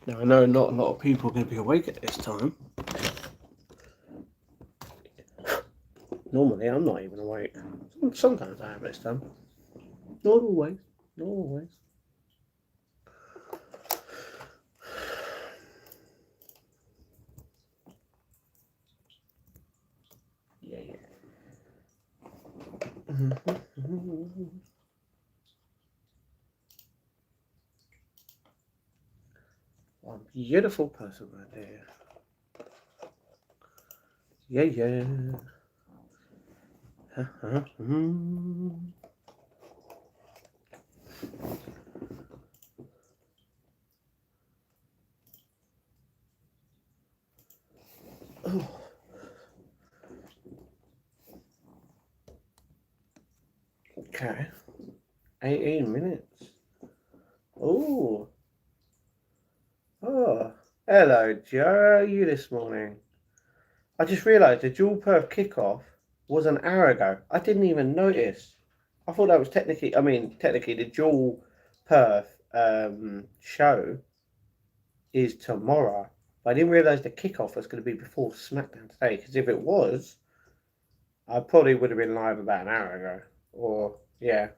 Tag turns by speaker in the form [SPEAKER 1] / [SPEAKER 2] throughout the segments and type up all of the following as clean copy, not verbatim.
[SPEAKER 1] Now, I know not a lot of people are going to be awake at this time. Normally, I'm not even awake. Sometimes I am this time. Not always. Not always. Yeah, yeah. One beautiful person right there. Yeah, yeah. Oh. Okay. 18 minutes. Oh. Oh. Hello, Joe. How are you this morning? I just realised the dual perf kickoff was an hour ago. I didn't even notice. I thought that was technically the dual perf show is tomorrow. But I didn't realise the kickoff was going to be before Smackdown today. Because if it was, I probably would have been live about an hour ago. Or, yeah.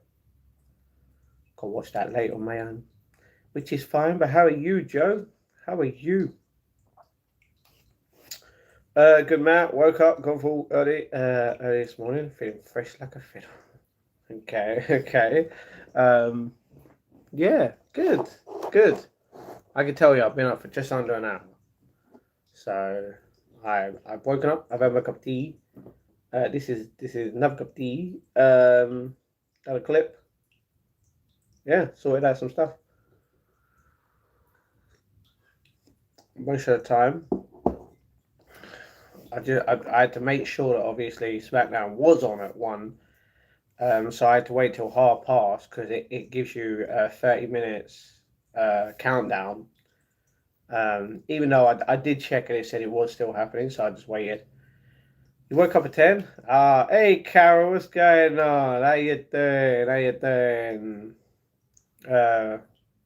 [SPEAKER 1] Got to watch that late on my own. Which is fine. But how are you, Joe? How are you? Good, Matt. Woke up, gone for early this morning. Feeling fresh like a fiddle. Okay, okay. Yeah, good, good. I can tell you I've been up for just under an hour. So I've woken up, I've had a cup of tea. This is another cup of tea. Got a clip. Yeah, sorted out some stuff. Most of the time, I had to make sure that obviously SmackDown was on at 1. So I had to wait till past because it gives you 30 minutes countdown. Even though I did check and it said it was still happening, so I just waited. You woke up at 10? Hey Carol, what's going on? How you doing? How you doing?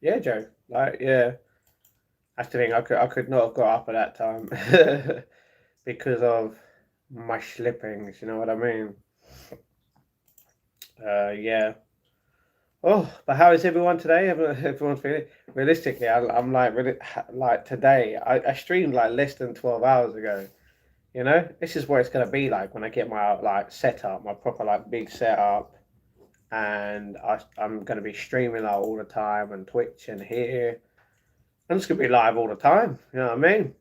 [SPEAKER 1] Yeah, Joe. Yeah. That's the thing. I could not have got up at that time because of my slippings. You know what I mean? Yeah. Oh, but how is everyone today? Everyone's feeling. Realistically, I'm like really like today. I streamed like less than 12 hours ago. You know, this is what it's gonna be like when I get my like setup, my proper like big setup, and I'm gonna be streaming like all the time and Twitch and here. I'm just gonna be live all the time. You know what I mean?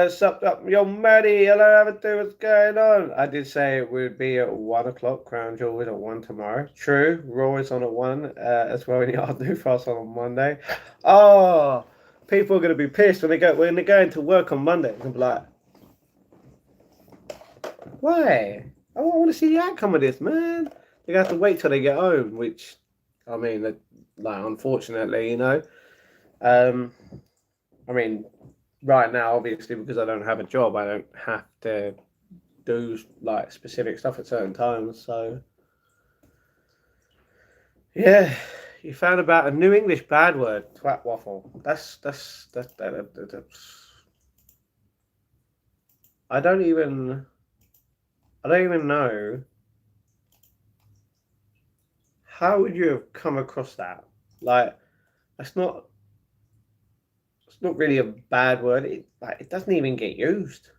[SPEAKER 1] Sup up, yo, Maddie. Hello, Avatar. What's going on? I did say it would be at 1 o'clock. Crown Jewel is at 1 tomorrow. True. Raw is on at 1 as well in the afternoon for us on Monday. Oh, people are gonna be pissed when they're going to work on Monday. They're gonna be like, why? I want to see the outcome of this, man. They have to wait till they get home, which, I mean, like unfortunately, you know. I mean, right now, obviously, because I don't have a job, I don't have to do like specific stuff at certain times. So, yeah, you found about a new English bad word, twat waffle. That's I don't even know how would you have come across that. Like, that's not. It's not really a bad word. It doesn't even get used.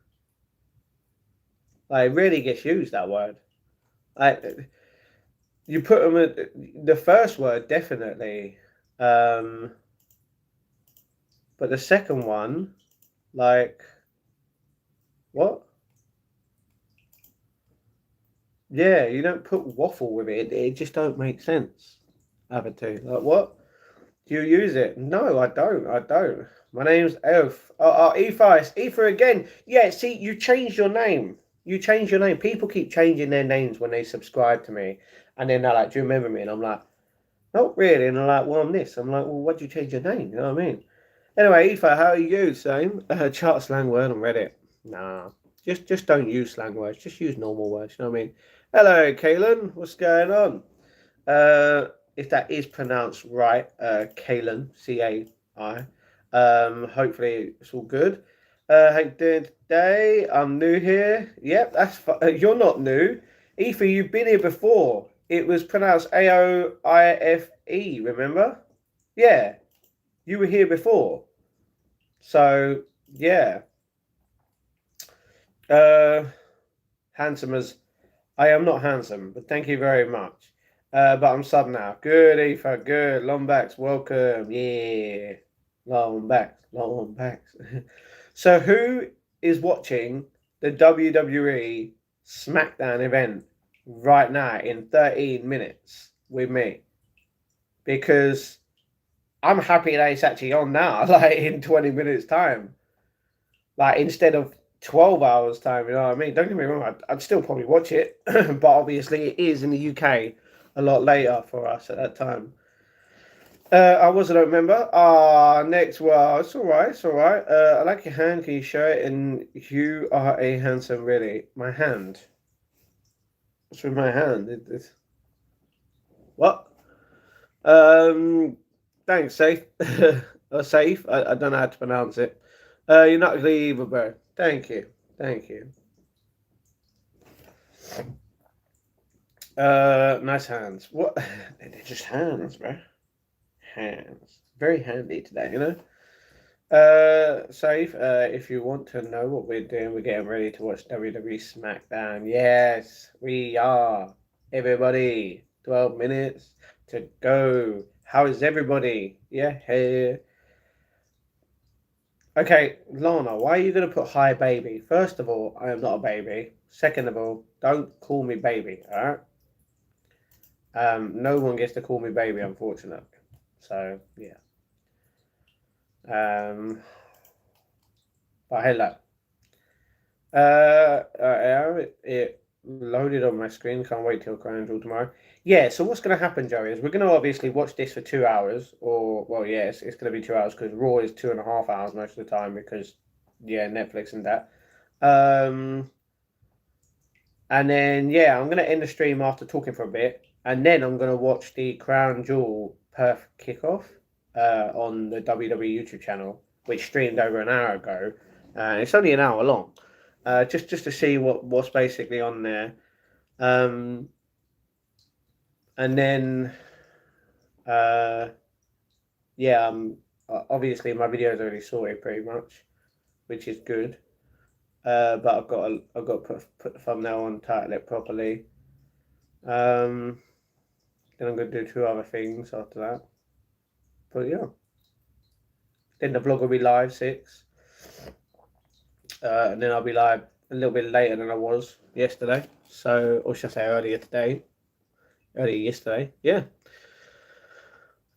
[SPEAKER 1] Like, it really gets used, that word. Like, you put them at the first word definitely, but the second one, like, what? Yeah, you don't put waffle with it. It just don't make sense. Avatar. Like, what? Do you use it? No, I don't. I don't. My name's Elf. Aoife. It's Aoife again. Yeah, see, you changed your name. You changed your name. People keep changing their names when they subscribe to me. And then they're like, do you remember me? And I'm like, not really. And they're like, well, I'm this. I'm like, well, why'd you change your name? You know what I mean? Anyway, Aoife, how are you? Same. Chart slang word on Reddit. Nah. Just don't use slang words. Just use normal words. You know what I mean? Hello, Kaylin. What's going on? If that is pronounced right, Kaylin, Cai. Hopefully it's all good. How you doing today? I'm new here. Yep, you're not new. Ether, you've been here before. It was pronounced Aoife, remember? Yeah, you were here before. So, yeah. Uh, handsome as I am not handsome, but thank you very much. But I'm sub now. Good, Ether, good. Long backs, welcome. Yeah. Long backs, long backs. So, who is watching the WWE Smackdown event right now in 13 minutes with me? Because I'm happy that it's actually on now, like in 20 minutes' time. Like instead of 12 hours' time, you know what I mean? Don't get me wrong, I'd still probably watch it, but obviously it is in the UK a lot later for us at that time. I wasn't a member. Ah, next. Well, it's all right. It's all right. I like your hand. Can you show it? And you are a handsome, really. My hand. What's with my hand? What? Um, thanks, safe. Or safe. I don't know how to pronounce it. You're not ugly either, bro. Thank you. Thank you. Nice hands. What? They're just hands, bro. Hands. Very handy today, you know? Safe, if you want to know what we're doing, we're getting ready to watch WWE SmackDown. Yes, we are. Everybody, 12 minutes to go. How is everybody? Yeah, hey. Okay, Lana, why are you going to put hi baby? First of all, I am not a baby. Second of all, don't call me baby, alright? No one gets to call me baby, unfortunately. So, yeah. But hello. It loaded on my screen. Can't wait till Crown Jewel tomorrow. Yeah, so what's going to happen, Joey, is we're going to obviously watch this for 2 hours. Or, well, yes, it's going to be 2 hours because Raw is 2.5 hours most of the time because, yeah, Netflix and that. And then, yeah, I'm going to end the stream after talking for a bit. And then I'm going to watch the Crown Jewel Perth kickoff on the WWE YouTube channel, which streamed over an hour ago. It's only an hour long. Just to see what's basically on there. And then, yeah, obviously my video's already sorted pretty much, which is good. But I've got to put the thumbnail on, title it properly. Then I'm going to do 2 other things after that. But yeah. Then the vlog will be live 6. And then I'll be live a little bit later than I was yesterday. So, or should I say earlier today? Earlier yesterday, yeah.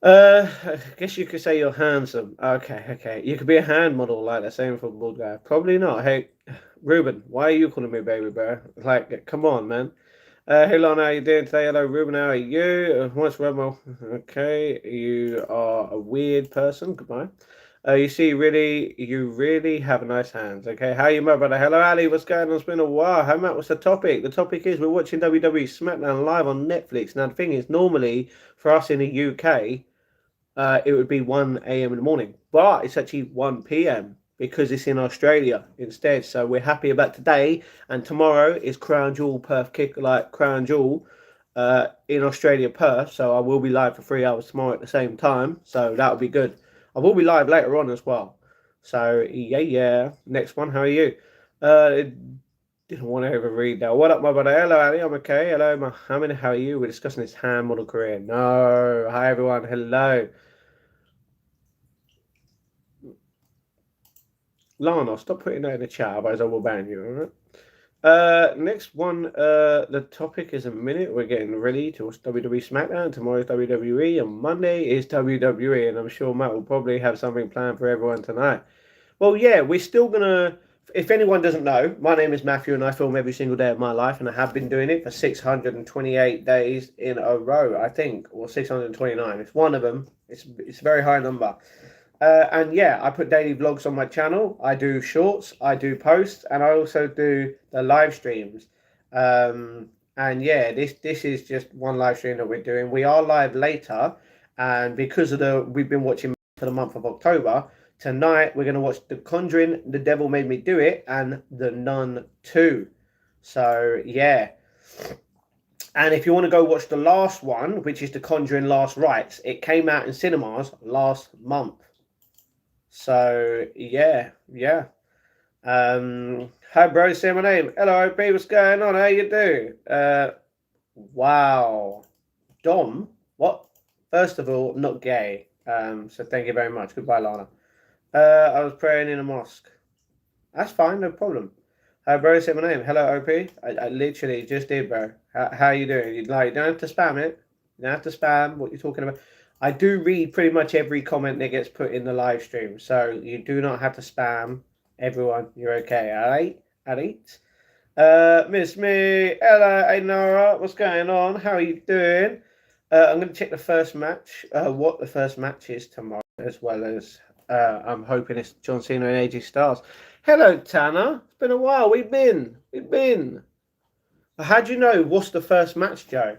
[SPEAKER 1] I guess you could say you're handsome. Okay. You could be a hand model like the same football guy. Probably not. Hey, Ruben, why are you calling me baby, bro? Like, come on, man. Hey, Lon, how you doing today? Hello, Ruben, how are you? What's Remo? Okay, you are a weird person. Goodbye. You really have nice hands. Okay, how are you, my brother? Hello, Ali. What's going on? It's been a while. How Matt? What's the topic? The topic is we're watching WWE SmackDown live on Netflix. Now, the thing is, normally for us in the UK, it would be 1 a.m. in the morning, but it's actually 1 p.m. because it's in Australia instead. So we're happy about today, and tomorrow is Crown Jewel Perth Crown Jewel in Australia, Perth. So I will be live for 3 hours tomorrow at the same time. So that'll be good. I will be live later on as well. So yeah. Next one, how are you? Didn't want to overread that. What up, my brother? Hello, Ali. I'm okay. Hello, Mohammed. How are you? We're discussing his hand model career. No. Hi, everyone. Hello. Lana, stop putting that in the chat, otherwise I will ban you, alright? Next one, the topic is a minute. We're getting ready to watch WWE SmackDown. Tomorrow's WWE, and Monday is WWE, and I'm sure Matt will probably have something planned for everyone tonight. Well, yeah, we're still gonna. If anyone doesn't know, my name is Matthew, and I film every single day of my life, and I have been doing it for 628 days in a row, I think, or 629. It's one of them. It's a very high number. And yeah, I put daily vlogs on my channel. I do shorts, I do posts, and I also do the live streams. And yeah, this is just one live stream that we're doing. We are live later, and because of we've been watching for the month of October, tonight we're going to watch The Conjuring, The Devil Made Me Do It, and The Nun 2. So, yeah. And if you want to go watch the last one, which is The Conjuring Last Rites, it came out in cinemas last month. So, yeah. Hi, bro. Say my name. Hello, OP. What's going on? How you do? Wow. Dom? What? First of all, not gay. So thank you very much. Goodbye, Lana. I was praying in a mosque. That's fine, no problem. Hi, bro. Say my name. Hello, OP. I literally just did, bro. How you doing? You don't have to spam it. You don't have to spam what you're talking about. I do read pretty much every comment that gets put in the live stream, so you do not have to spam. Everyone, you're okay. All right. Miss me. Hello, hey Nora. What's going on? How are you doing? I'm going to check the first match. What the first match is tomorrow, as well as I'm hoping it's John Cena and AJ Styles. Hello, Tanner. It's been a while. We've been. How do you know what's the first match, Joe?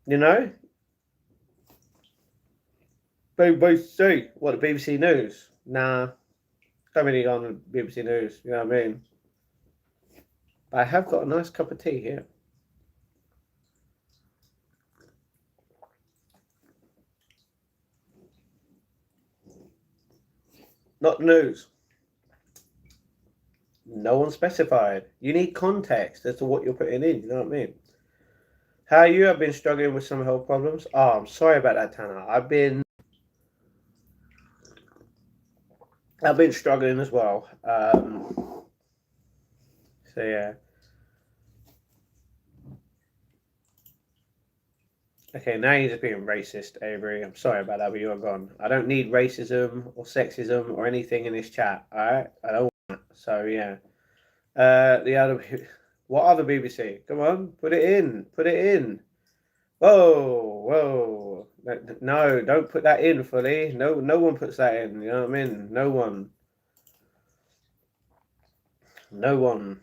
[SPEAKER 1] You know? BBC. What, the BBC News? Nah. Don't really go on the BBC News. You know what I mean? I have got a nice cup of tea here. Not news. No one specified. You need context as to what you're putting in. You know what I mean? How are you? I've been struggling with some health problems. Oh, I'm sorry about that, Tanner. I've been struggling as well. So yeah. Okay, now you're just being racist, Avery. I'm sorry about that, but you're gone. I don't need racism or sexism or anything in this chat. All right, I don't want that. So yeah. The other, what other BBC? Come on, put it in. Whoa. No, don't put that in fully. No one puts that in. You know what I mean? No one.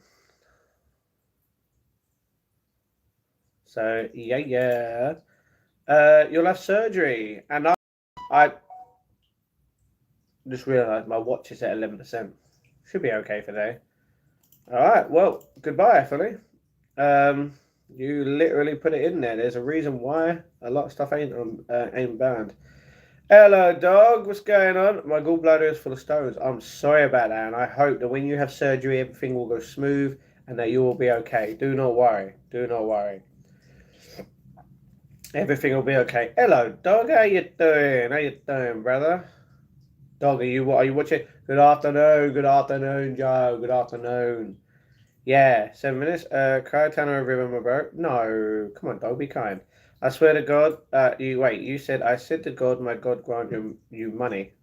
[SPEAKER 1] So yeah. You'll have surgery, and I just realised my watch is at 11%. Should be okay for today. All right. Well, goodbye, Philly. You literally put it in there. There's a reason why a lot of stuff ain't banned. Hello, dog. What's going on? My gallbladder is full of stones. I'm sorry about that, and I hope that when you have surgery, everything will go smooth and that you will be okay. Do not worry. Everything will be okay. Hello, dog. How you doing, brother? Dog, are you watching? Good afternoon, Joe. Good afternoon. Yeah, 7 minutes. Cry Tanner remember, bro. No, come on, dog, be kind. I swear to God, you said, I said to God, my God grant you money.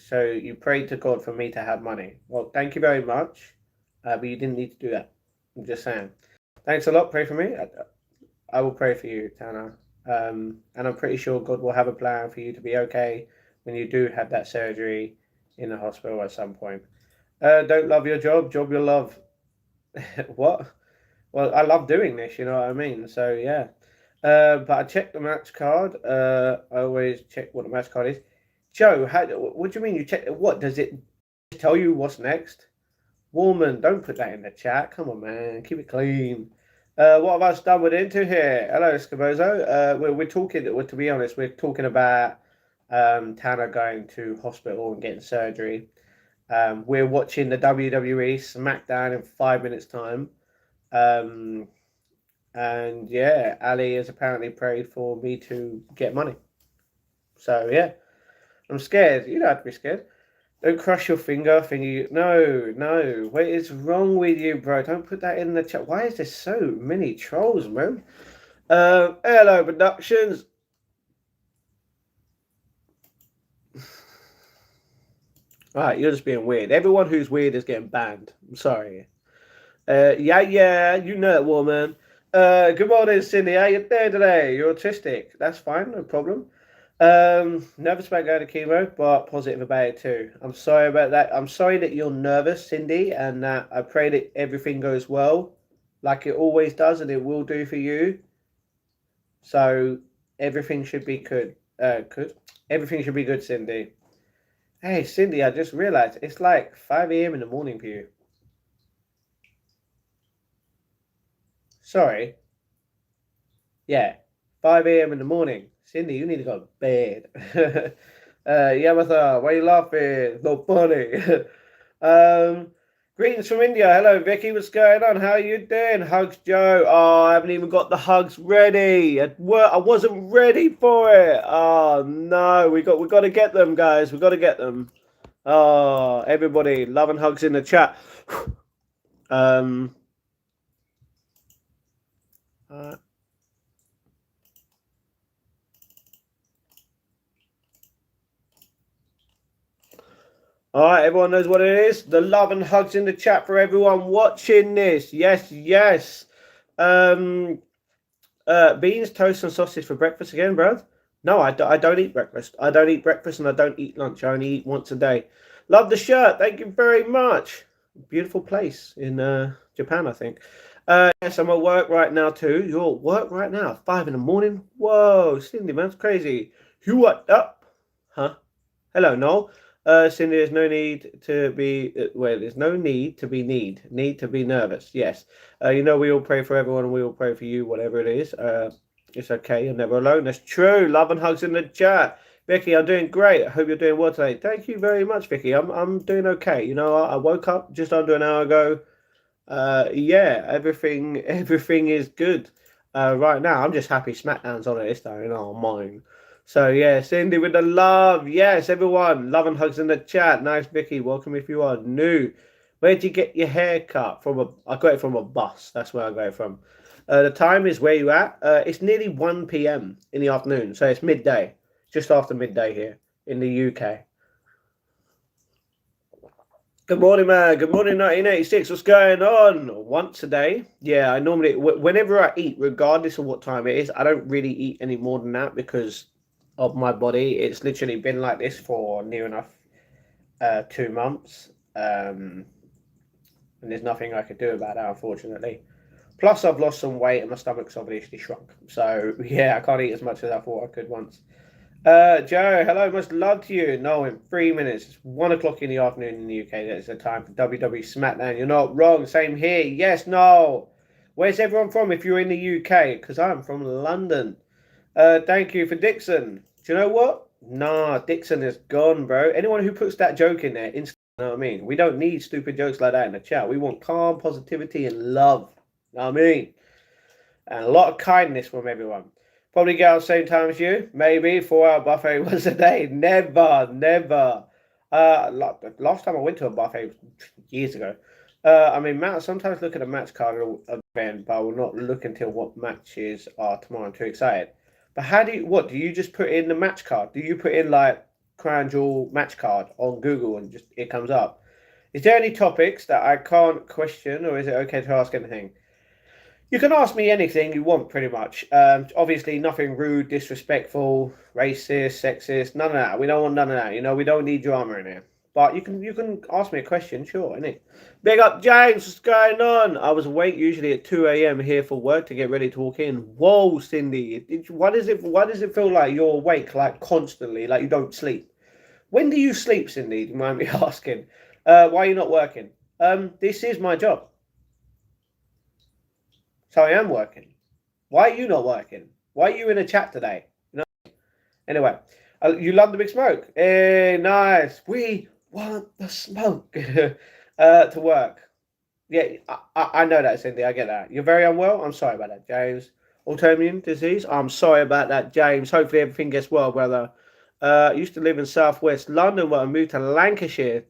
[SPEAKER 1] So you prayed to God for me to have money. Well, thank you very much, but you didn't need to do that. I'm just saying. Thanks a lot. Pray for me. I will pray for you, Tanner. And I'm pretty sure God will have a plan for you to be okay when you do have that surgery in the hospital at some point. Don't love your job your love. What? Well, I love doing this, you know what I mean? So, yeah. But I checked the match card. I always check what the match card is. Joe, what do you mean you check? What, does it tell you what's next? Woman, don't put that in the chat. Come on, man. Keep it clean. What have I stumbled into here? Hello, Scabozo. We're talking, to be honest, we're talking about Tanner going to hospital and getting surgery. We're watching the WWE Smackdown in 5 minutes' time. And yeah, Ali has apparently prayed for me to get money. So yeah, I'm scared. You don't have to be scared. Don't crush your finger, thingy. No. What is wrong with you, bro? Don't put that in the chat. Why is there so many trolls, man? Hello, Productions. Alright, you're just being weird. Everyone who's weird is getting banned. I'm sorry. Yeah, you know it, woman. Good morning, Cindy. How you doing today? You're autistic. That's fine, no problem. Nervous about going to chemo, but positive about it too. I'm sorry about that. I'm sorry that you're nervous, Cindy, and I pray that everything goes well, like it always does, and it will do for you. So everything should be good. Good. Everything should be good, Cindy. Hey, Cindy, I just realized it's like 5 a.m. in the morning for you. Sorry. Yeah, 5 a.m. in the morning. Cindy, you need to go to bed. Yamatha, why are you laughing? No funny. um, Greetings from India. Hello, Vicky. What's going on? How are you doing? Hugs, Joe. Oh, I haven't even got the hugs ready. I wasn't ready for it. Oh no, we got to get them, guys. We got to get them. Oh, everybody, love and hugs in the chat. um. Uh, All right, everyone knows what it is. The love and hugs in the chat for everyone watching this. Yes, yes. Um, Beans, toast, and sausage for breakfast again, bro. No, I don't eat breakfast. I don't eat breakfast and I don't eat lunch. I only eat once a day. Love the shirt. Thank you very much. Beautiful place in Japan, I think. Yes, I'm at work right now too. You're at work right now, 5 in the morning. Whoa, Cindy, man, that's crazy. You what up? Huh? Hello, Noel. Cindy, there's no need to be, well, there's no need to be need to be nervous. Yes. We all pray for everyone and we all pray for you, whatever it is. It's okay. You're never alone. That's true. Love and hugs in the chat. Vicky, I'm doing great. I hope you're doing well today. Thank you very much, Vicky. I'm doing okay. I woke up just under an hour ago. Yeah, everything is good. Right now, I'm just happy Smackdown's on it this time. Mine. So yeah, Cindy with the love. Yes, everyone, love and hugs in the chat. Nice, Vicky. Welcome if you are new. Where did you get your hair cut? I got it from a bus. That's where I got it from. The time is where you at. It's nearly 1 p.m. in the afternoon, so it's midday, just after midday here in the UK. Good morning, man. Good morning, 1986. What's going on? Once a day. Yeah, I normally, whenever I eat, regardless of what time it is, I don't really eat any more than that because of my body. It's literally been like this for near enough 2 months. And there's nothing I could do about that, unfortunately. Plus, I've lost some weight and my stomach's obviously shrunk. So, yeah, I can't eat as much as I thought I could once. Joe, hello, much love to you. No, in 3 minutes, it's 1 o'clock in the afternoon in the UK. That's the time for WWE Smackdown. You're not wrong. Same here. Yes, no. Where's everyone from if you're in the UK? Because I'm from London. Thank you for Dixon. Do you know what? Nah, Dixon is gone, bro. Anyone who puts that joke in there, you know what I mean? We don't need stupid jokes like that in the chat. We want calm, positivity, and love. You know what I mean? And a lot of kindness from everyone. Probably get out the same time as you. Maybe 4 hour buffet was a day. Never, never. Last time I went to a buffet was years ago. Sometimes look at a match card event, but I will not look until what matches are tomorrow. I'm too excited. But what do you just put in the match card? Do you put in like Crown Jewel match card on Google and just it comes up? Is there any topics that I can't question, or is it okay to ask anything? You can ask me anything you want, pretty much. Obviously, nothing rude, disrespectful, racist, sexist, none of that. We don't want none of that. We don't need drama in here. But you can ask me a question, sure, innit? Big up, James. What's going on? I was awake usually at 2 a.m. here for work to get ready to walk in. Whoa, Cindy. Why does it feel like you're awake like constantly, like you don't sleep? When do you sleep, Cindy? Do you mind me asking? Why are you not working? This is my job. So I am working. Why are you not working? Why are you in a chat today? Anyway, you love the big smoke. Hey, nice. We want the smoke to work. Yeah, I know that, Cindy. I get that. You're very unwell. I'm sorry about that, James. Autoimmune disease. I'm sorry about that, James. Hopefully everything gets well, brother. I used to live in southwest London, but I moved to Lancashire.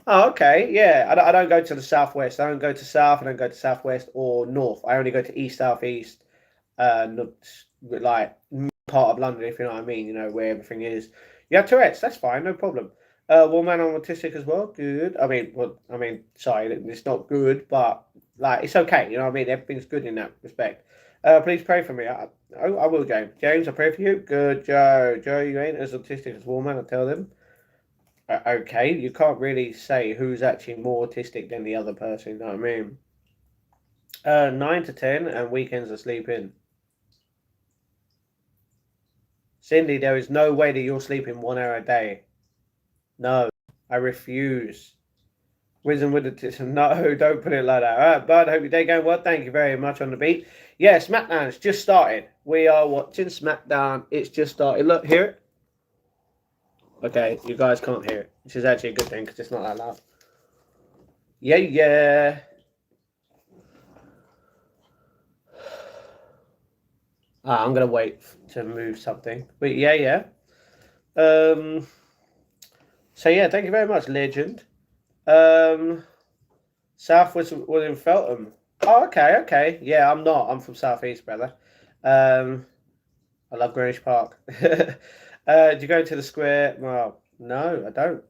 [SPEAKER 1] Oh, okay. Yeah, I don't go to the southwest. I don't go to south. I don't go to southwest or north. I only go to east, southeast, not like part of London, if you know what I mean. Where everything is. You have Tourette's. That's fine. No problem. One man on autistic as well. Good. Sorry, it's not good, but like it's okay. You know what I mean? Everything's good in that respect. Please pray for me. I will, James. James, I pray for you. Good, Joe. Joe, you ain't as autistic as Woolman. I tell them. Okay, you can't really say who's actually more autistic than the other person. You know what I mean? 9 to 10, and weekends are sleeping. Cindy, there is no way that you're sleeping 1 hour a day. No, I refuse. Wisdom with the no, don't put it like that. All right, bud. Hope your day going well. Thank you very much on the beat. Yeah, Smackdown's just started. We are watching Smackdown. It's just started. Look, hear it? Okay, you guys can't hear it, which is actually a good thing because it's not that loud. Yeah, yeah. I'm gonna wait to move something, but yeah, yeah. So yeah, thank you very much, legend. South was in Feltham. Oh, okay, okay. Yeah, I'm not. I'm from Southeast, brother. I love Greenwich Park. Do you go to the square? Well, no, I don't.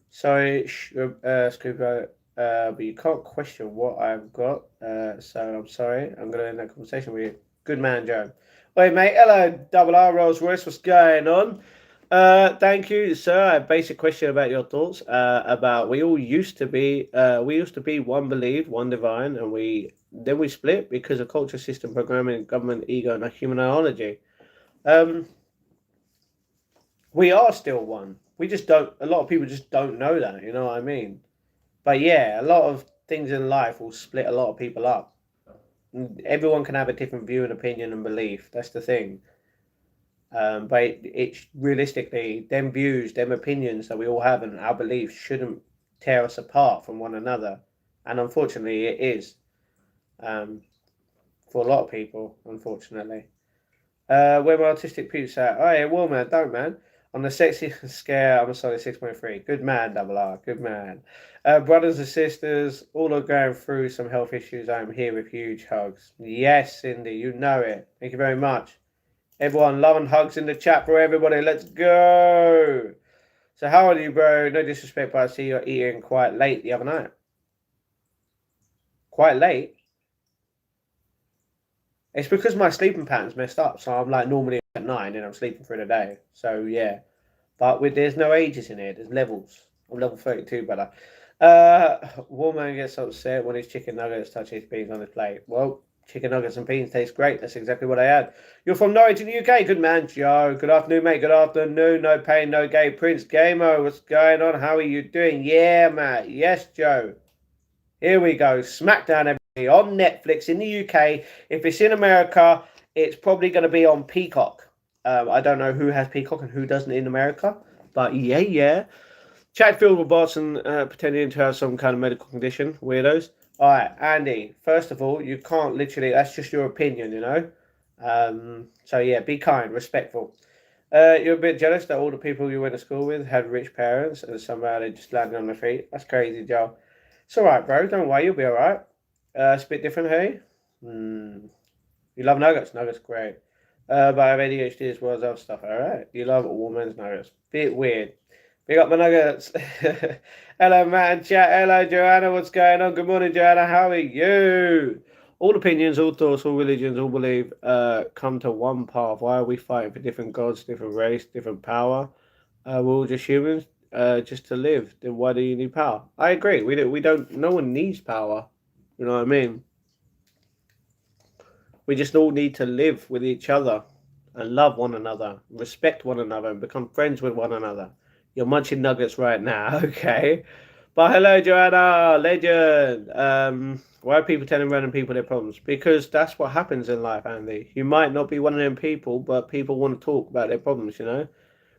[SPEAKER 1] Sorry, Scuba, but you can't question what I've got. So I'm sorry. I'm going to end that conversation with you. Good man, Joe. Wait, mate. Hello, Double R Rolls Royce. What's going on? Thank you, sir. A basic question about your thoughts. About we used to be one believed, one divine, and we split because of culture, system, programming, government, ego, and humanology. We are still one. We just don't. A lot of people just don't know that. You know what I mean? But yeah, a lot of things in life will split a lot of people up. Everyone can have a different view and opinion and belief. That's the thing. But it's realistically, them views, them opinions that we all have and our beliefs shouldn't tear us apart from one another. And unfortunately, it is for a lot of people, unfortunately. Where my artistic peeps at? Oh, yeah, well, man, don't, man. On the sexy scare, I'm a solid 6.3. Good man, Double R. Good man. Brothers and sisters, all are going through some health issues. I'm here with huge hugs. Yes, Cindy, you know it. Thank you very much. Everyone, love and hugs in the chat for everybody. Let's go. So how are you, bro? No disrespect, but I see you're eating quite late the other night. Quite late? It's because my sleeping pattern's messed up. So I'm like normally at 9 and I'm sleeping through the day. So yeah. But there's no ages in here. There's levels. I'm level 32, brother. Woman gets upset when his chicken nuggets touch his beans on his plate. Well, chicken nuggets and beans taste great. That's exactly what I had. You're from Norwich in the UK. Good man, Joe. Good afternoon, mate. Good afternoon. No pain, no gain. Prince Gamer, what's going on? How are you doing? Yeah, Matt. Yes, Joe. Here we go. Smackdown, everybody, on Netflix in the UK. If it's in America, it's probably going to be on Peacock. I don't know who has Peacock and who doesn't in America. But yeah, yeah. Chat filled with bots and pretending to have some kind of medical condition. Weirdos. All right, Andy. First of all, you can't literally. That's just your opinion, you know. So yeah, be kind, respectful. You're a bit jealous that all the people you went to school with had rich parents and somehow they just landed on their feet. That's crazy, Joe. It's all right, bro. Don't worry, you'll be all right. It's a bit different, hey. You love nuggets. Nuggets, great. But I have ADHD as well as other stuff. All right. You love women's nuggets. Bit weird. Big up my nuggets. Hello, Matt and chat. Hello, Joanna. What's going on? Good morning, Joanna. How are you? All opinions, all thoughts, all religions, all belief come to one path. Why are we fighting for different gods, different race, different power? We're all just humans, just to live. Then why do you need power? I agree. We don't. No one needs power. You know what I mean? We just all need to live with each other and love one another, respect one another, and become friends with one another. You're munching nuggets right now, okay? But hello, Joanna, legend. Why are people telling random people their problems? Because that's what happens in life, Andy. You might not be one of them people, but people want to talk about their problems, you know?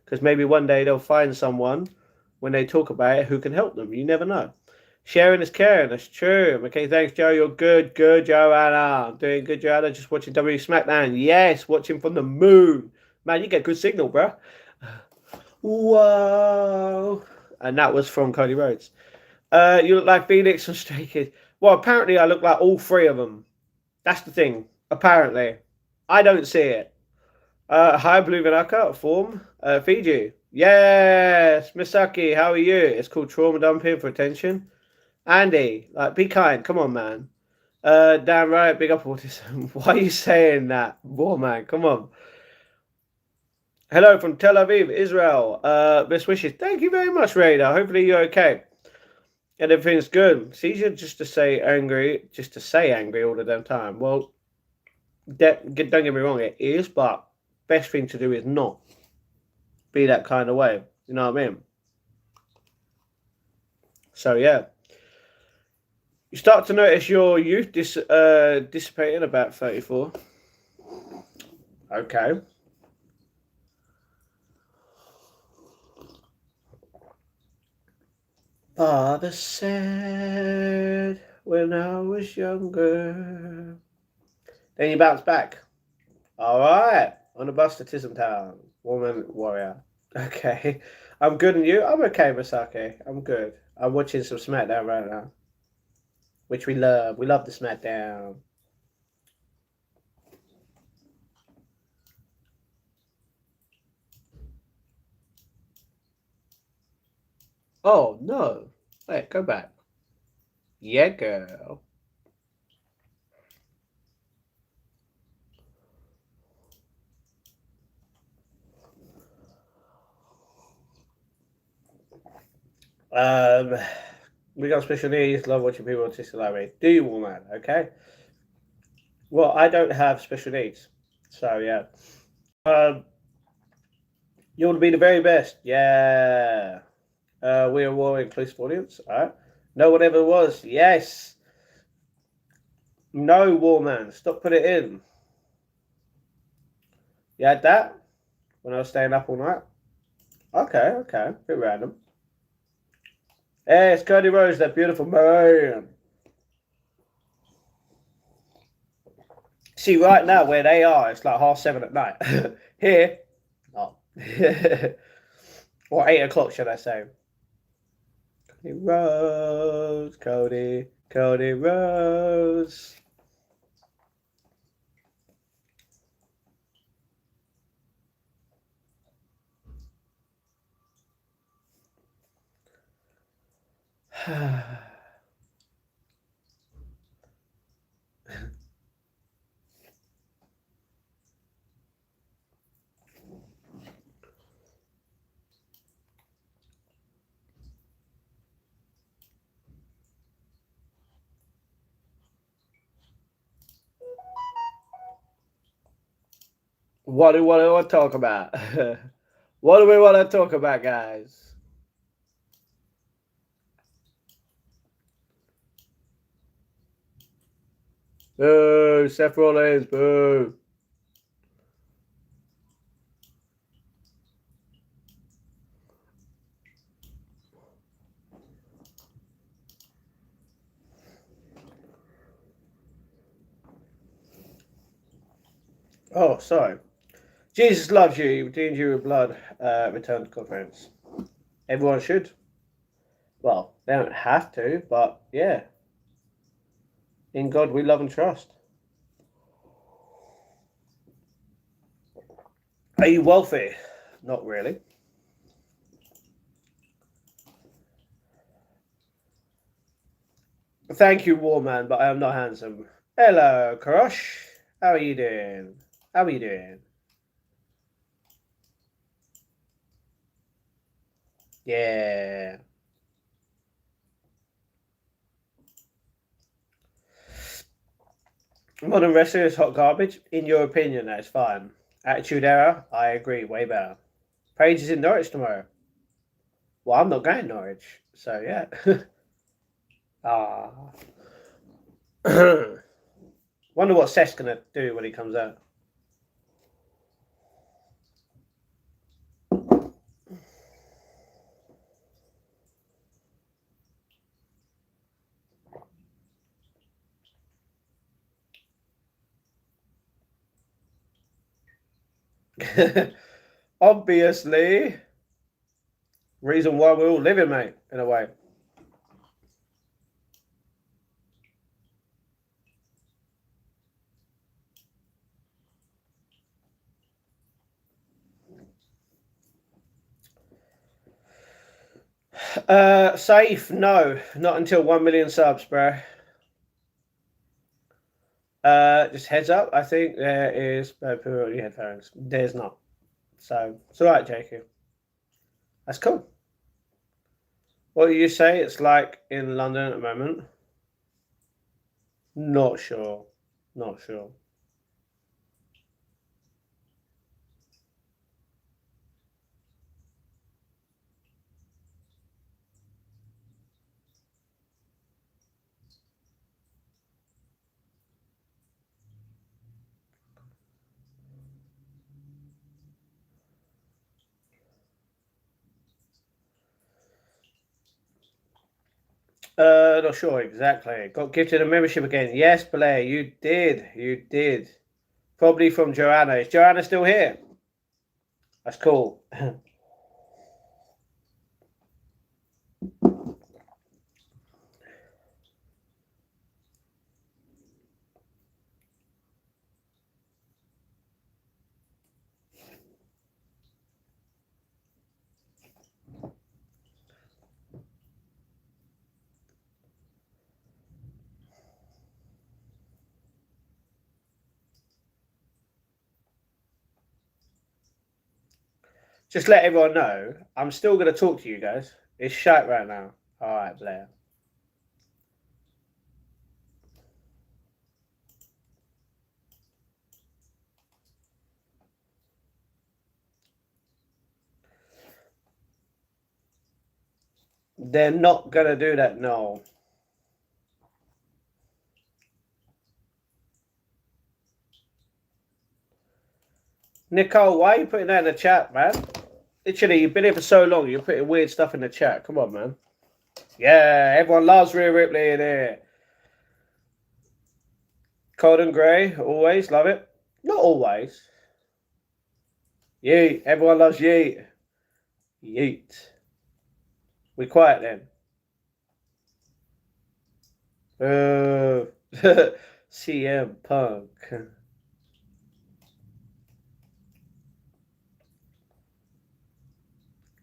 [SPEAKER 1] Because maybe one day they'll find someone when they talk about it who can help them. You never know. Sharing is caring. That's true. Okay, thanks, Joe. You're good, Joanna. I'm doing good, Joanna. Just watching WWE Smackdown. Yes, watching from the moon. Man, you get good signal, bro. Whoa. And that was from Cody Rhodes. You look like Felix from Stray Kids. Well, apparently I look like all three of them. That's the thing. Apparently. I don't see it. Hi, Blue Vanaka, form. Fiji. Yes, Misaki, how are you? It's called trauma dumping for attention. Andy, like, be kind. Come on, man. Damn right, big up autism. Why are you saying that? Boy, man, come on. Hello from Tel Aviv, Israel. Best wishes. Thank you very much, Raider. Hopefully you're okay. And everything's good. It's easier just to say angry all the damn time. Well, don't get me wrong, it is, but best thing to do is not. be that kind of way. You know what I mean? So yeah, you start to notice your youth dissipating about 34. Okay. Father said when I was younger. Then you bounce back. All right. On the bus to Tism Town. Woman warrior. Okay. I'm good and you? I'm okay, Masake. I'm good. I'm watching some Smackdown right now. Which we love. We love the Smackdown. Oh no. Wait, go back. Yeah, girl. Um, we got special needs. Love watching people autistic like me. Do you, woman? Okay. Well, I don't have special needs, so yeah. Um, you want to be the very best? Yeah. We are a more inclusive audience. All right. No one ever was. Yes. No, Warman. Stop putting it in. You had that when I was staying up all night. Okay, okay. Bit random. Hey, it's Cody Rose, that beautiful man. See, right now where they are, it's like 7:30 at night. Here, oh. Or 8 o'clock, should I say? Cody Rose, Cody Rose. What do we want to talk about? What do we want to talk about, guys? Boo, Seth Rollins, boo. Oh, sorry. Jesus loves you. He redeemed you with blood. Return to conference. Everyone should. Well, they don't have to, but yeah. In God we love and trust. Are you wealthy? Not really. Thank you, Warman, but I am not handsome. Hello, Crush. How are you doing? How are you doing? Yeah. Modern wrestling is hot garbage. In your opinion, that's fine. Attitude Era, I agree, way better. Paige is in Norwich tomorrow. Well, I'm not going to Norwich, so yeah. Ah. Wonder what Seth's gonna do when he comes out. Obviously, reason why we're all living, mate, in a way. Safe? No, not until 1 million subs, bro. Just heads up. I think there is purely headphones. There's not. So it's all right, Jacob. That's cool. What do you say? It's like in London at the moment. Not sure. Not sure. Not sure exactly. Got gifted a membership again. Yes, Blair, you did. You did. Probably from Joanna. Is Joanna still here? That's cool. Just let everyone know, I'm still going to talk to you guys. It's shite right now. All right, Blair. They're not going to do that, no. Nicole, why are you putting that in the chat, man? Literally, you've been here for so long. You're putting weird stuff in the chat. Come on, man. Yeah, everyone loves Rhea Ripley in here. Cold and grey, always love it. Not always. Yeet. Everyone loves Yeet. Yeet. We quiet then. CM Punk.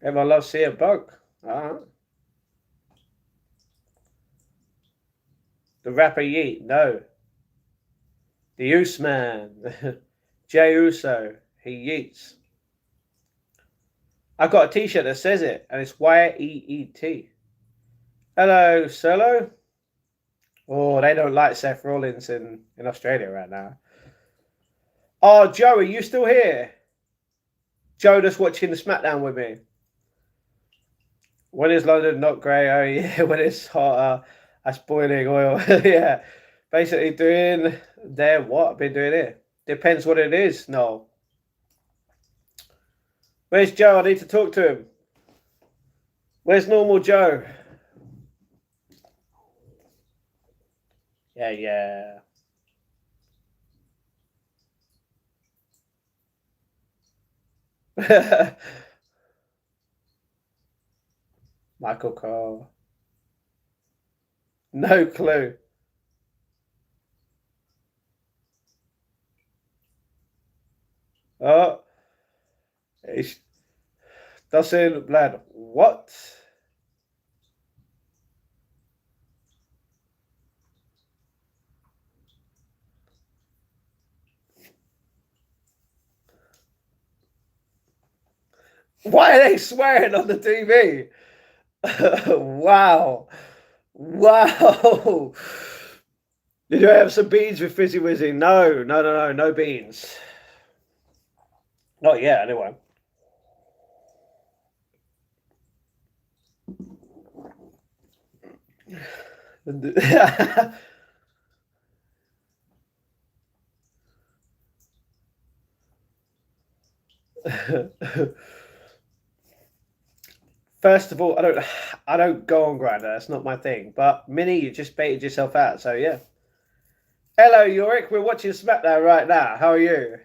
[SPEAKER 1] Everyone loves CM Punk. The rapper Yeet. No. The Usman. Jay Uso. He yeets. I've got a t-shirt that says it, and it's Y-E-E-T. Hello, Solo. Oh, they don't like Seth Rollins in Australia right now. Oh, Joe, are you still here? Joe just watching the Smackdown with me. When is London not grey? Oh, yeah, when it's hotter, that's boiling oil. Yeah, basically doing there what I've been doing here. Depends what it is. No. Where's Joe? I need to talk to him. Where's normal Joe? Yeah, yeah. Michael Cole. No clue. Oh, it doesn't land. What? Why are they swearing on the TV? Wow. Wow. Did you have some beans with Fizzy Wizzy? No, no, no, no, no beans. Not yet, anyway. First of all, I don't go on Grindr. That's not my thing. But Minnie, you just baited yourself out. So yeah. Hello, Yorick. We're watching SmackDown right now. How are you?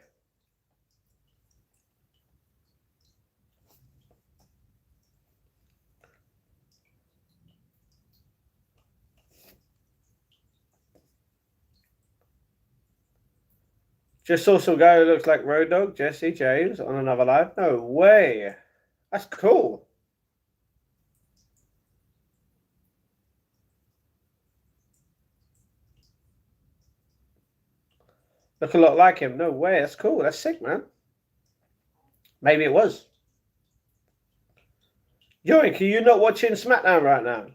[SPEAKER 1] Just saw some guy who looks like Road Dogg, Jesse James, on another live. No way. That's cool. Look a lot like him. No way. That's cool. That's sick, man. Maybe it was. Yorick, are you not watching SmackDown right now?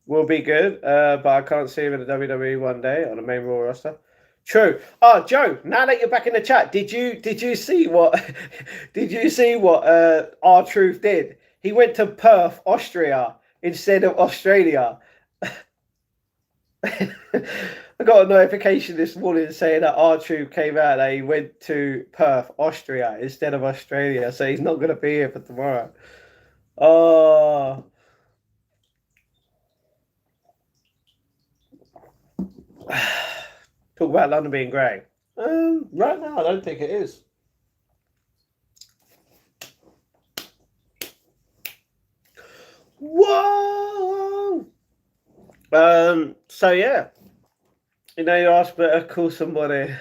[SPEAKER 1] Will be good, but I can't see him in the WWE one day on the main Raw roster. True. Oh, Joe. Now that you're back in the chat, did you see what R-Truth did? He went to Perth, Austria, instead of Australia. I got a notification this morning saying that R-Truth came out that he went to Perth, Austria, instead of Australia, so he's not going to be here for tomorrow. Oh. Talk about London being grey. Right now, I don't think it is. Whoa! So yeah, you know, you asked better call somebody.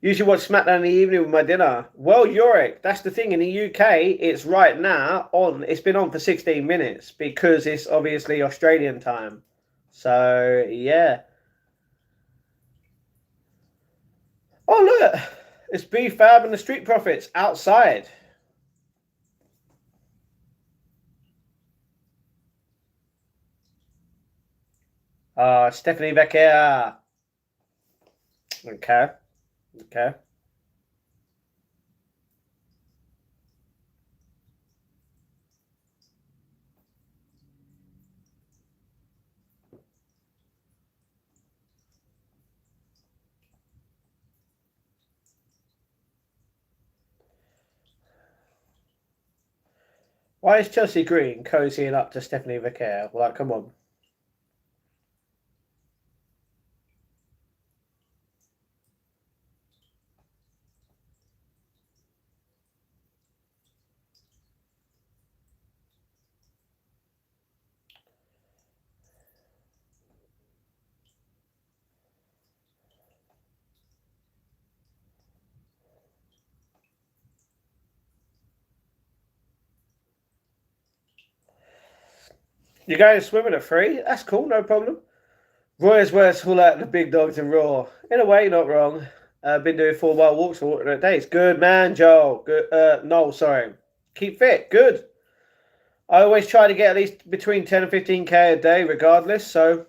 [SPEAKER 1] Usually watch Smackdown in the evening with my dinner. Well, Yorick, that's the thing. In the UK, it's right now on. It's been on for 16 minutes because it's obviously Australian time. So yeah. Oh look, it's B Fab and the Street Profits outside. Stephanie Becker. Okay. Okay. Why is Chelsea Green cozying up to Stephanie Becker? Like, come on. You're going swimming at 3? That's cool, no problem. Roy's worst haul out the big dogs in Raw. In a way, not wrong. Been doing 4 mile walks for alternate days. Good man, Joel. Good. No, sorry. Keep fit. Good. I always try to get at least between 10 and 15k a day, regardless. So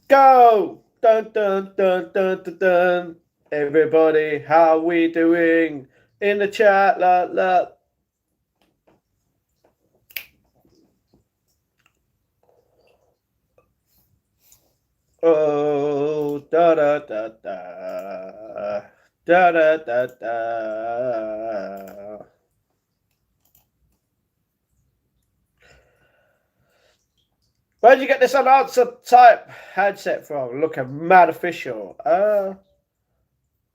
[SPEAKER 1] go. Dun dun dun dun dun dun. Everybody, how we doing in the chat? La la. Oh, da da da da. Da da da da. Where'd you get this unanswered type headset from? Looking mad official.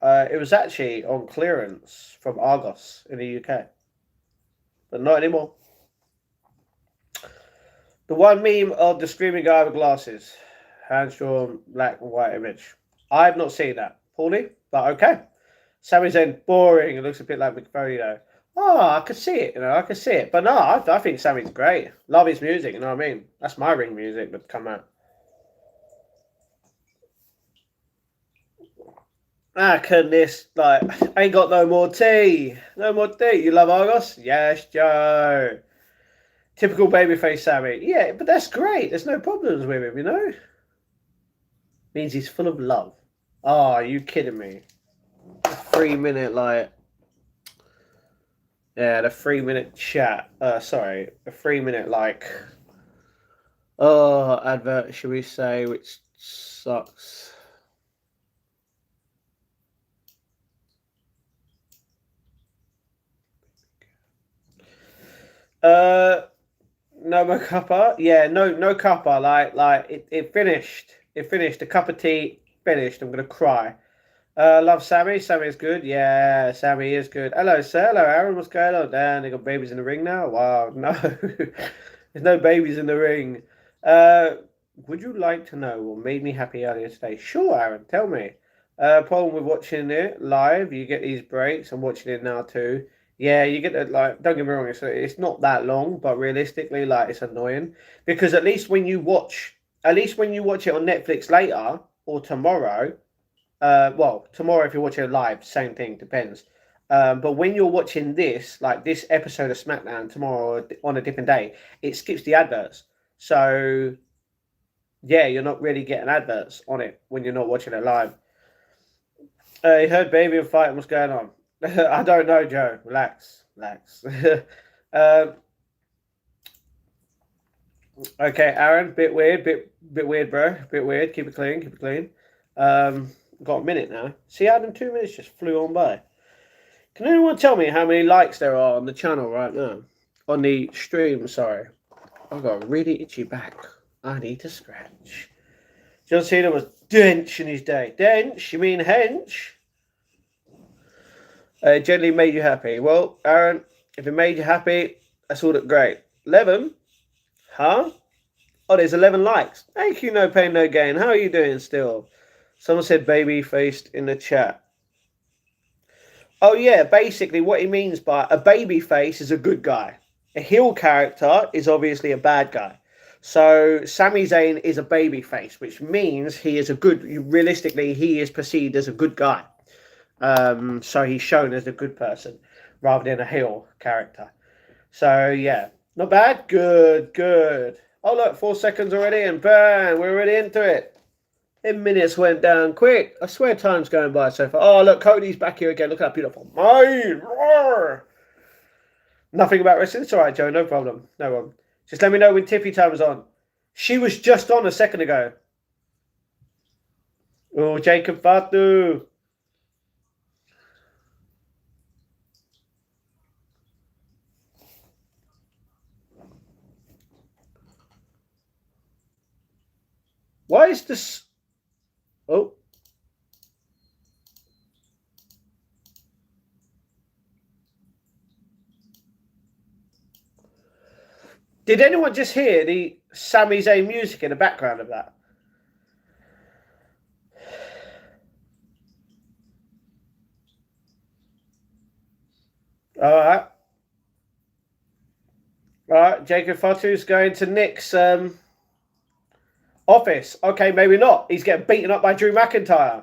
[SPEAKER 1] It was actually on clearance from Argos in the UK, but not anymore. The one meme of the screaming guy with glasses, hands drawn, black and white image. I've not seen that, Paulie, but okay. Sami Zayn boring. It looks a bit like McFoley though. Oh, I could see it, I could see it. But no, I think Sami's great. Love his music, you know what I mean? That's my ring music that come out. Ah, goodness, like, ain't got no more tea. No more tea. You love Argos? Yes, Joe. Typical babyface Sami. Yeah, but that's great. There's no problems with him, you know? Means he's full of love. Oh, are you kidding me? A 3 minute, like... Yeah, the 3 minute chat. Sorry, a 3 minute, like... Oh, advert, should we say, which sucks. No more cuppa. Yeah, no cuppa. Like it finished. It finished. The cup of tea finished. I'm gonna cry. Love Sami. Sami is good. Yeah, Sami is good. Hello, sir. Hello, Aaron. What's going on? Damn, they got babies in the ring now. Wow, no, there's no babies in the ring. Uh, would you like to know what made me happy earlier today? Sure, Aaron. Tell me. Problem with watching it live, you get these breaks. I'm watching it now too. Yeah, you get that. Like, don't get me wrong, it's not that long, but realistically, like, it's annoying because at least when you watch it on Netflix later or tomorrow, well, tomorrow if you're watching it live, same thing, depends. But when you're watching this, like this episode of SmackDown tomorrow or on a different day, it skips the adverts. So yeah, you're not really getting adverts on it when you're not watching it live. You heard Baby and fighting. What's going on? I don't know, Joe. Relax, relax. um, okay, Aaron. Bit weird, bro. Bit weird. Keep it clean. Keep it clean. Got a minute now. See how them 2 minutes just flew on by. Can anyone tell me how many likes there are on the channel right now? On the stream, sorry. I've got a really itchy back. I need to scratch. John Cena was dench in his day. Dench? You mean hench? Generally made you happy. Well, Aaron, if it made you happy, that's all that great. 11? Huh? Oh, there's 11 likes. Thank you, no pain, no gain. How are you doing still? Someone said baby faced in the chat. Oh, yeah, basically what he means by a baby face is a good guy. A heel character is obviously a bad guy. So Sami Zayn is a baby face, which means he is a good, realistically, he is perceived as a good guy. So he's shown as a good person rather than a heel character. So yeah, not bad. Good, good. Oh look, 4 seconds already, and bang, we're already into it. 10 minutes went down quick. I swear time's going by so far. Oh look, Cody's back here again. Look at that beautiful mind. Roar. Nothing about wrestling. It's all right, Joe. No problem. No problem. Just let me know when Tiffy time's on. She was just on a second ago. Oh, Jacob Fatu. Why is this? Oh. Did anyone just hear the Sami Zayn music in the background of that? All right. All right. Jacob Fatu's going to Nick's office. Okay, maybe not. He's getting beaten up by Drew McIntyre.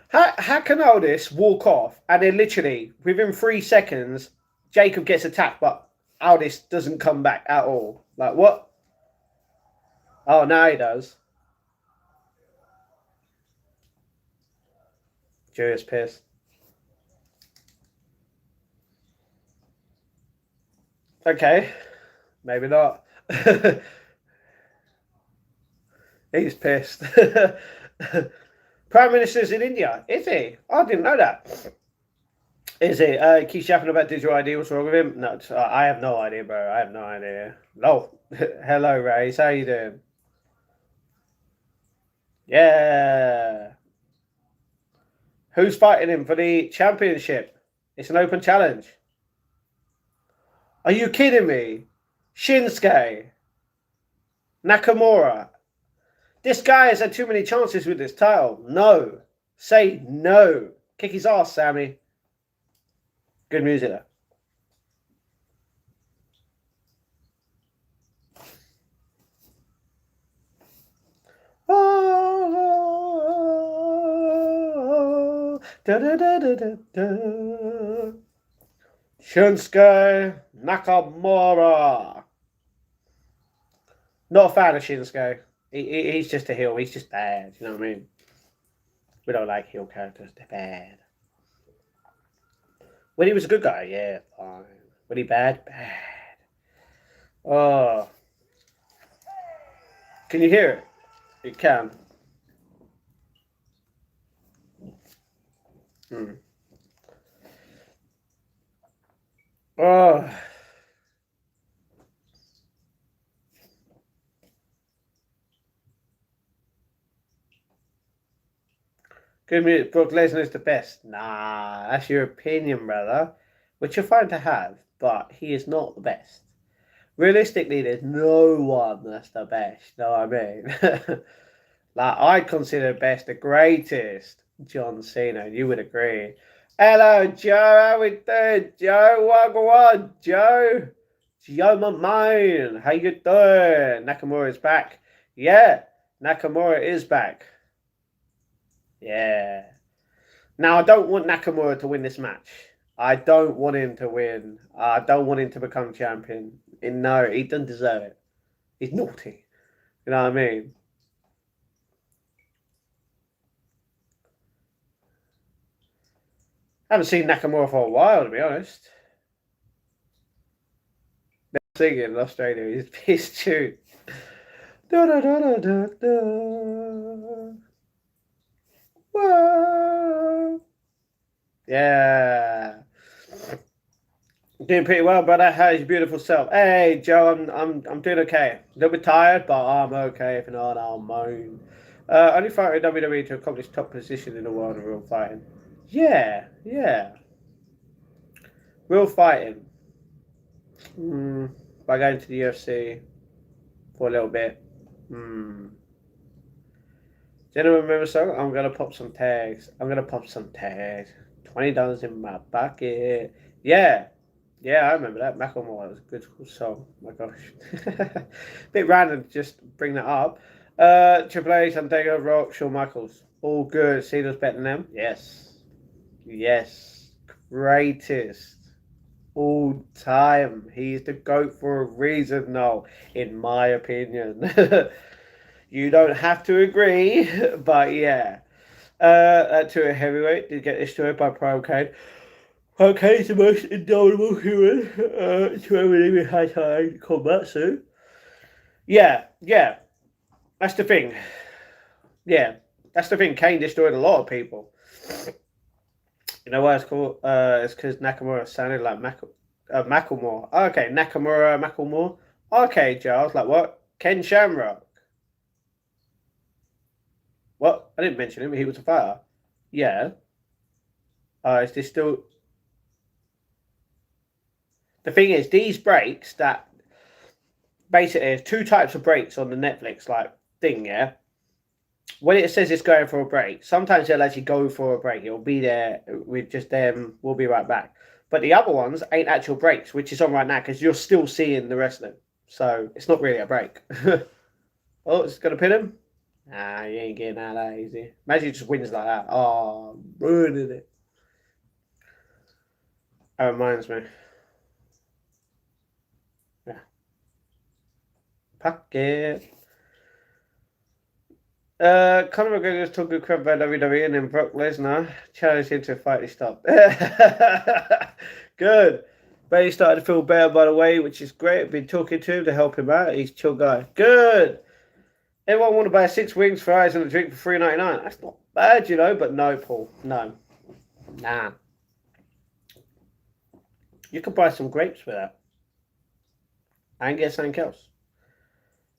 [SPEAKER 1] How can Aldis walk off and then literally within 3 seconds, Jacob gets attacked, but Aldis doesn't come back at all? Like what? Oh, now he does. Drew's pissed. Okay, maybe not. He's pissed. Prime Minister's in India. Is he? I didn't know that. Is he? Keeps yapping about digital ID. What's wrong with him? No, I have no idea, bro. I have no idea. No. Hello, Ray. How you doing? Yeah. Who's fighting him for the championship? It's an open challenge. Are you kidding me? Shinsuke. Nakamura. This guy has had too many chances with this title. No. Say no. Kick his ass, Sammy. Good music there. Oh, da, da, da, da, da, da. Shinsuke Nakamura. Not a fan of Shinsuke. He's just a heel. He's just bad. You know what I mean? We don't like heel characters. They're bad. When he was a good guy, yeah, fine. When he bad, bad. Oh. Can you hear it? You can. Oh. Good music. Brock Lesnar's the best. Nah, that's your opinion, brother. Which you're fine to have, but he is not the best. Realistically, there's no one that's the best. You know what I mean? Like, I consider best the greatest John Cena. You would agree. Hello, Joe. How we doing, Joe? What, Joe? Joe, my man. How you doing? Nakamura's back. Yeah, Nakamura is back. Yeah. Now, I don't want Nakamura to win this match. I don't want him to win. I don't want him to become champion. No, he doesn't deserve it. He's naughty. You know what I mean? I haven't seen Nakamura for a while, to be honest. They're singing in Australia. He's tune. Da, da, da, da, da, da. Whoa. Yeah. Doing pretty well, brother. How's your beautiful self? Hey, Joe, I'm doing okay. A little bit tired, but I'm okay. If not, I'll moan. Only fighter in WWE to accomplish top position in the world of real fighting. Yeah, yeah. Real fighting. By going to the UFC for a little bit. Do anyone remember the song? I'm gonna pop some tags. I'm gonna pop some tags. $20 in my pocket. Yeah. Yeah, I remember that. Macklemore was a good song. My gosh. Bit random to just bring that up. Triple H, Undertaker, Rock, Shawn Michaels. All good. Cena's better than them? Yes. Yes. Greatest. All time. He's the GOAT for a reason, no, in my opinion. You don't have to agree, but yeah. To a heavyweight, did get destroyed by Prime Kane. Prime Kane is the most indomitable human to ever live in high-time combat, so. Yeah, yeah. That's the thing. Yeah, that's the thing. Kane destroyed a lot of people. You know why it's called? It's because Nakamura sounded like Macklemore. Okay, Nakamura, Macklemore. Okay, Giles, like what? Ken Shamrock. What? I didn't mention him. He was a fighter. Yeah. Is this still? The thing is, these breaks that basically there's two types of breaks on the Netflix like thing. Yeah. When it says it's going for a break, sometimes they'll actually go for a break. It'll be there with just them. We'll be right back. But the other ones ain't actual breaks, which is on right now because you're still seeing the wrestling. So it's not really a break. Oh, it's gonna pin him. Nah, you ain't getting out that easy. Imagine he just wins like that. Oh, ruining it. That reminds me. Yeah. Pocket. Conor McGregor's talking crap about WWE and then Brock Lesnar challenged him to a fight. He stopped. Good. But he started to feel better, by the way, which is great. I've been talking to him to help him out. He's a chill guy. Good. Everyone want to buy 6 wings, fries, and a drink for $3.99. That's not bad, you know, but no, Paul. No. Nah. You could buy some grapes for that. And get something else.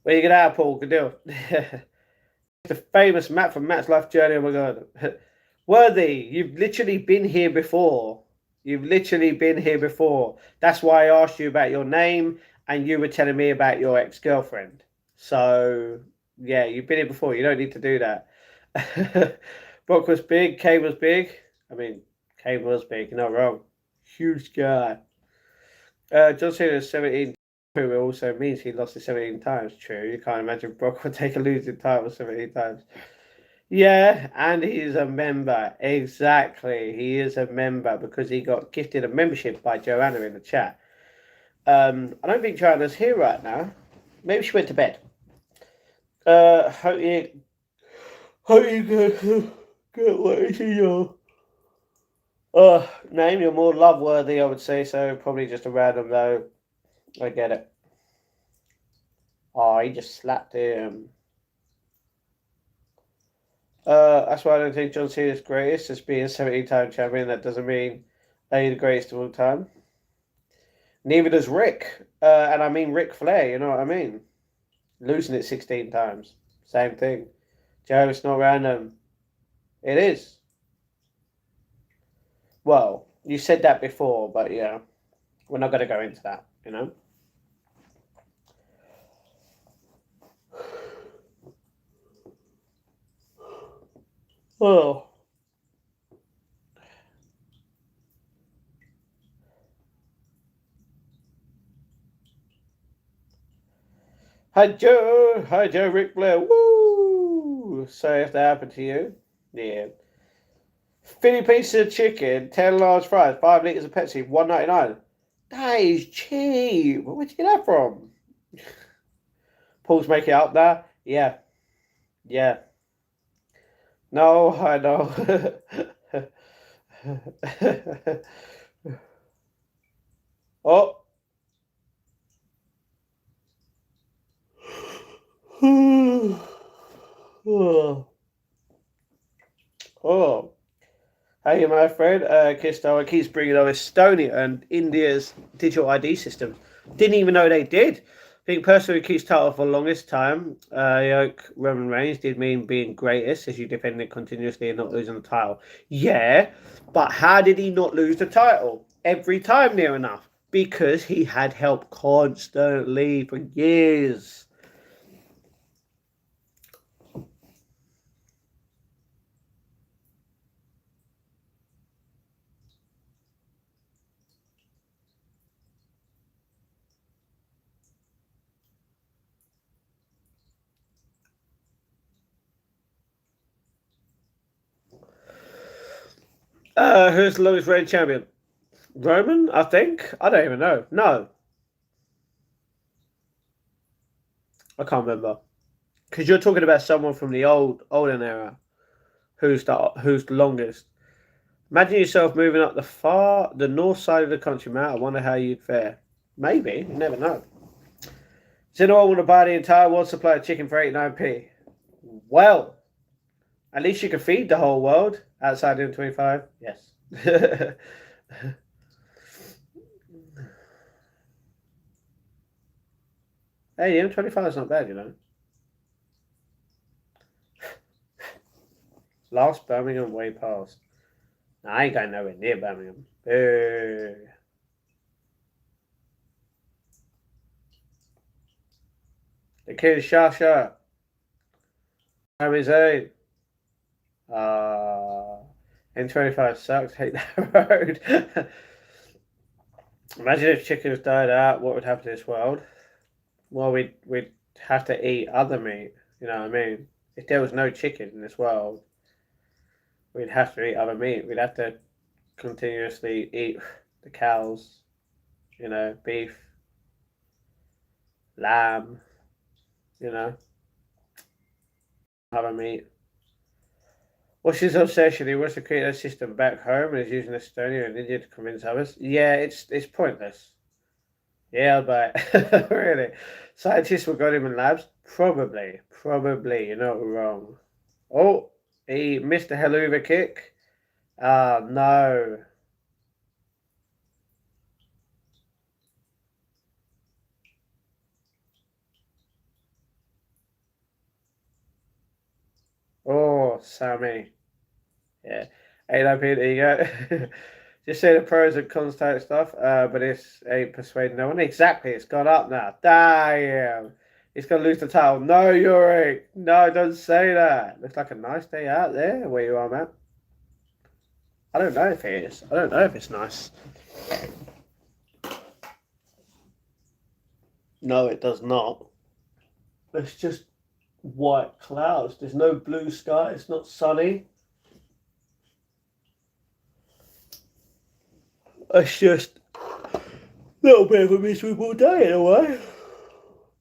[SPEAKER 1] Where you get out, Paul? Good deal. The famous Matt from Matt's Life Journey. Oh my god. Worthy, you've literally been here before. You've literally been here before. That's why I asked you about your name and you were telling me about your ex-girlfriend. So, yeah, you've been here before. You don't need to do that. Brock was big. Kane was big. I mean, Kane was big. You're not wrong. Huge guy. John Cena 17. It also means he lost it 17 times. True. You can't imagine Brock would take a losing title 17 times. Yeah, and he's a member. Exactly. He is a member because he got gifted a membership by Joanna in the chat. I don't think Joanna's here right now. Maybe she went to bed. Hope you get what is your name. You're more love worthy, I would say. So probably just a random though. I get it. Oh, he just slapped him. That's why I don't think John Cena is greatest. Just being a 17-time champion, that doesn't mean he's the greatest of all time. Neither does Rick. And I mean Ric Flair, you know what I mean? Losing it 16 times. Same thing. Joe, it's not random. It is. Well, you said that before, but yeah. We're not going to go into that, you know? Oh. Hi Joe, Ric Flair. Woo! Sorry if that happened to you. Yeah. Philly piece of chicken, 10 large fries, 5 litres of Pepsi, $1.99. That is cheap. Where'd you get that from? Paul's making it up there. Yeah. Yeah. No, I know. Oh. Oh. Oh. Hey, my friend, Kistower keeps bringing up Estonia and India's digital ID system. Didn't even know they did. I think person who keeps title for the longest time, Yoke Roman Reigns, did mean being greatest as you defended continuously and not losing the title. Yeah, but how did he not lose the title? Every time near enough. Because he had help constantly for years. Who's the longest reigning champion? Roman, I think. I don't even know. No, I can't remember. Because you're talking about someone from the olden era who's the longest. Imagine yourself moving up the north side of the country, Matt. I wonder how you'd fare. Maybe, you never know. Does anyone want to buy the entire world supply of chicken for 89p? Well, at least you can feed the whole world outside of 25. Yes. Hey, the M25 is not bad, you know. Last Birmingham way past. No, I ain't going nowhere near Birmingham. Boo. The kid is Shasha. Sami Zayn. N25 sucks. Hate that road. Imagine if chickens died out. What would happen to this world? Well, we'd have to eat other meat. You know what I mean? If there was no chicken in this world, we'd have to eat other meat. We'd have to continuously eat the cows. You know, beef, lamb. You know, other meat. What's his obsession? He wants to create a system back home and is using Estonia and India to convince others. Yeah, it's pointless. Yeah, but really, scientists will got him in labs. Probably. You're not wrong. Oh, he missed a Helluva kick. Ah, no. Oh, Sammy. Yeah. 8 there you go. Just say the pros and cons type stuff, but it's ain't persuading no one. Exactly, it's gone up now. Damn. He's going to lose the title. No, Yuri. No, don't say that. Looks like a nice day out there where you are, man. I don't know if it is. I don't know if it's nice. No, it does not. It's just white clouds. There's no blue sky. It's not sunny. It's just a little bit of a miserable day in a way.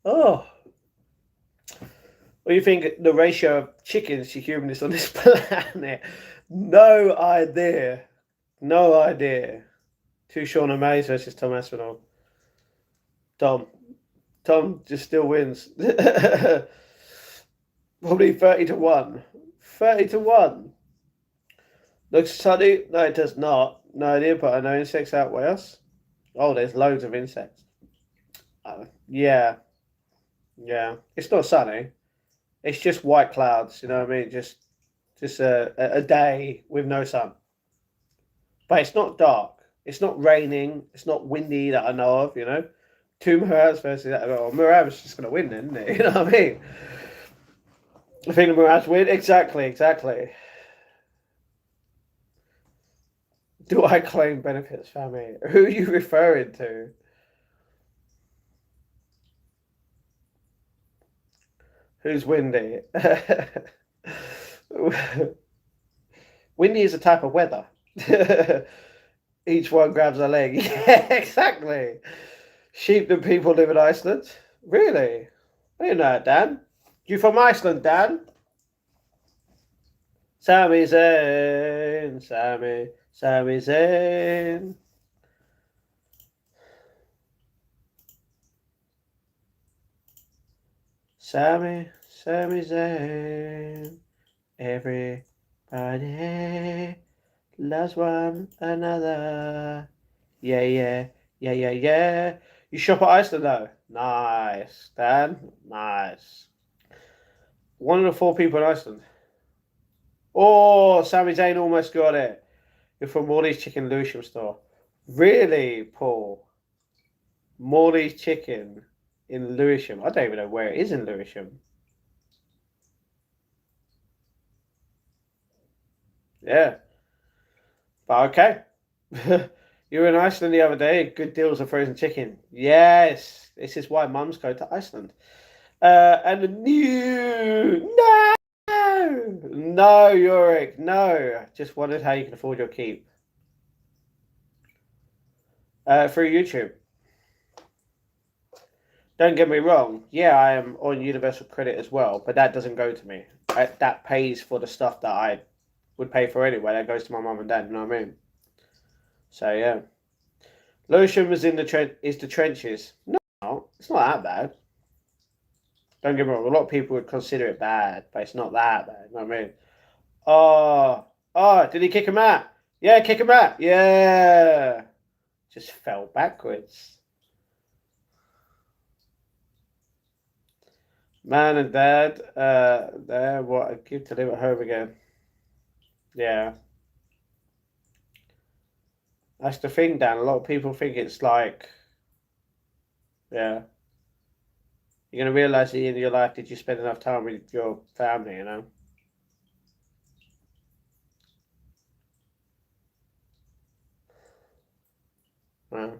[SPEAKER 1] Oh. What do you think the ratio of chickens to humans on this planet? No idea. No idea. Two Sean O'Mays versus Tom Aspinall. Tom just still wins. Probably 30 to 1. 30 to 1. Looks sunny? No, it does not. No idea, but I know insects outweigh us. Oh, there's loads of insects. Yeah. Yeah. It's not sunny. It's just white clouds, you know what I mean? Just a day with no sun. But it's not dark. It's not raining. It's not windy that I know of, you know? Two Murabs versus that. Well, Murab's just going to win, isn't it? You know what I mean? I think the Murabs win. Exactly. Do I claim benefits, family? Who are you referring to? Who's windy? Windy is a type of weather. Each one grabs a leg. Yeah, exactly. Sheep and people live in Iceland. Really? I didn't know that, Dan. You from Iceland, Dan? Sami Zayn. Sami Zayn. Sami Zayn. Everybody Last one, another. Yeah, yeah, yeah, yeah, yeah. You shop at Iceland though? Nice. Dan? Nice. One of the 4 people in Iceland. Oh, Sami Zayn almost got it. You're from Morley's Chicken Lewisham store. Really, Paul? Morley's Chicken in Lewisham. I don't even know where it is in Lewisham. Yeah. But okay. You were in Iceland the other day. Good deals of frozen chicken. Yes. This is why mums go to Iceland. And the new. No! No, Yorick. No. Just wondered how you can afford your keep. Through YouTube. Don't get me wrong. Yeah, I am on Universal Credit as well, but that doesn't go to me. That pays for the stuff that I would pay for anyway. That goes to my mum and dad. You know what I mean? So yeah. Lewisham is the trenches. No, it's not that bad. Don't get me wrong. A lot of people would consider it bad, but it's not that bad. You know what I mean? Oh, did he kick him out? Yeah, kick him out. Yeah. Just fell backwards. Man and dad, they're what I give to live at home again. Yeah. That's the thing, Dan. A lot of people think it's like, yeah. You're going to realize at the end of your life, did you spend enough time with your family, you know? Well,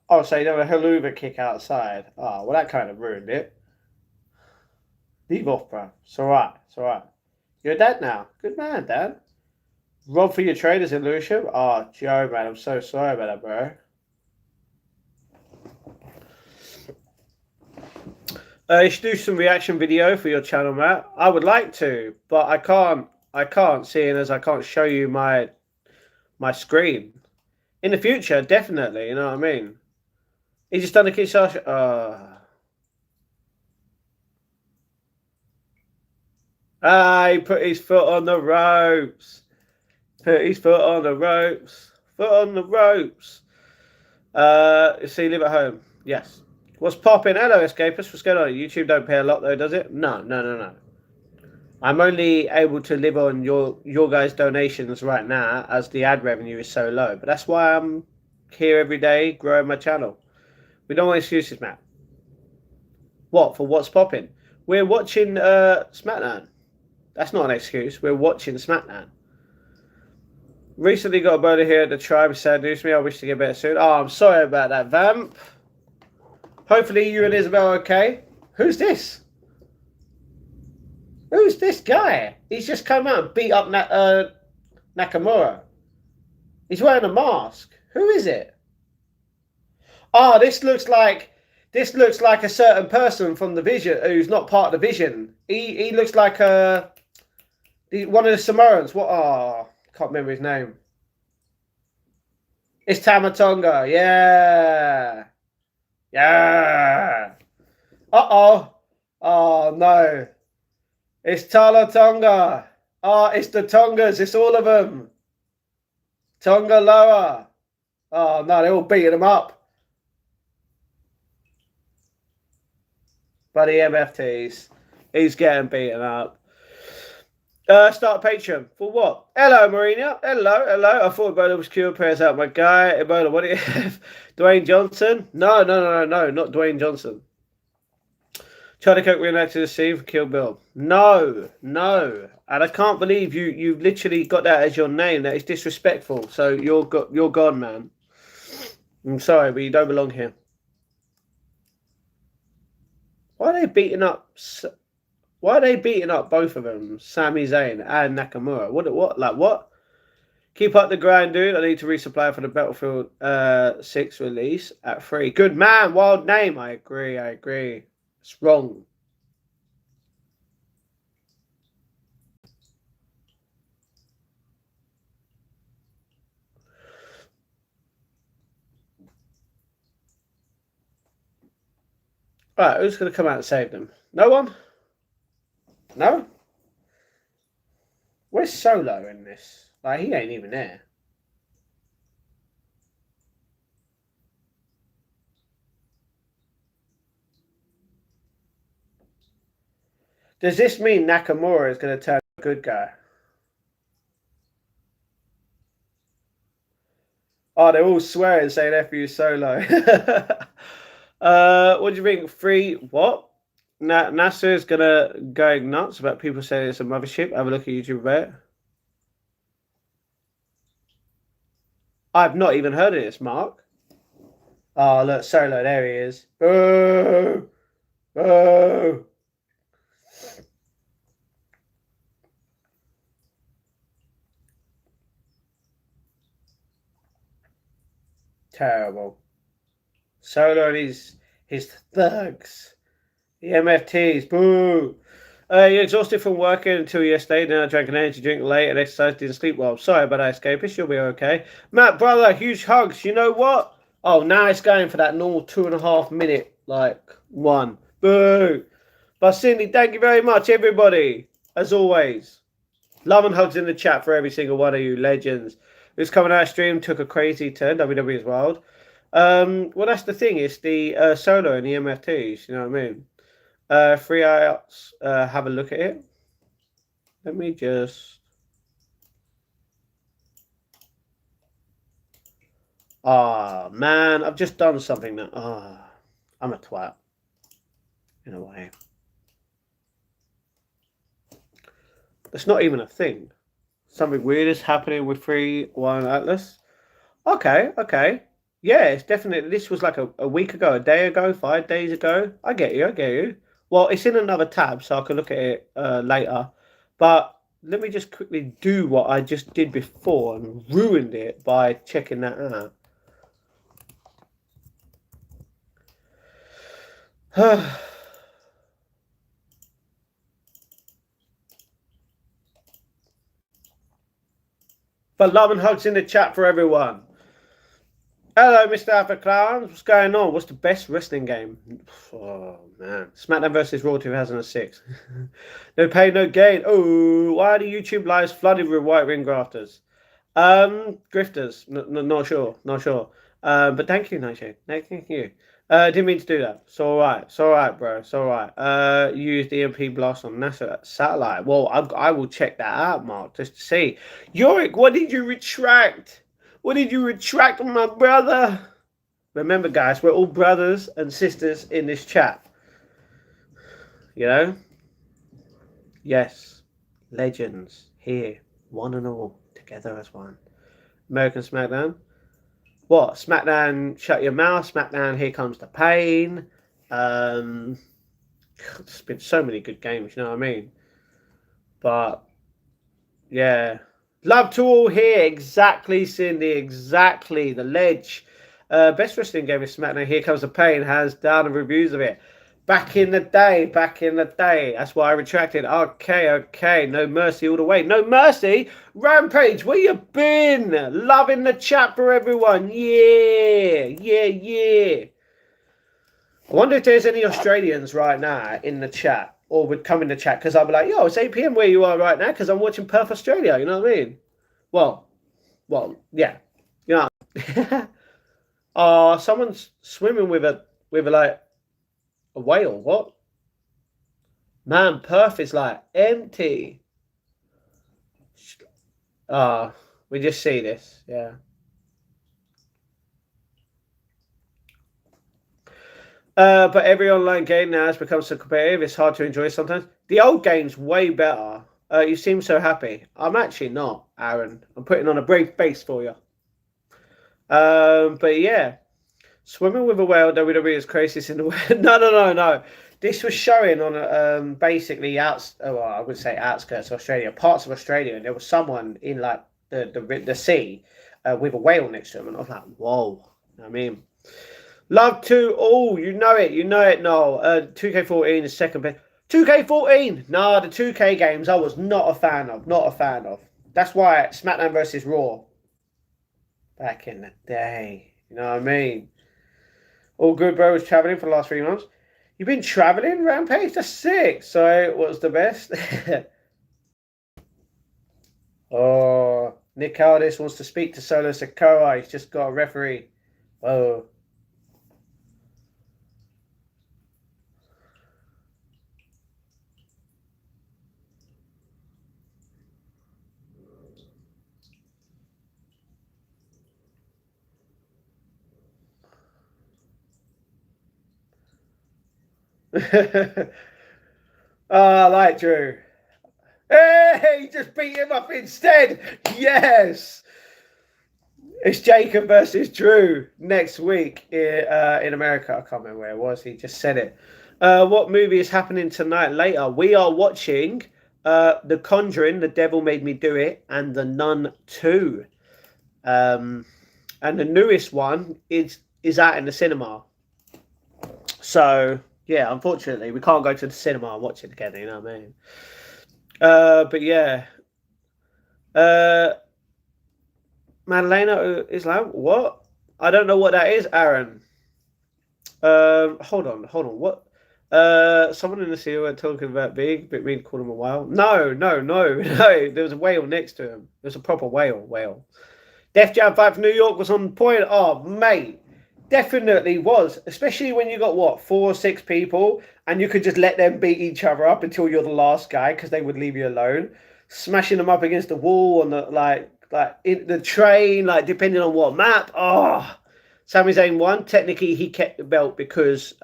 [SPEAKER 1] oh, so you know a haluva kick outside. Oh, well, that kind of ruined it. Leave off, bro. It's all right. It's all right. You're a dad now. Good man, Dad. Rob for your traders in Lewisham. Oh, Joe, man, I'm so sorry about that, bro. You should do some reaction video for your channel, Matt. I would like to, but I can't. I can't, seeing as I can't show you my screen. In the future, definitely. You know what I mean? He just done a Kinshasa. He put his foot on the ropes. Put his foot on the ropes. Foot on the ropes. See, live at home. Yes. What's popping? Hello, escapists. What's going on? YouTube don't pay a lot though, does it? No, no, no, no. I'm only able to live on your guys' donations right now, as the ad revenue is so low. But that's why I'm here every day growing my channel. We don't want excuses, Matt. What for? What's popping? We're watching Smackdown. That's not an excuse. We're watching Smackdown. Recently got a brother here at the tribe. Sad news to me. I wish to get better soon. Oh, I'm sorry about that, Vamp. Hopefully you and Isabel are okay. Who's this? Who's this guy? He's just come out and beat up Nakamura. He's wearing a mask. Who is it? Oh, this looks like a certain person from the Vision who's not part of the Vision. He looks like one of the Samoans. What? Oh, can't remember his name. It's Tamatonga. Yeah. Yeah. Uh-oh. Oh, no. It's Tala Tonga. Oh, it's the Tongas. It's all of them. Tonga Loa. Oh, no, they're all beating him up. Buddy MFTs. He's getting beaten up. Start Patreon. For what? Hello, Marina. Hello. I thought Ebola was cured. Prayers out, my guy. Ebola, what do you have? Dwayne Johnson? No, not Dwayne Johnson. Charlie Coke reenacted the scene for Kill Bill. No. And I can't believe you've literally got that as your name. That is disrespectful. So you're gone, man. I'm sorry, but you don't belong here. Why are they beating up both of them, Sami Zayn and Nakamura? What? Keep up the grind, dude. I need to resupply for the Battlefield 6 release at 3. Good man, wild name. I agree. It's wrong. Right, who's going to come out and save them? No one? No? Where's Solo in this? Like, he ain't even there. Does this mean Nakamura is going to turn a good guy? Oh, they're all swearing, saying F you Solo. What do you think? Free what? NASA is gonna go nuts about people saying it's a mothership. Have a look at YouTube about it. I've not even heard of this, Mark. Oh, look, Solo, there he is. Boo! Boo! Terrible. Solo and his thugs. The MFTs. Boo! You're exhausted from working until yesterday. Now I drank an energy drink late and exercised, didn't sleep well. Sorry about that, escapist. You'll be okay. Matt, brother, huge hugs. You know what? Oh, now it's going for that normal 2.5 minute, like, one. Boo! But Cindy, thank you very much, everybody. As always. Love and hugs in the chat for every single one of you legends. Who's coming out of stream took a crazy turn. WWE's wild. Well, that's the thing. It's the Solo and the MFTs. You know what I mean? Free outs, have a look at it. Let me just... Ah, man, I've just done something that... I'm a twat. In a way. It's not even a thing. Something weird is happening with 3-1 Atlas. Okay. Yeah, it's definitely... This was like a week ago, a day ago, 5 days ago. I get you. Well, it's in another tab, so I can look at it later. But let me just quickly do what I just did before and ruined it by checking that out. But love and hugs in the chat for everyone. Hello, Mr. Alpha Clowns. What's going on? What's the best wrestling game? Oh, man. Smackdown vs. Raw 2006. No pain, no gain. Oh, why are the YouTube lives flooded with white ring grafters? Grifters. Not sure. But thank you, Nightshade. Thank you. Didn't mean to do that. It's all right, bro. It's all right. Use the EMP blast on NASA satellite. Well, I will check that out, Mark, just to see. Yorick, what did you retract? What did you retract on my brother? Remember, guys, we're all brothers and sisters in this chat. You know? Yes. Legends here. One and all. Together as one. American Smackdown. What? Smackdown, shut your mouth. Smackdown, here comes the pain. There's been so many good games, you know what I mean? But, yeah. Love to all here. Exactly, Cindy. Exactly. The ledge. Best wrestling game is SmackDown. Here Comes the Pain. Has down the reviews of it. Back in the day. That's why I retracted. Okay. No Mercy all the way. No Mercy? Rampage, where you been? Loving the chat for everyone. Yeah. I wonder if there's any Australians right now in the chat. Or would come in the chat, because I'll be like, yo, it's 8 p.m. where you are right now, because I'm watching Perth, Australia, you know what I mean? Well, yeah. You know. Someone's swimming with a whale. What? Man, Perth is like empty. We just see this, yeah. But every online game now has become so competitive, it's hard to enjoy sometimes. The old game's way better. You seem so happy. I'm actually not, Aaron. I'm putting on a brave face for you. But yeah. Swimming with a whale, WWE is craziest in the world. No. This was showing on basically I would say outskirts of Australia, parts of Australia, and there was someone in like the sea with a whale next to him, and I was like, whoa. I mean, love to all, you know it, Noel. 2K14 is second best. 2K14, nah, the 2K games I was not a fan of. That's why SmackDown vs. Raw back in the day, you know what I mean. All good, bro. Was traveling for the last 3 months. You've been traveling, Rampage? That's sick. So, what's the best? Oh, Nick Aldis wants to speak to Solo Sikoa. He's just got a referee. Whoa. Oh, I like Drew. Hey, he just beat him up instead. Yes. It's Jacob versus Drew next week in America. I can't remember where it was. He just said it. What movie is happening tonight later? We are watching The Conjuring, The Devil Made Me Do It, and The Nun 2. And the newest one is out in the cinema. So, yeah, unfortunately, we can't go to the cinema and watch it together, you know what I mean? But yeah. Madalena Islam, what? I don't know what that is, Aaron. Hold on. What? Someone in the sea were talking about big, but me called him a whale. No. There was a whale next to him. There was a proper whale. Def Jam 5 New York was on point. Oh, mate. Definitely was. Especially when you got, what, 4 or 6 people, and you could just let them beat each other up until you're the last guy, because they would leave you alone. Smashing them up against the wall on the, like in the train, like, depending on what map. Oh, Sami Zayn won. Technically, he kept the belt because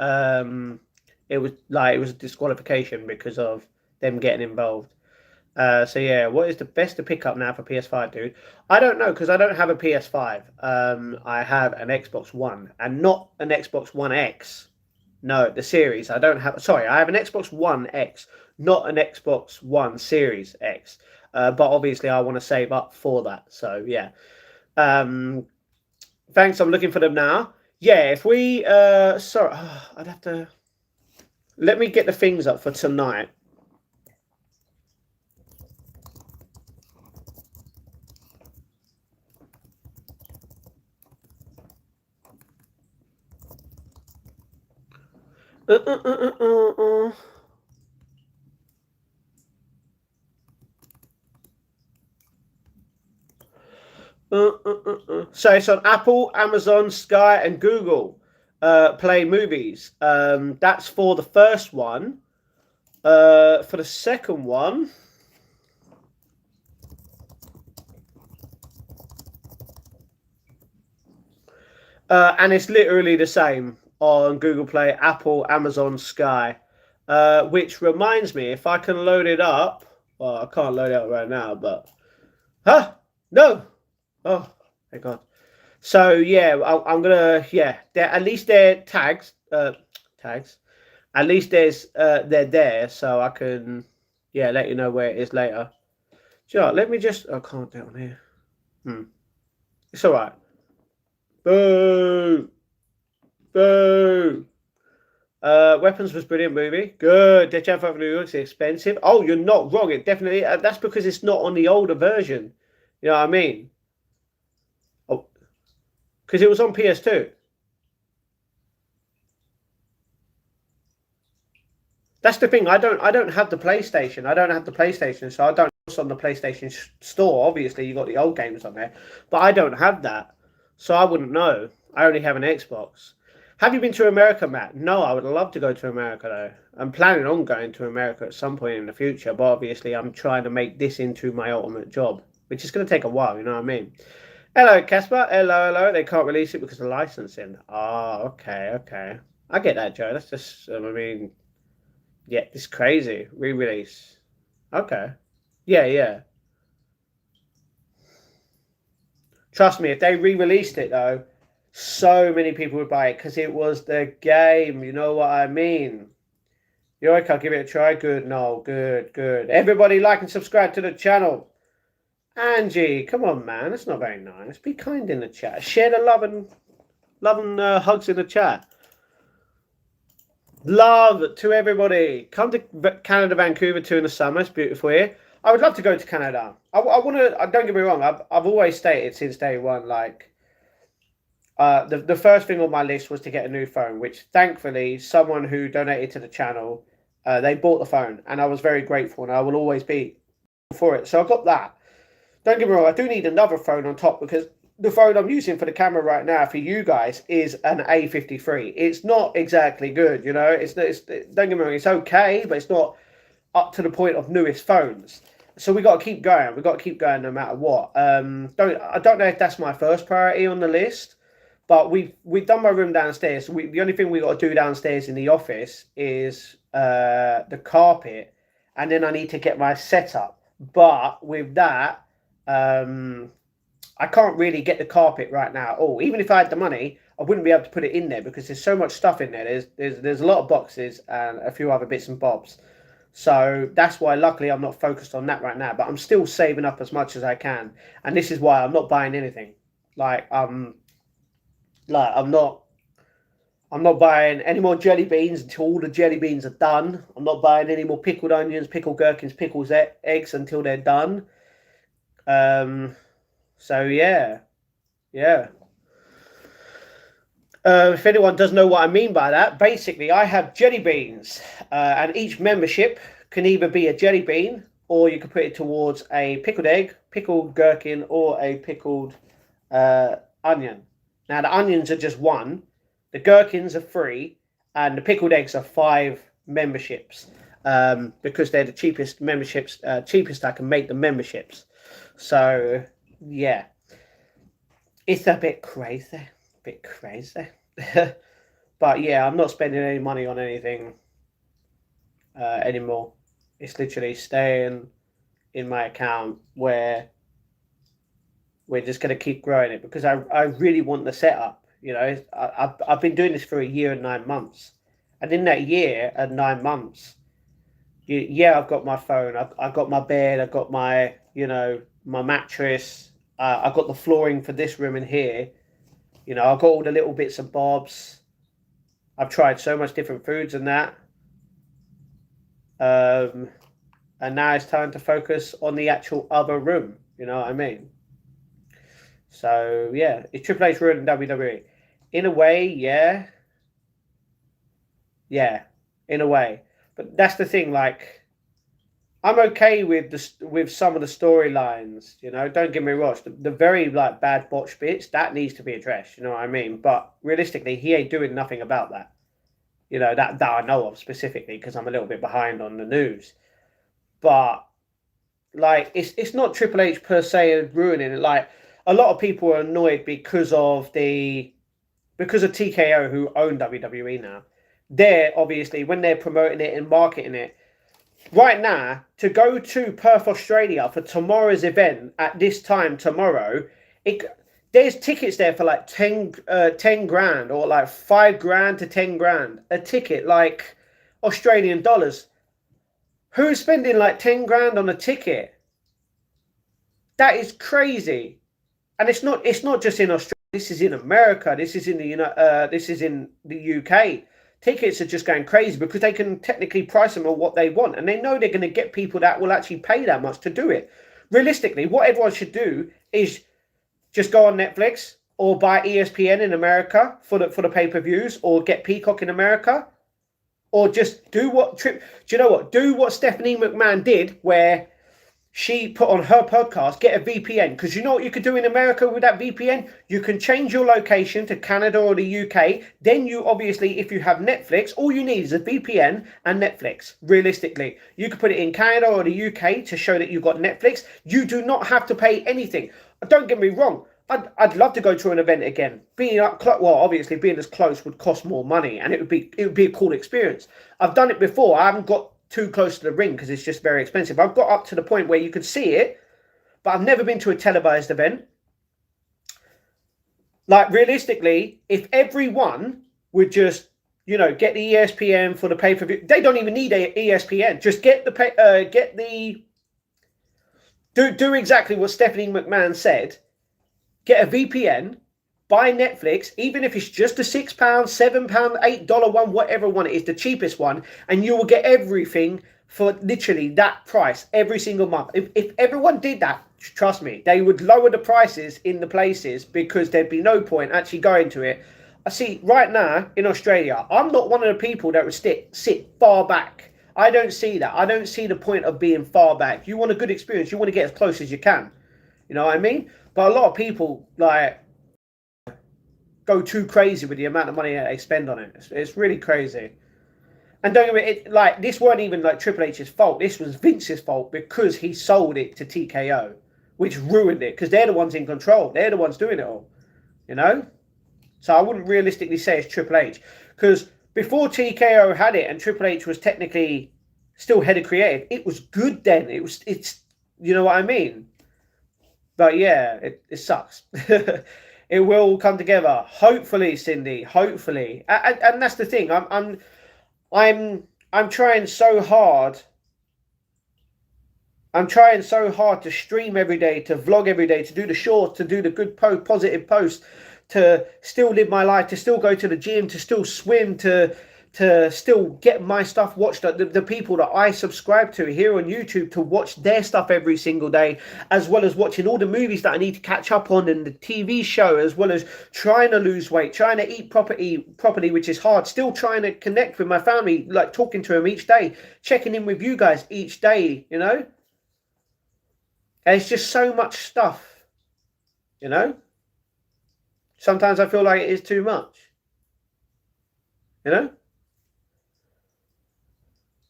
[SPEAKER 1] it was a disqualification because of them getting involved. So yeah, what is the best to pick up now for PS5, dude? I don't know because I don't have a PS5. I have an Xbox One and not an Xbox One X. No, the series. I don't have. Sorry, I have an Xbox One X, not an Xbox One Series X. But obviously, I want to save up for that. So yeah. Thanks. I'm looking for them now. Yeah, if we. Sorry, I'd have to. Let me get the things up for tonight. So it's on Apple, Amazon, Sky, and Google Play Movies. That's for the first one. For the second one, and it's literally the same on Google Play, Apple, Amazon, Sky. Which reminds me, if I can load it up, well, I can't load it up right now, but no, oh, thank God. So yeah, I'm gonna at least they're tags. Tags. At least they're there, so I can let you know where it is later. Sure, let me just. I can't do it on here. It's all right. Boo, boo. Weapons was brilliant movie. Good. Dead Jam 5 New York's expensive. Oh, you're not wrong. It definitely. That's because it's not on the older version. You know what I mean? Oh, because it was on PS2. That's the thing. I don't have the PlayStation. I don't have the PlayStation, so I don't know what's on the PlayStation store. Obviously, you got the old games on there, but I don't have that, so I wouldn't know. I only have an Xbox. Have you been to America, Matt? No, I would love to go to America though. I'm planning on going to America at some point in the future, but obviously, I'm trying to make this into my ultimate job, which is going to take a while. You know what I mean? Hello, Casper. Hello. They can't release it because of licensing. Oh, okay. I get that, Joe. That's just. I mean. Yeah, it's crazy. Re-release. Okay. Yeah. Trust me, if they re-released it though, so many people would buy it because it was the game. You know what I mean? Yoik, I'll give it a try. Good, no, good. Everybody like and subscribe to the channel. Angie, come on, man. That's not very nice. Be kind in the chat. Share the love and hugs in the chat. Love to everybody. Come to Canada, Vancouver too in the summer. It's beautiful here. I would love to go to Canada. I want to. Don't get me wrong. I've always stated since day one, like, the first thing on my list was to get a new phone, which thankfully someone who donated to the channel, they bought the phone, and I was very grateful, and I will always be for it. So I got that. Don't get me wrong, I do need another phone on top because the phone I'm using for the camera right now for you guys is an A53. It's not exactly good, you know. Don't get me wrong, it's okay, but it's not up to the point of newest phones. So we got to keep going. We got to keep going no matter what. I don't know if that's my first priority on the list, but we've done my room downstairs. The only thing we got to do downstairs in the office is the carpet, and then I need to get my setup. But with that, I can't really get the carpet right now at all. Even if I had the money, I wouldn't be able to put it in there because there's so much stuff in there. There's a lot of boxes and a few other bits and bobs. So that's why, luckily, I'm not focused on that right now. But I'm still saving up as much as I can, and this is why I'm not buying anything. I'm not buying any more jelly beans until all the jelly beans are done. I'm not buying any more pickled onions, pickled gherkins, pickles, eggs until they're done. So yeah. If anyone doesn't know what I mean by that, basically I have jelly beans, and each membership can either be a jelly bean or you can put it towards a pickled egg, pickled gherkin, or a pickled onion. Now the onions are just one, the gherkins are 3, and the pickled eggs are 5 memberships, because they're the cheapest memberships, cheapest I can make the memberships. So yeah, it's a bit crazy. But yeah, I'm not spending any money on anything anymore. It's literally staying in my account where we're just going to keep growing it because I really want the setup. You know, I've been doing this for a year and 9 months, and in that year and 9 months, I've got my phone, I've got my bed, I've got my my mattress, I've got the flooring for this room in here. You know, I've got all the little bits and bobs. I've tried so much different foods and that. And now it's time to focus on the actual other room. You know what I mean? So, yeah. Is Triple H ruining WWE? In a way, yeah. Yeah, in a way. But that's the thing, like, I'm okay with some of the storylines, you know. Don't get me wrong. The very bad botch bits that needs to be addressed. You know what I mean? But realistically, he ain't doing nothing about that. You know that I know of specifically because I'm a little bit behind on the news. But it's not Triple H per se ruining it. Like a lot of people are annoyed because of TKO who own WWE now. They're obviously when they're promoting it and marketing it. Right now, to go to Perth, Australia for tomorrow's event at this time tomorrow, there's tickets there for like 10 grand or like 5 grand to 10 grand. A ticket, like Australian dollars. Who's spending like 10 grand on a ticket? That is crazy. And it's not just in Australia. This is in America. This is in the UK. Tickets are just going crazy because they can technically price them on what they want. And they know they're going to get people that will actually pay that much to do it. Realistically, what everyone should do is just go on Netflix or buy ESPN in America for the pay-per-views or get Peacock in America. Or just do what Stephanie McMahon did where she put on her podcast, get a VPN. Because you know what you could do in America with that VPN? You can change your location to Canada or the UK. Then you obviously, if you have Netflix, all you need is a VPN and Netflix. Realistically, you could put it in Canada or the UK to show that you've got Netflix. You do not have to pay anything. Don't get me wrong. I'd love to go to an event again. Obviously being as close would cost more money, and it would be a cool experience. I've done it before. I haven't got too close to the ring because it's just very expensive. I've got up to the point where you could see it, but I've never been to a televised event. Like realistically, if everyone would just get the ESPN for the pay-per-view, they don't even need a ESPN. Just do exactly what Stephanie McMahon said. Get a VPN, buy Netflix, even if it's just a £6, £7, $8 one, whatever one it is, the cheapest one, and you will get everything for literally that price every single month. If everyone did that, trust me, they would lower the prices in the places because there'd be no point actually going to it. I see right now in Australia, I'm not one of the people that would sit far back. I don't see that. I don't see the point of being far back. You want a good experience. You want to get as close as you can. You know what I mean? But a lot of people like go too crazy with the amount of money that they spend on it. It's really crazy. And don't get me, like this weren't even like Triple H's fault. This was Vince's fault because he sold it to TKO, which ruined it because they're the ones in control. They're the ones doing it all. You know. So I wouldn't realistically say it's Triple H because before TKO had it and Triple H was technically still head of creative, it was good then. It's you know what I mean. But yeah, it sucks. It will come together. Hopefully, Cindy. Hopefully, and that's the thing. I'm trying so hard. I'm trying so hard to stream every day, to vlog every day, to do the shorts, to do the good positive posts, to still live my life, to still go to the gym, to still swim, to still get my stuff watched. The people that I subscribe to here on YouTube to watch their stuff every single day, as well as watching all the movies that I need to catch up on and the TV show, as well as trying to lose weight, trying to eat properly, which is hard. Still trying to connect with my family, like talking to them each day, checking in with you guys each day, you know? And it's just so much stuff, you know? Sometimes I feel like it is too much, you know?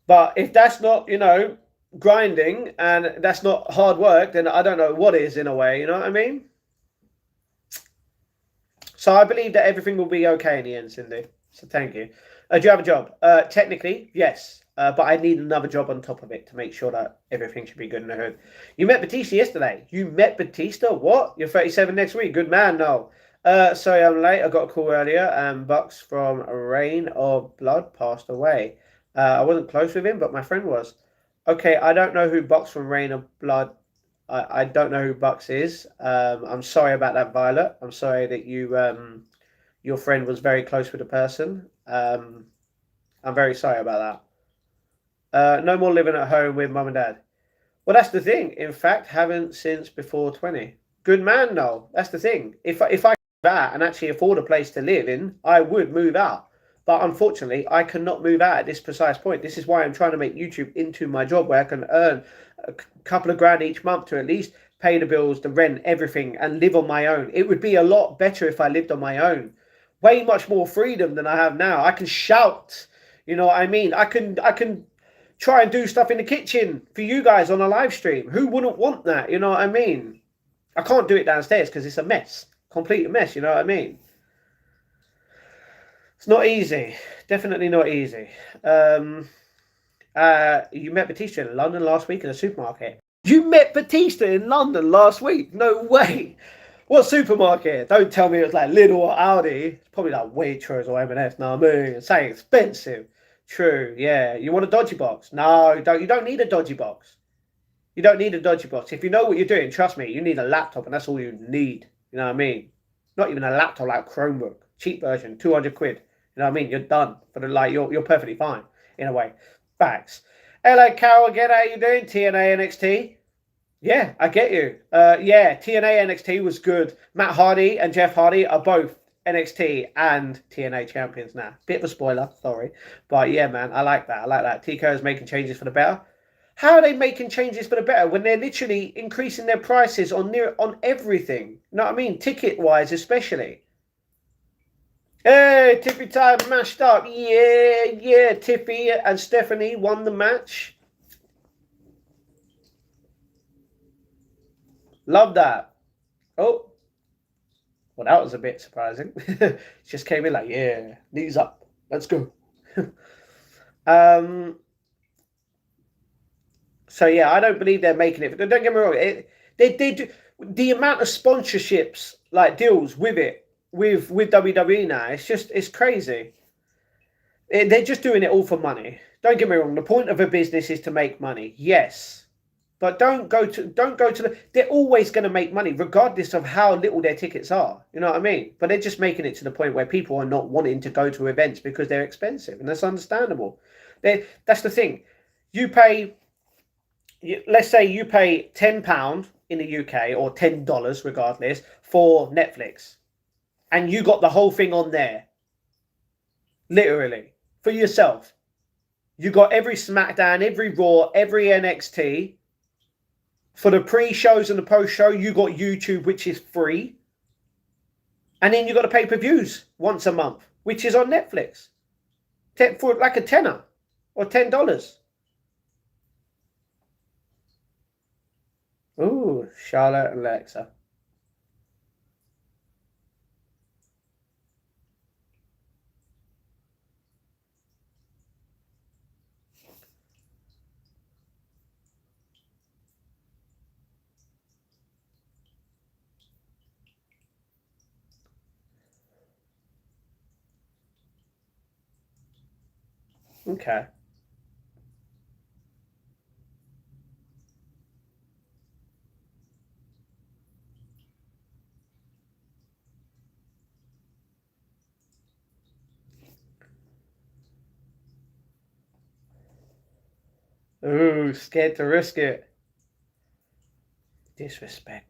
[SPEAKER 1] But if that's not, you know, grinding and that's not hard work, then I don't know what is in a way, you know what I mean? So I believe that everything will be okay in the end, Cindy. So thank you. Do you have a job? Technically, yes. But I need another job on top of it to make sure that everything should be good in the hood. You met Batista yesterday. You met Batista? What? You're 37 next week. Good man, no. Sorry I'm late. I got a call earlier. Bucks from Rain of Blood passed away. I wasn't close with him, but my friend was. Okay, I don't know who Bucks from Rain of Blood. I don't know who Bucks is. I'm sorry about that, Violet. I'm sorry that your friend was very close with a person. I'm very sorry about that. No more living at home with mum and dad. Well, that's the thing. In fact, haven't since before 20. Good man, Noel. That's the thing. If I could move out and actually afford a place to live in, I would move out. But unfortunately, I cannot move out at this precise point. This is why I'm trying to make YouTube into my job where I can earn a couple of grand each month to at least pay the bills, the rent, everything, and live on my own. It would be a lot better if I lived on my own. Way much more freedom than I have now. I can shout. You know what I mean? I can try and do stuff in the kitchen for you guys on a live stream. Who wouldn't want that? You know what I mean? I can't do it downstairs because it's a mess. Complete mess, you know what I mean? It's not easy. Definitely not easy. You met Batista in London last week in a supermarket. You met Batista in London last week? No way. What supermarket? Don't tell me it was like Lidl or Aldi. It's probably like Waitrose or M&S. No, I mean, it's saying expensive. True, yeah. You want a dodgy box? No, you don't need a dodgy box. You don't need a dodgy box. If you know what you're doing, trust me, you need a laptop and that's all you need. You know what I mean? Not even a laptop like Chromebook. Cheap version, 200 quid. You know what I mean? You're done. For the like you're perfectly fine in a way. Facts. Hello Carol again, how you doing? TNA NXT? Yeah, I get you. Yeah, TNA NXT was good. Matt Hardy and Jeff Hardy are both NXT and TNA champions now. Bit of a spoiler, sorry. But yeah, man, I like that. I like that. TK is making changes for the better. How are they making changes for the better when they're literally increasing their prices on everything? You know what I mean? Ticket-wise, especially. Hey, Tiffy time mashed up. Yeah. Tiffy and Stephanie won the match. Love that. Oh, well, that was a bit surprising. Just came in like, yeah, knees up. Let's go. So yeah, I don't believe they're making it. But don't get me wrong. They do the amount of sponsorships, like deals with it, with WWE now. It's crazy. They're just doing it all for money. Don't get me wrong. The point of a business is to make money. Yes. But don't go to they're always going to make money regardless of how little their tickets are. You know what I mean? But they're just making it to the point where people are not wanting to go to events because they're expensive, and that's understandable. That's the thing. Let's say you pay £10 in the UK or $10 regardless for Netflix, and you got the whole thing on there. Literally for yourself. You got every Smackdown, every Raw, every NXT For the pre-shows and the post-show, you got YouTube, which is free. And then you got the pay-per-views once a month, which is on Netflix. For like a tenner or $10. Ooh, Charlotte and Alexa. Okay. Ooh, scared to risk it. Disrespectful.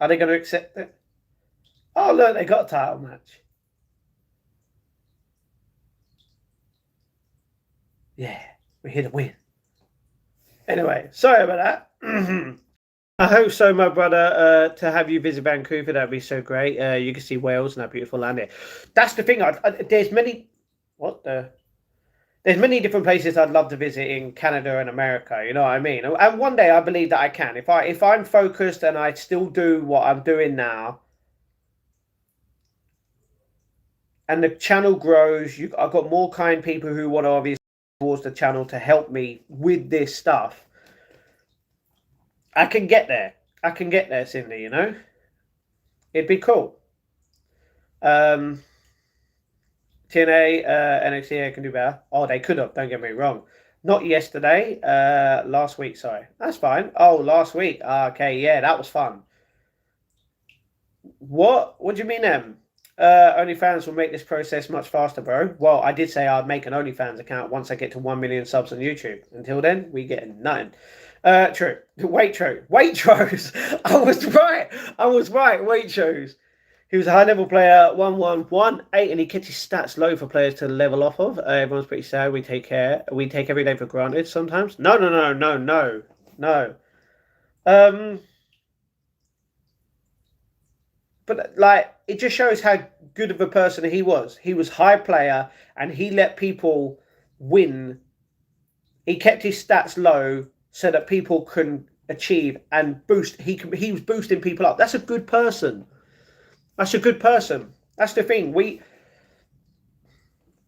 [SPEAKER 1] Are they going to accept it? Oh, look, they got a title match. Yeah, we're here to win. Anyway, sorry about that. I hope so, my brother. To have you visit Vancouver, that'd be so great. You can see Wales and that beautiful land there. That's the thing. There's many. What the? There's many different places I'd love to visit in Canada and America. You know what I mean? And one day I believe that I can. If I'm focused and I still do what I'm doing now, and the channel grows, I've got more kind people who want to obviously towards the channel to help me with this stuff. I can get there. I can get there, Cindy. You know, it'd be cool. TNA, NXT can do better. Oh, they could have. Don't get me wrong. Not yesterday. Last week. Sorry, that's fine. Oh, last week. Okay, yeah, that was fun. What? What do you mean, OnlyFans will make this process much faster, bro. Well, I did say I'd make an OnlyFans account once I get to 1 million subs on YouTube. Until then, we get nothing. True. Waitrose. I was right. Waitrose. He was a high-level player, 1-1-1-8, and he kept his stats low for players to level off of. Everyone's pretty sad. We take every day for granted sometimes. No. But like, it just shows how good of a person he was. He was high player, and he let people win. He kept his stats low so that people can achieve and boost. He was boosting people up. That's a good person. That's a good person. That's the thing. We're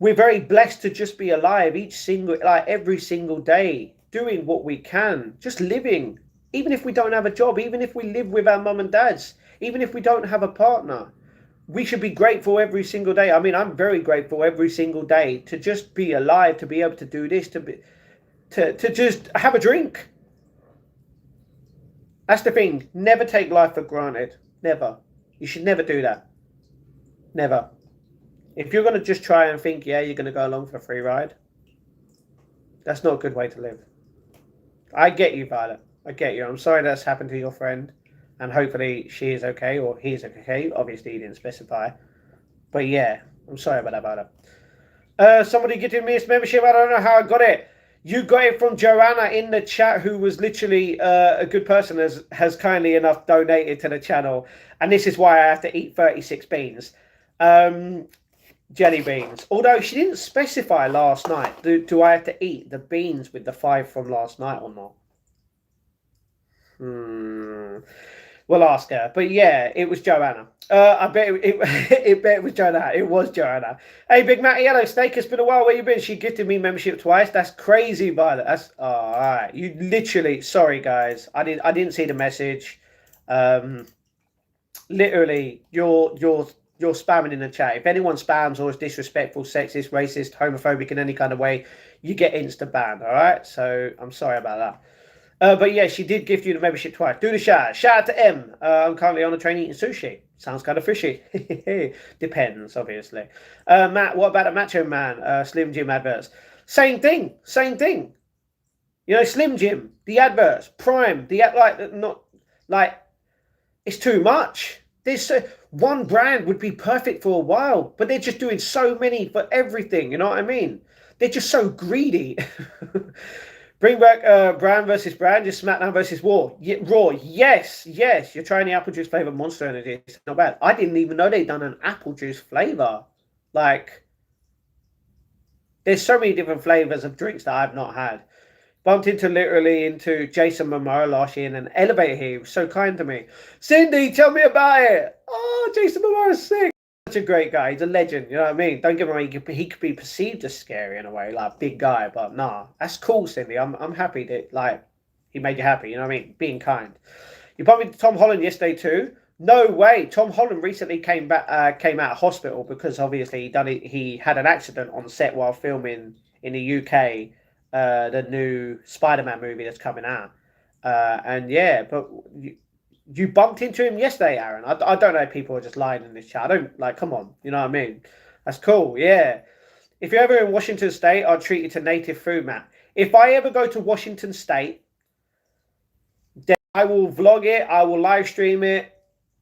[SPEAKER 1] very blessed to just be alive every single day, doing what we can, just living. Even if we don't have a job, even if we live with our mum and dads, even if we don't have a partner, we should be grateful every single day. I mean, I'm very grateful every single day to just be alive, to be able to do this, to just have a drink. That's the thing. Never take life for granted. Never. You should never do that. Never. If you're going to just try and think, yeah, you're going to go along for a free ride, that's not a good way to live. I get you, Violet. I get you. I'm sorry that's happened to your friend. And hopefully she is okay, or he is okay. Obviously, he didn't specify. But yeah, I'm sorry about that, Violet. Somebody getting me his membership. I don't know how I got it. You got it from Joanna in the chat, who was literally a good person, has kindly enough donated to the channel. And this is why I have to eat 36 beans. Jelly beans. Although she didn't specify last night. Do I have to eat the beans with the 5 from last night or not? We'll ask her. But yeah, it was Joanna. I bet it was Joanna. It was Joanna. Hey, Big Matty Yellow Snake, it's been a while. Where you been? She gifted me membership twice. That's crazy, Violet. That's all right. You literally. Sorry, guys. I didn't see the message. Literally, you're spamming in the chat. If anyone spams or is disrespectful, sexist, racist, homophobic in any kind of way, you get instant banned. All right. So I'm sorry about that. But yeah, she did gift you the membership twice. Do the shout. Shout out to M. I'm currently on a train eating sushi. Sounds kind of fishy. Depends, obviously. Matt, what about a Macho Man? Slim Jim adverts. Same thing. Same thing. You know, Slim Jim, the adverts, Prime, not like it's too much. This one brand would be perfect for a while, but they're just doing so many for everything. You know what I mean? They're just so greedy. Bring back brand versus brand, just Smackdown versus Raw. Yes, yes. You're trying the apple juice flavor Monster Energy. It's not bad. I didn't even know they'd done an apple juice flavor. Like, there's so many different flavors of drinks that I've not had. Bumped into Jason Momoa last year in an elevator here. He was so kind to me. Cindy, tell me about it. Oh, Jason Momoa is sick. Such a great guy. He's a legend. You know what I mean? Don't get me wrong. He could be perceived as scary in a way, like a big guy. But nah, that's cool, Cindy. I'm happy that like he made you happy. You know what I mean? Being kind. You bumped into Tom Holland yesterday too. No way. Tom Holland recently came out of hospital because obviously he had an accident on set while filming in the UK. The new Spider-Man movie that's coming out. And yeah, but you bumped into him yesterday, Aaron. I don't know if people are just lying in this chat. I don't, like, come on. You know what I mean? That's cool, yeah. If you're ever in Washington State, I'll treat you to native food, man. If I ever go to Washington State, then I will vlog it. I will live stream it.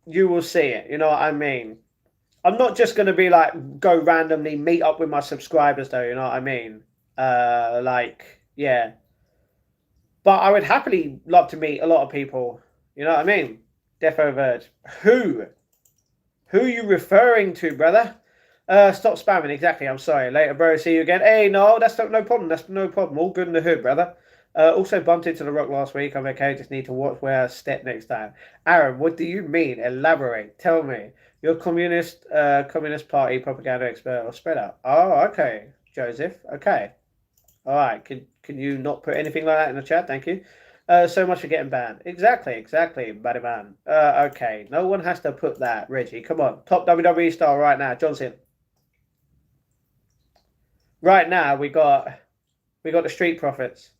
[SPEAKER 1] You will see it. You know what I mean? I'm not just going to be like, go randomly meet up with my subscribers, though. You know what I mean? Yeah. But I would happily love to meet a lot of people. You know what I mean? Defo Verge. Who are you referring to, brother? Stop spamming. Exactly. I'm sorry. Later, bro. See you again. Hey, no, that's no problem. That's no problem. All good in the hood, brother. Also bumped into The Rock last week. I'm okay. Just need to watch where I step next time. Aaron, what do you mean? Elaborate. Tell me. You're Communist Party propaganda expert or spread out. Oh, okay. Joseph. Okay. All right. Can you not put anything like that in the chat? Thank you. So much for getting banned. Exactly, buddy man. Okay. No one has to put that. Reggie, come on. Top WWE star right now. Johnson. Right now we got the Street Profits.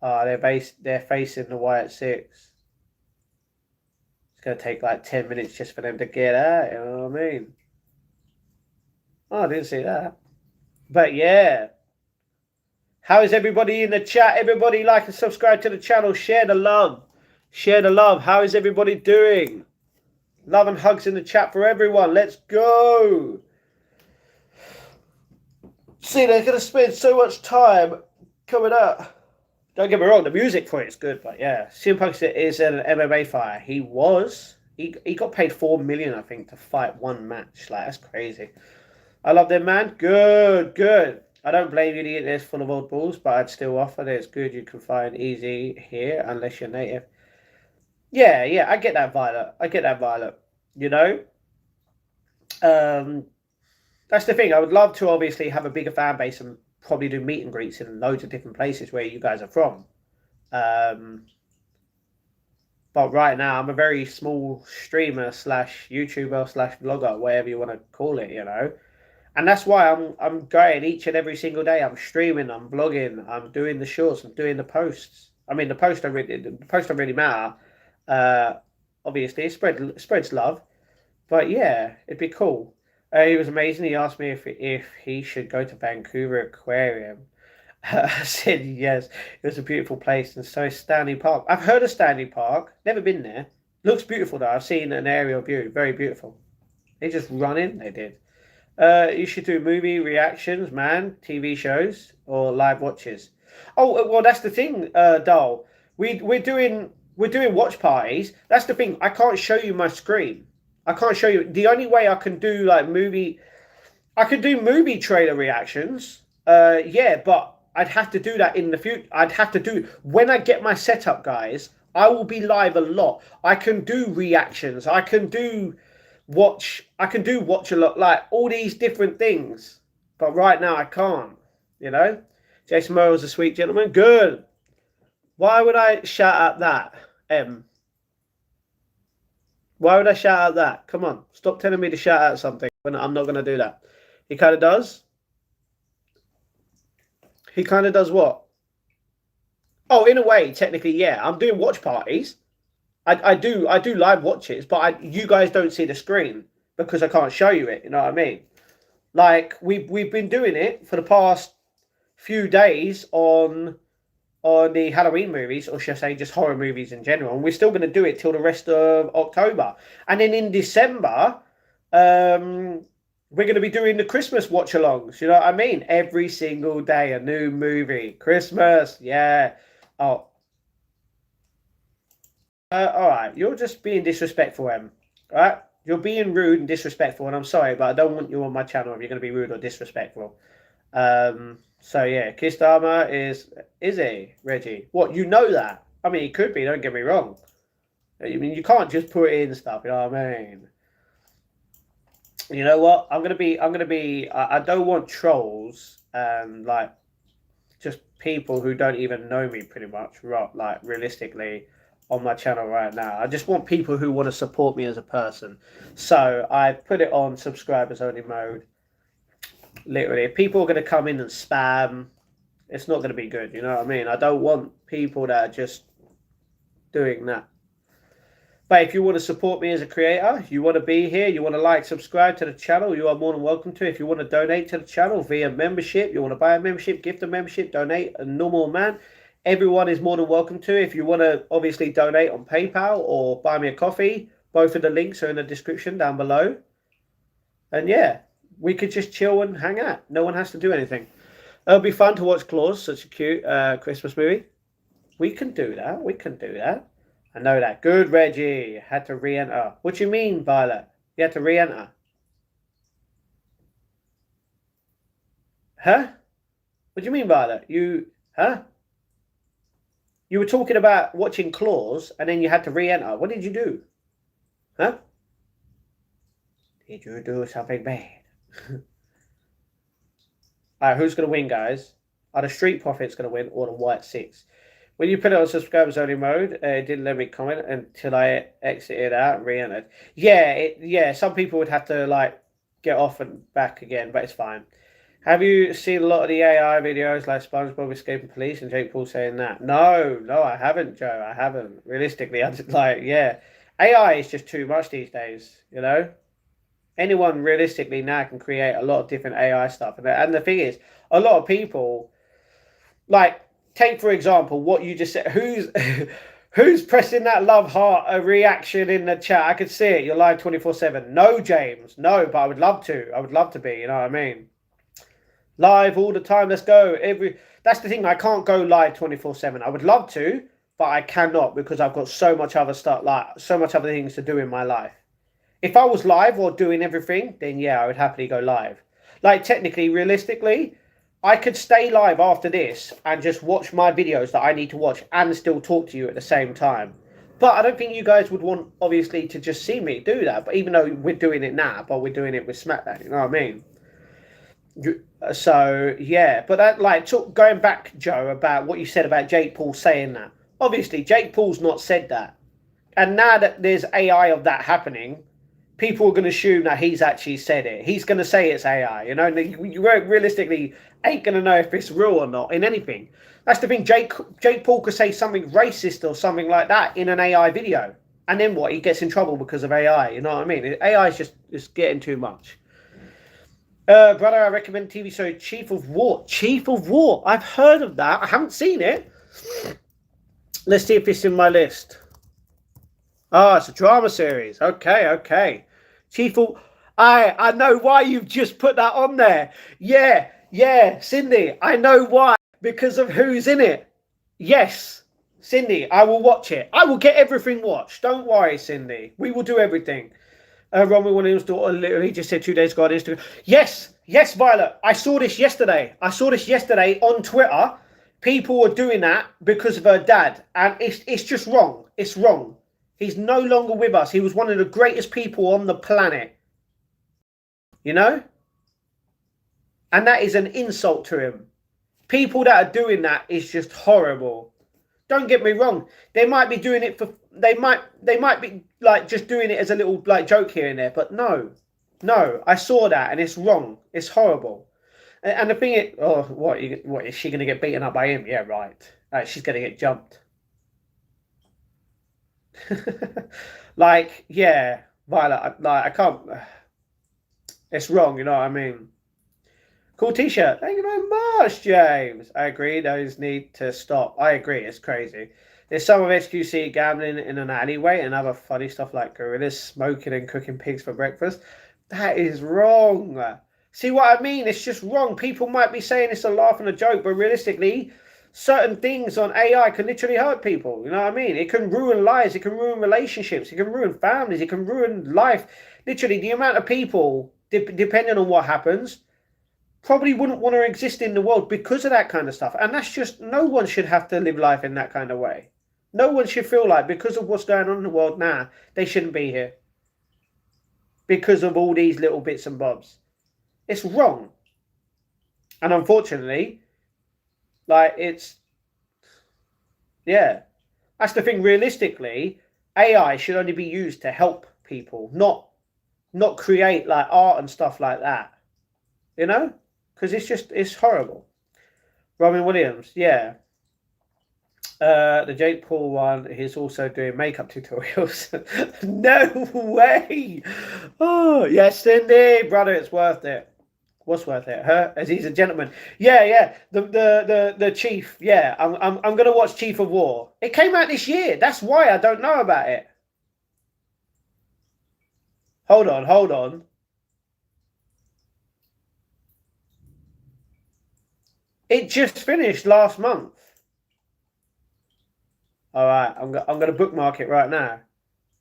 [SPEAKER 1] They're facing the Wyatt Six. It's gonna take like 10 minutes just for them to get out, you know what I mean? Oh, I didn't see that. But yeah. How is everybody in the chat? Everybody like and subscribe to the channel. Share the love. Share the love. How is everybody doing? Love and hugs in the chat for everyone. Let's go. See, they're going to spend so much time coming up. Don't get me wrong, the music for it is good, but yeah. CM Punk is an MMA fighter. He got paid $4 million, I think, to fight one match. Like, that's crazy. I love them, man. Good. I don't blame you to eat this full of old balls, but I'd still offer that it's good you can find easy here unless you're native. Yeah, I get that, Violet. You know? That's the thing. I would love to obviously have a bigger fan base and probably do meet and greets in loads of different places where you guys are from. But right now, I'm a very small streamer / YouTuber / vlogger, whatever you want to call it, you know? And that's why I'm going each and every single day. I'm streaming, I'm vlogging, I'm doing the shorts, I'm doing the posts. I mean, the posts don't really matter. Obviously, it spreads love. But yeah, it'd be cool. He was amazing. He asked me if he should go to Vancouver Aquarium. I said yes. It was a beautiful place, and so is Stanley Park. I've heard of Stanley Park. Never been there. Looks beautiful though. I've seen an aerial view. Very beautiful. They just run in. They did. You should do movie reactions, man, TV shows, or live watches. Oh, well, that's the thing, Dal. We're doing watch parties. That's the thing. I can't show you my screen. I can't show you. The only way I can do movie trailer reactions. Yeah, but I'd have to do that in the future. I'd have to do when I get my setup, guys. I will be live a lot. I can do reactions. I can do watch a lot, like all these different things, but right now I can't, you know. Jason Momoa's a sweet gentleman. Good. Why would I shout out that? Why would I shout out that? Come on, stop telling me to shout out something when I'm not going to do that. He kind of does. He kind of does what? Oh, in a way, technically, yeah. I'm doing watch parties. I do live watches, but you guys don't see the screen because I can't show you it. You know what I mean? Like we've been doing it for the past few days on the Halloween movies, or should I say just horror movies in general. And we're still going to do it till the rest of October. And then in December, we're going to be doing the Christmas watch-alongs. You know what I mean? Every single day, a new movie. Christmas, yeah. Oh, all right. You're just being disrespectful, Em. All right? You're being rude and disrespectful, and I'm sorry, but I don't want you on my channel if you're going to be rude or disrespectful. So yeah, Kistama is he, Reggie? What, you know that? I mean, he could be, don't get me wrong. I mean, you can't just put in stuff, you know what I mean? You know what? I don't want trolls and like just people who don't even know me pretty much, like realistically on my channel right now. I just want people who want to support me as a person. So I put it on subscribers only mode. Literally, if people are going to come in and spam, it's not going to be good. You know what I mean? I don't want people that are just doing that. But if you want to support me as a creator, you want to be here, you want to like, subscribe to the channel, you are more than welcome to. If you want to donate to the channel via membership, you want to buy a membership, gift a membership, donate a normal amount, everyone is more than welcome to. If you want to obviously donate on PayPal or buy me a coffee, both of the links are in the description down below. And yeah, we could just chill and hang out. No one has to do anything. It'll be fun to watch Claus, such a cute Christmas movie. We can do that. We can do that. I know that. Good, Reggie. Had to re-enter. What do you mean, Violet? You had to re-enter. Huh? What do you mean, Violet? Huh? You were talking about watching Claus, and then you had to re-enter. What did you do? Huh? Did you do something bad? Alright, who's going to win, guys? Are the Street Profits going to win or the White Six? When you put it on subscribers only mode, it didn't let me comment until I exited out and re-entered. Yeah, some people would have to like get off and back again, but it's fine. Have you seen a lot of the AI videos like SpongeBob escaping police and Jake Paul saying that? No, I haven't, Joe. I haven't. Realistically, I just like, yeah. AI is just too much these days, you know? Anyone realistically now can create a lot of different AI stuff. And the thing is, a lot of people, like, take for example what you just said. Who's pressing that love heart a reaction in the chat? I could see it. You're live 24/7. No, James. No, but I would love to. I would love to be. You know what I mean? Live all the time. Let's go. That's the thing. I can't go live 24/7. I would love to, but I cannot because I've got so much other stuff, like so much other things to do in my life. If I was live or doing everything, then yeah, I would happily go live. Like technically, realistically, I could stay live after this and just watch my videos that I need to watch and still talk to you at the same time. But I don't think you guys would want, obviously, to just see me do that. But even though we're doing it now, but we're doing it with Smackdown, you know what I mean? So, yeah. But that, like, going back, Joe, about what you said about Jake Paul saying that. Obviously, Jake Paul's not said that. And now that there's AI of that happening, people are going to assume that he's actually said it. He's going to say it's AI, you know. You realistically ain't going to know if it's real or not in anything. That's the thing. Jake Paul could say something racist or something like that in an AI video, and then what? He gets in trouble because of AI. You know what I mean? AI is just getting too much. Brother, I recommend TV show Chief of War. Chief of War. I've heard of that. I haven't seen it. Let's see if it's in my list. Oh, it's a drama series. Okay. Chief of... I know why you've just put that on there. Yeah, Cindy, I know why. Because of who's in it. Yes, Cindy, I will watch it. I will get everything watched. Don't worry, Cindy. We will do everything. Ron Williams' daughter literally just said 2 days ago on Instagram. Yes, Violet. I saw this yesterday. On Twitter. People were doing that because of her dad. And it's just wrong. It's wrong. He's no longer with us. He was one of the greatest people on the planet. You know? And that is an insult to him. People that are doing that is just horrible. Don't get me wrong. They might be doing it for... They might be like just doing it as a little like joke here and there. But no. I saw that and it's wrong. It's horrible. And the thing is... Oh, what is she going to get beaten up by him? Yeah, right. She's going to get jumped. Like, yeah, Violet, I can't. It's wrong, you know what I mean? Cool t-shirt. Thank you very much, James. I agree. Those need to stop. I agree. It's crazy. There's some of XQC gambling in an alleyway and other funny stuff like gorillas smoking and cooking pigs for breakfast. That is wrong. See what I mean? It's just wrong. People might be saying it's a laugh and a joke, but realistically, certain things on AI can literally hurt people. You know what I mean? It can ruin lives. It can ruin relationships. It can ruin families. It can ruin life. Literally, the amount of people, depending on what happens, probably wouldn't want to exist in the world because of that kind of stuff. And that's just, no one should have to live life in that kind of way. No one should feel like because of what's going on in the world now, they shouldn't be here. Because of all these little bits and bobs. It's wrong. And unfortunately, like yeah. That's the thing, realistically, AI should only be used to help people, not create like art and stuff like that. You know? Because it's horrible. Robin Williams, yeah. The Jake Paul one, he's also doing makeup tutorials. No way! Oh, yes, indeed, brother, it's worth it. What's worth it? Her, as he's a gentleman. Yeah. The Chief. Yeah, I'm gonna watch Chief of War. It came out this year. That's why I don't know about it. Hold on. It just finished last month. All right, I'm gonna bookmark it right now.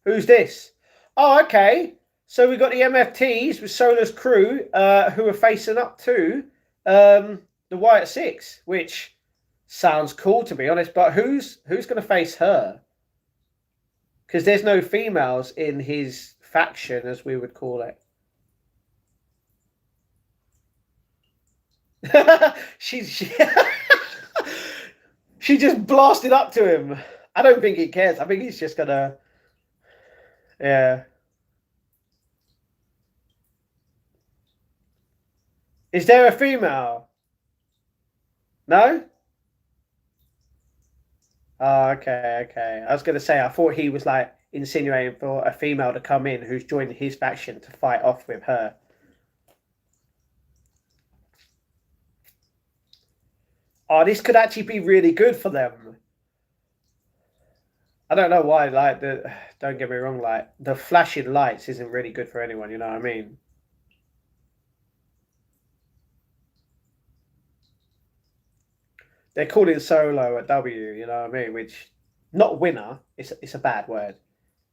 [SPEAKER 1] Who's this? Oh, okay. So we got the MFTs with Solar's crew, who are facing up to the White Six, which sounds cool to be honest. But who's gonna face her? Because there's no females in his faction, as we would call it. She just blasted up to him. I don't think he cares. I think he's just gonna, yeah. Is there a female? No? Oh, okay. I was gonna say I thought he was like insinuating for a female to come in who's joined his faction to fight off with her. Oh, this could actually be really good for them. I don't know why, like don't get me wrong, like the flashing lights isn't really good for anyone, you know what I mean? They're calling Solo a W, you know what I mean? Which not winner, it's a bad word.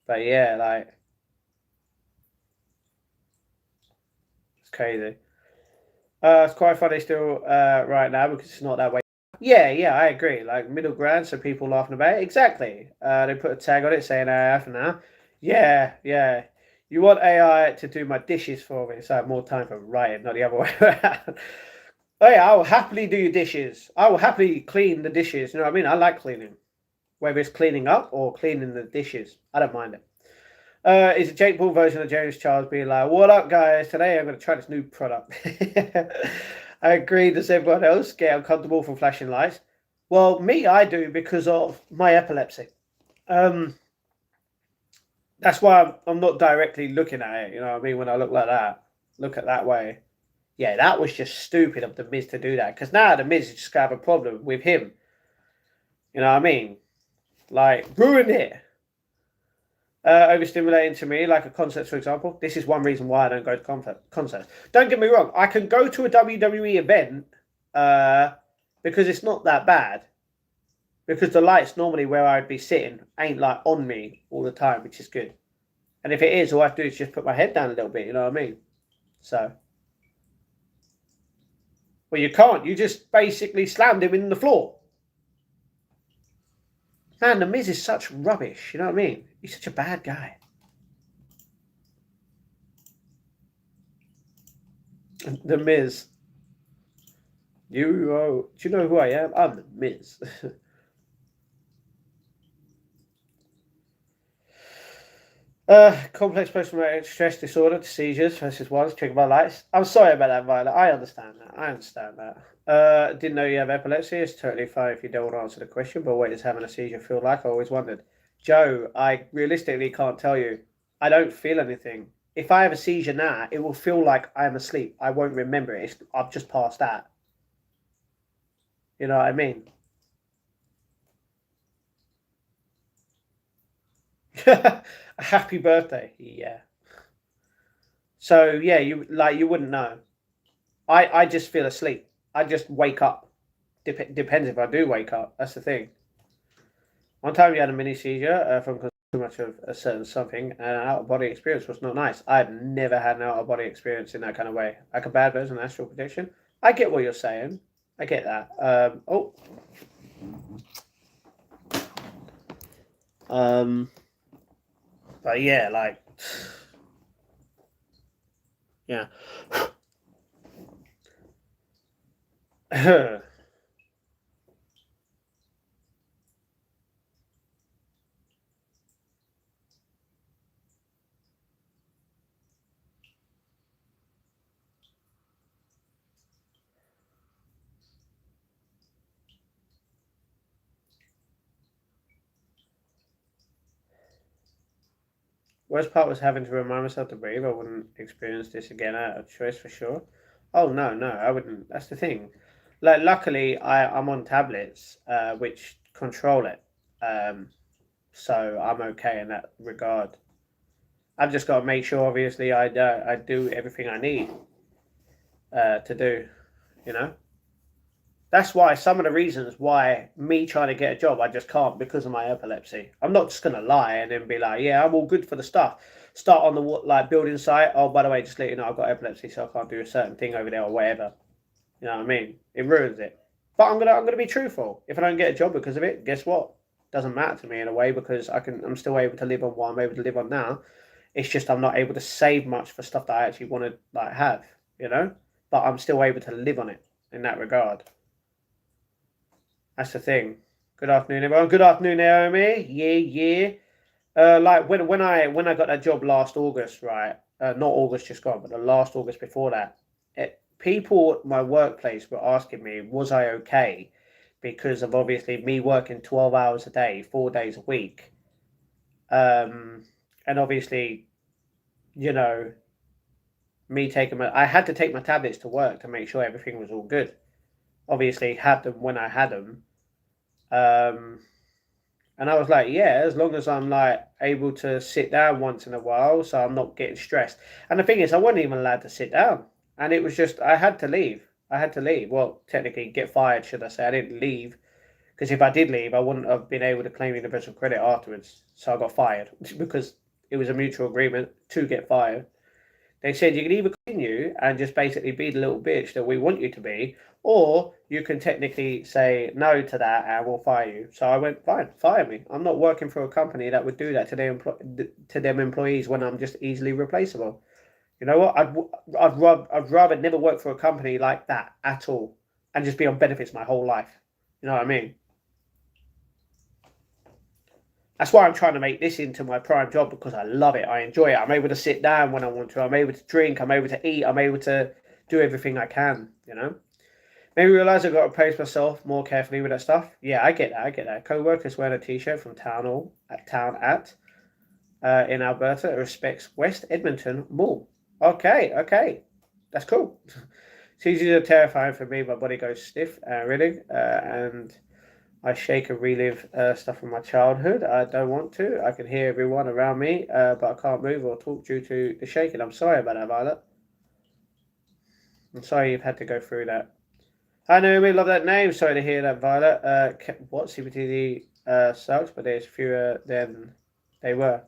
[SPEAKER 1] But yeah, like it's crazy. It's quite funny still right now because it's not that way. Yeah, I agree. Like middle ground, so people laughing about it. Exactly. They put a tag on it saying AI for now. Yeah. You want AI to do my dishes for me, so I have more time for writing, not the other way around. Oh yeah, I will happily do your dishes. I will happily clean the dishes. You know what I mean? I like cleaning. Whether it's cleaning up or cleaning the dishes. I don't mind it. It's a Jake Paul version of James Charles being like, "What up, guys? Today I'm going to try this new product." I agree. Does everyone else get uncomfortable from flashing lights? Well, me, I do because of my epilepsy. Um, that's why I'm not directly looking at it. You know what I mean? When I look like that, look at that way. Yeah, that was just stupid of the Miz to do that. Because now the Miz is just gonna have a problem with him. You know what I mean? Like ruin it. Overstimulating to me, like a concert, for example. This is one reason why I don't go to concerts. Don't get me wrong, I can go to a WWE event because it's not that bad. Because the lights normally where I'd be sitting ain't like on me all the time, which is good. And if it is, all I have to do is just put my head down a little bit, you know what I mean? So, well, you can't. You just basically slammed him in the floor. Man, the Miz is such rubbish, you know what I mean? He's such a bad guy. The Miz. Do you know who I am? I'm the Miz. Complex post-traumatic stress disorder, seizures versus ones, triggered by lights. I'm sorry about that, Violet. I understand that. Didn't know you have epilepsy. It's totally fine if you don't want to answer the question, but what does having a seizure feel like? I always wondered. Joe, I realistically can't tell you. I don't feel anything. if I have a seizure now, it will feel like I'm asleep. I won't remember it. I've just passed out. You know what I mean? Happy birthday. Yeah. So yeah, you wouldn't know. I just feel asleep. I just wake up. Depends if I do wake up. That's the thing. One time you had a mini seizure from too much of a certain something, and an out of body experience was not nice. I've never had an out of body experience in that kind of way, like a bad version of astral projection. I get what you're saying. I get that. Um, but yeah, like, yeah. Worst part was having to remind myself to breathe. I wouldn't experience this again out of choice for sure. Oh no, no, I wouldn't. That's the thing. Like, luckily, I'm on tablets, which control it. Um, so I'm okay in that regard. I've just got to make sure, obviously, I do everything I need to do. You know, that's why some of the reasons why me trying to get a job, I just can't because of my epilepsy. I'm not just gonna lie and then be like, yeah, I'm all good for the stuff. Start on the like building site. Oh, by the way, just let you know, I've got epilepsy, so I can't do a certain thing over there or whatever. You know what I mean? It ruins it. But I'm gonna be truthful. If I don't get a job because of it, guess what? Doesn't matter to me in a way because I'm still able to live on what I'm able to live on now. It's just I'm not able to save much for stuff that I actually want to like have, you know. But I'm still able to live on it in that regard. That's the thing. Good afternoon, everyone. Good afternoon, Naomi. Yeah, yeah. Like when I got that job last August, right? Not August just gone, but the last August before that, people at my workplace were asking me, was I okay? Because of obviously me working 12 hours a day, 4 days a week. Um, and obviously, you know, I had to take my tablets to work to make sure everything was all good. Obviously, had them when I had them. Um, And I was like, yeah, as long as I'm like able to sit down once in a while, so I'm not getting stressed. And the thing is, I wasn't even allowed to sit down, and it was just I had to leave. I had to leave. Well, technically, get fired, should I say? I didn't leave because if I did leave, I wouldn't have been able to claim universal credit afterwards. So I got fired because it was a mutual agreement to get fired. They said you can either continue and just basically be the little bitch that we want you to be, or you can technically say no to that and we'll fire you. So I went, fine, fire me. I'm not working for a company that would do that to to them employees when I'm just easily replaceable. You know what? I'd rather never work for a company like that at all and just be on benefits my whole life. You know what I mean? That's why I'm trying to make this into my prime job because I love it. I enjoy it. I'm able to sit down when I want to. I'm able to drink. I'm able to eat. I'm able to do everything I can. You know. Maybe realize I've got to pace myself more carefully with that stuff. Yeah, I get that. I get that. Co-workers wearing a T-shirt from Town at in Alberta respects West Edmonton Mall. Okay, okay, that's cool. It's easy to terrifying for me. My body goes stiff, really, and I shake and relive stuff from my childhood. I don't want to. I can hear everyone around me, but I can't move or talk due to the shaking. I'm sorry about that, Violet. I'm sorry you've had to go through that. I know we love that name. Sorry to hear that, Violet. What CBTD sucks, but there's fewer than they were.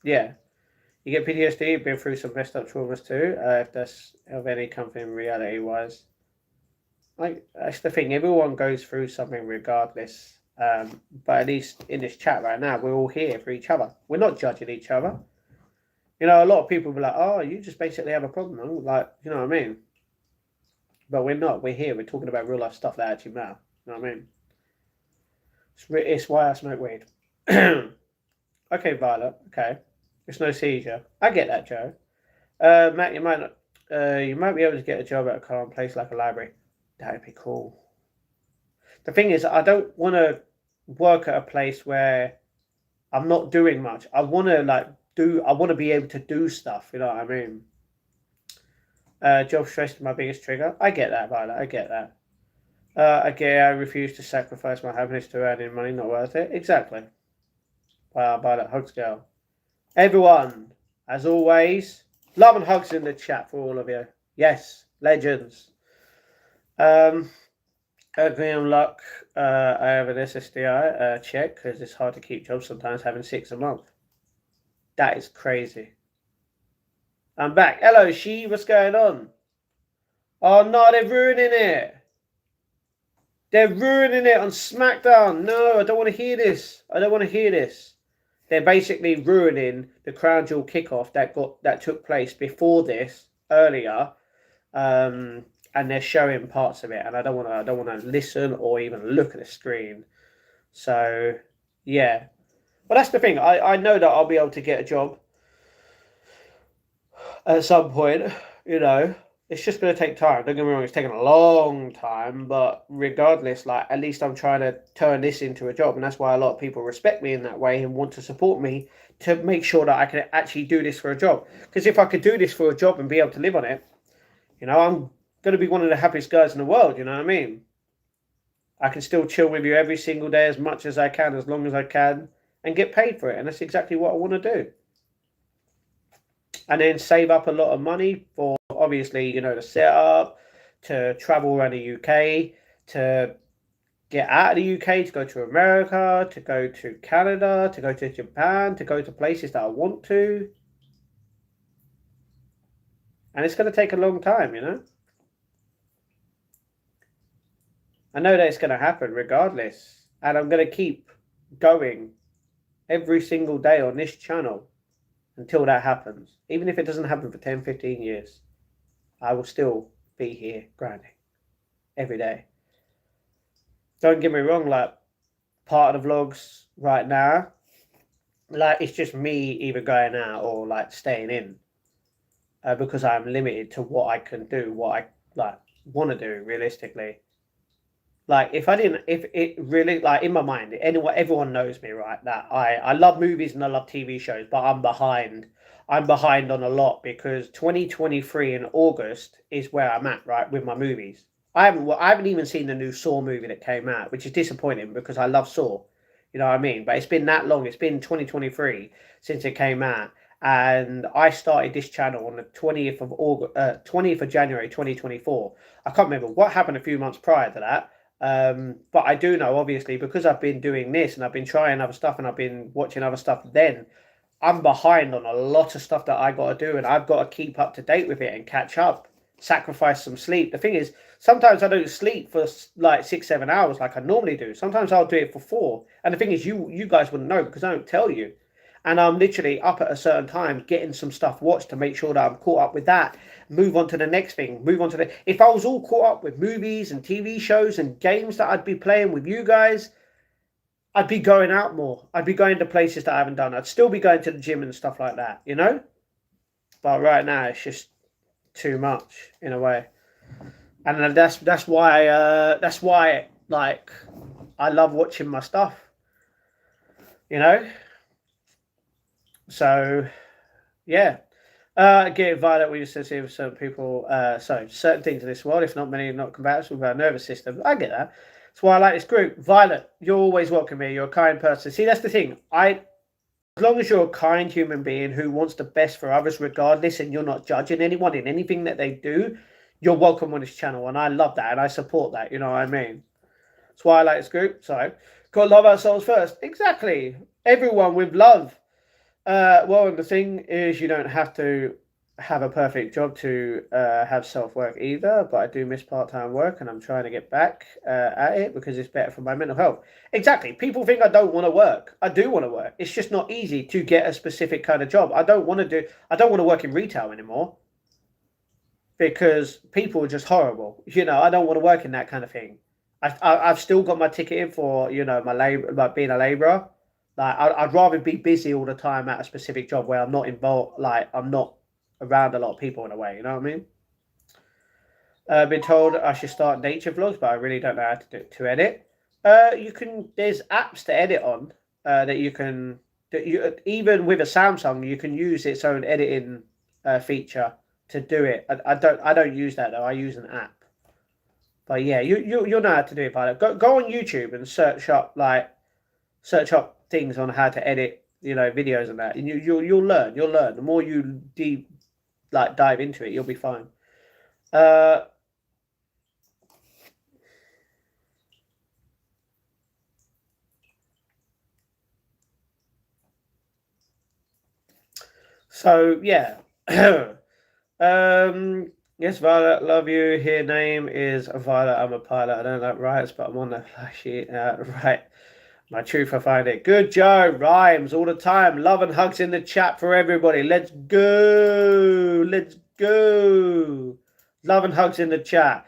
[SPEAKER 1] Yeah, you get PTSD. You've been through some messed up traumas too. If that's of any comfort reality wise, like that's the thing. Everyone goes through something regardless. But at least in this chat right now, we're all here for each other. We're not judging each other. You know, a lot of people be like, "Oh, you just basically have a problem." I'm like, you know what I mean? But we're not. We're here. We're talking about real life stuff that actually matter. You know what I mean? It's why I smoke weed. Okay, Violet. Okay, it's no seizure. I get that, Joe. Matt, you might not. You might be able to get a job at a calm place like a library. That'd be cool. The thing is, I don't want to work at a place where I'm not doing much. I want to like want to be able to do stuff. You know what I mean? Job stress is my biggest trigger. I get that, Violet. I get that. Again, I refuse to sacrifice my happiness to earning money. Not worth it. Exactly. Violet, hugs girl. Everyone, as always, love and hugs in the chat for all of you. Yes, legends. Graham Luck, I have an SSDI check because it's hard to keep jobs sometimes having 6 a month. That is crazy. I'm back. Hello, what's going on? Oh no, they're ruining it. They're ruining it on Smackdown. No, I don't want to hear this. I don't want to hear this. They're basically ruining the Crown Jewel kickoff that took place before this earlier. And they're showing parts of it, and I don't want to listen or even look at the screen. So yeah, well, that's the thing. I know that I'll be able to get a job at some point. You know, it's just going to take time. Don't get me wrong; it's taken a long time, but regardless, like at least I'm trying to turn this into a job, and that's why a lot of people respect me in that way and want to support me to make sure that I can actually do this for a job. Because if I could do this for a job and be able to live on it, you know, I'm going to be one of the happiest guys in the world, you know what I mean? I can still chill with you every single day as much as I can, as long as I can, and get paid for it. And that's exactly what I want to do. And then save up a lot of money for, obviously, you know, the setup, to travel around the UK, to get out of the UK, to go to America, to go to Canada, to go to Japan, to go to places that I want to. And it's going to take a long time, you know? I know that it's going to happen regardless. And I'm going to keep going every single day on this channel until that happens. Even if it doesn't happen for 10, 15 years, I will still be here grinding every day. Don't get me wrong, like, part of the vlogs right now, like, it's just me either going out or, like, staying in. Because I'm limited to what I can do, what I, like, want to do, realistically. Like, if it really, like, in my mind, everyone knows me, right? That I love movies and I love TV shows, but I'm behind. I'm behind on a lot because 2023 in August is where I'm at, right, with my movies. I haven't even seen the new Saw movie that came out, which is disappointing because I love Saw. You know what I mean? But it's been that long. It's been 2023 since it came out. And I started this channel on the 20th of August, 20th of January 2024. I can't remember what happened a few months prior to that. But I do know, obviously, because I've been doing this and I've been trying other stuff and I've been watching other stuff, then I'm behind on a lot of stuff that I got to do, and I've got to keep up to date with it and catch up, sacrifice some sleep. The thing is, sometimes I don't sleep for like 6-7 hours like I normally do. Sometimes I'll do it for 4. And the thing is, you guys wouldn't know because I don't tell you. And I'm literally up at a certain time getting some stuff watched to make sure that I'm caught up with that. Move on to the next thing. Move on to the... If I was all caught up with movies and TV shows and games that I'd be playing with you guys, I'd be going out more. I'd be going to places that I haven't done. I'd still be going to the gym and stuff like that, you know? But right now, it's just too much, in a way. And that's why, like, I love watching my stuff, you know? So, yeah. Get Violet, we used to see with certain people, certain things in this world, if not many, not compatible with our nervous system. I get that. That's why I like this group. Violet, you're always welcome here. You're a kind person. See, that's the thing. As long as you're a kind human being who wants the best for others regardless, and you're not judging anyone in anything that they do, you're welcome on this channel. And I love that, and I support that, you know what I mean? That's why I like this group. So, gotta love ourselves first. Exactly. Everyone with love. Well, the thing is, you don't have to have a perfect job to have self-work either, but I do miss part-time work and I'm trying to get back at it because it's better for my mental health. Exactly. People think I don't want to work. I do want to work. It's just not easy to get a specific kind of job. I don't want to work in retail anymore because people are just horrible. You know, I don't want to work in that kind of thing. I've still got my ticket in for, you know, my labor, like being a labourer. Like, I'd rather be busy all the time at a specific job where I'm not involved, like, I'm not around a lot of people in a way, you know what I mean? Been told I should start nature vlogs, but I really don't know how to edit. There's apps to edit on that you can Even with a Samsung, you can use its own editing feature to do it. I don't use that though. I use an app. But yeah, you'll know how to do it, Violet. Go on YouTube and search up things on how to edit, videos and that, and you'll learn. You'll learn. The more you dive into it, you'll be fine. So yeah. Yes, Violet, love you. Here name is Violet. I'm a pilot. I don't like riots, but I'm on the flashy. Right. My truth, I find it. Good, Joe. Rhymes all the time. Love and hugs in the chat for everybody. Let's go. Let's go. Love and hugs in the chat.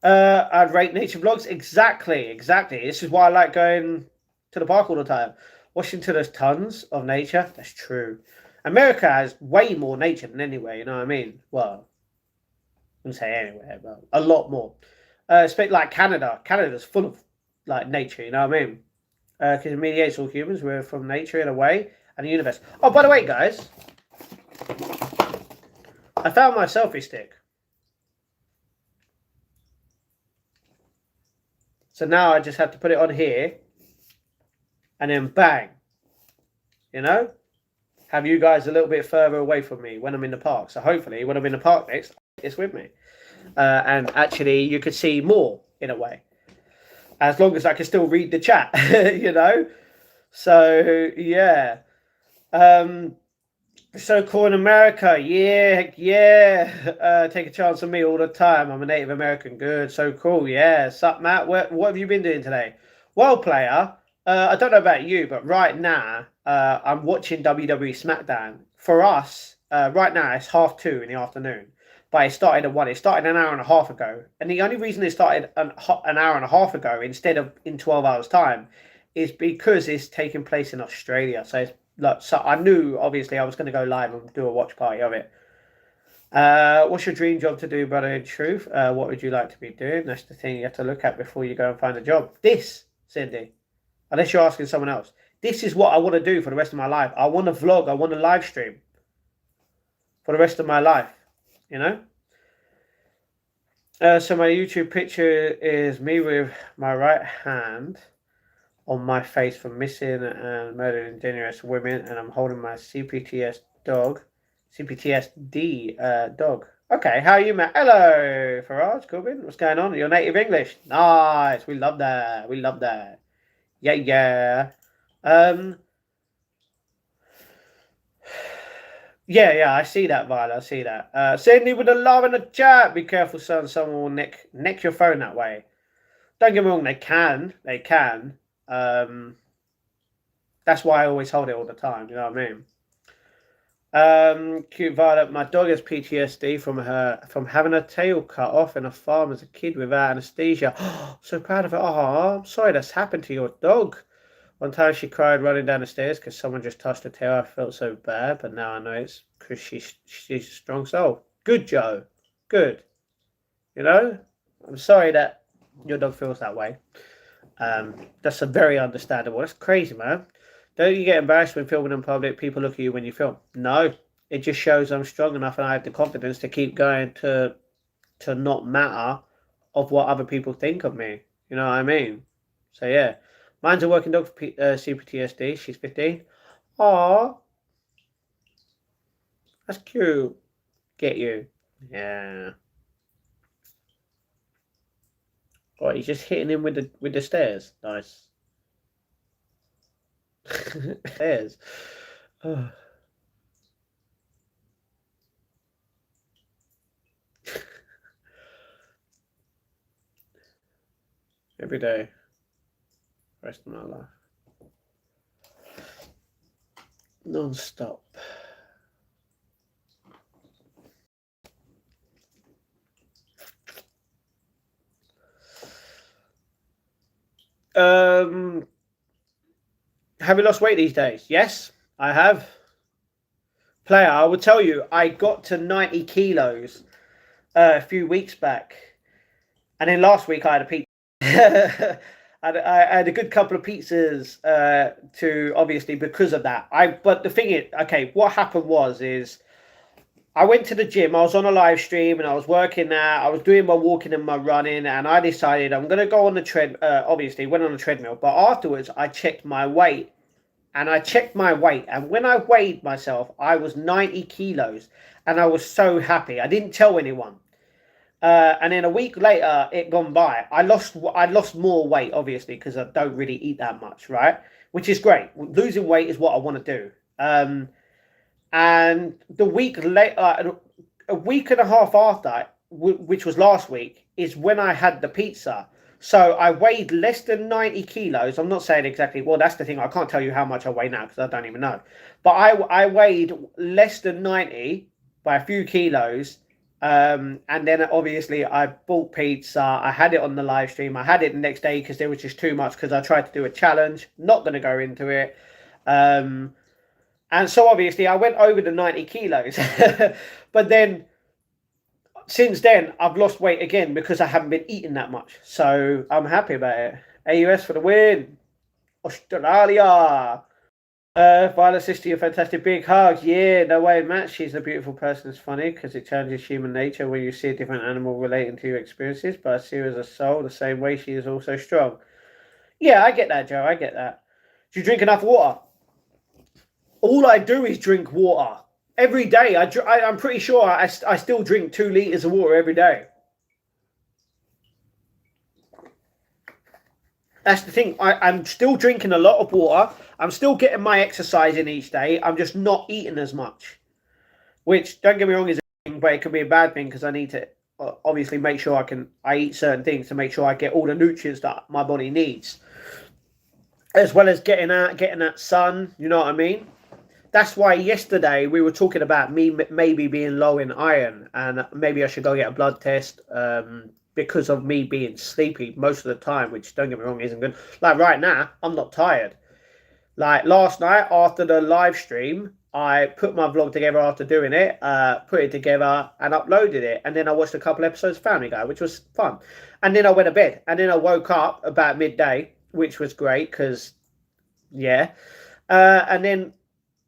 [SPEAKER 1] I'd rate nature vlogs. Exactly. This is why I like going to the park all the time. Washington has tons of nature. That's true. America has way more nature than anywhere, you know what I mean? Well, I wouldn't say anywhere, but a lot more. It's a bit like Canada. Canada's full of nature, you know what I mean? Because it mediates all humans. We're from nature in a way and the universe. Oh, by the way, guys, I found my selfie stick. So now I just have to put it on here and then bang, have you guys a little bit further away from me when I'm in the park. So hopefully when I'm in the park next, it's with me. And actually you could see more in a way. As long as I can still read the chat, So, yeah. So cool in America. Yeah. Take a chance on me all the time. I'm a Native American. Good. So cool. Yeah. Sup, Matt? What have you been doing today? Well, player, I don't know about you, but right now, I'm watching WWE Smackdown. For us, right now, it's 2:30 in the afternoon. But it started at 1. It started an hour and a half ago. And the only reason it started an hour and a half ago instead of in 12 hours' time is because it's taking place in Australia. So so I knew, obviously, I was going to go live and do a watch party of it. What's your dream job to do, brother, in truth? What would you like to be doing? That's the thing you have to look at before you go and find a job. This, Cindy, unless you're asking someone else. This is what I want to do for the rest of my life. I want to vlog. I want to live stream for the rest of my life. So my YouTube picture is me with my right hand on my face for missing and murdering dangerous women, and I'm holding my CPTSD dog. Okay, how are you, Matt? Hello, Faraj, Corbin. What's going on? Your native English. Nice. We love that. Yeah. Yeah, I see that, Violet. I see that. Sydney with the love in the chat. Be careful, son. Someone will neck your phone that way. Don't get me wrong. They can. That's why I always hold it all the time. You know what I mean? Cute Violet. My dog has PTSD from having her tail cut off in a farm as a kid without anesthesia. So proud of her. Oh, I'm sorry that's happened to your dog. One time she cried running down the stairs because someone just touched her tail. I felt so bad, but now I know it's because she's a strong soul. Good, Joe. Good. I'm sorry that your dog feels that way. That's a very understandable. That's crazy, man. Don't you get embarrassed when filming in public? People look at you when you film. No, it just shows I'm strong enough and I have the confidence to keep going to not matter of what other people think of me. You know what I mean? So yeah. Mine's a working dog for CPTSD. She's 15. Aww. That's cute. Get you. Yeah. Oh, he's just hitting him with the stairs. Nice. Stairs. Oh. Every day. Rest of my life. Non-stop. Have you lost weight these days? Yes, I have. Player, I will tell you, I got to 90 kilos a few weeks back. And then last week I had a pizza. I had a good couple of pizzas to obviously because of that. But the thing is, okay, what happened is I went to the gym. I was on a live stream and I was working there. I was doing my walking and my running, and I decided I'm gonna go on the tread. Obviously, went on the treadmill, but afterwards I checked my weight, and when I weighed myself, I was 90 kilos, and I was so happy. I didn't tell anyone. And then a week later, it gone by. I lost more weight, obviously, because I don't really eat that much, right? Which is great. Losing weight is what I want to do. And the week later, a week and a half after, which was last week, is when I had the pizza. So I weighed less than 90 kilos. I'm not saying exactly. Well, that's the thing. I can't tell you how much I weigh now because I don't even know. But I weighed less than 90 by a few kilos. And then obviously I bought pizza. I had it on the live stream. I had it the next day because there was just too much because I tried to do a challenge. Not going to go into it. And so obviously I went over the 90 kilos. But then since then I've lost weight again because I haven't been eating that much. So I'm happy about it. AUS for the win. Australia. Violet sister, you're fantastic. Big hugs. Yeah, no way, Matt. She's a beautiful person. It's funny because it changes human nature when you see a different animal relating to your experiences. But I see her as a soul the same way she is also strong. Yeah, I get that, Joe. I get that. Do you drink enough water? All I do is drink water every day. I'm pretty sure I still drink 2 liters of water every day. That's the thing. I'm still drinking a lot of water. I'm still getting my exercise in each day. I'm just not eating as much. Which, don't get me wrong, is a thing, but it can be a bad thing because I need to obviously make sure I eat certain things to make sure I get all the nutrients that my body needs. As well as getting that sun, you know what I mean? That's why yesterday we were talking about me maybe being low in iron and maybe I should go get a blood test. Because of me being sleepy most of the time, which don't get me wrong, isn't good. Like right now, I'm not tired. Like last night after the live stream, I put my vlog together after doing it, put it together and uploaded it. And then I watched a couple episodes of Family Guy, which was fun. And then I went to bed. And then I woke up about midday, which was great because, yeah. And then,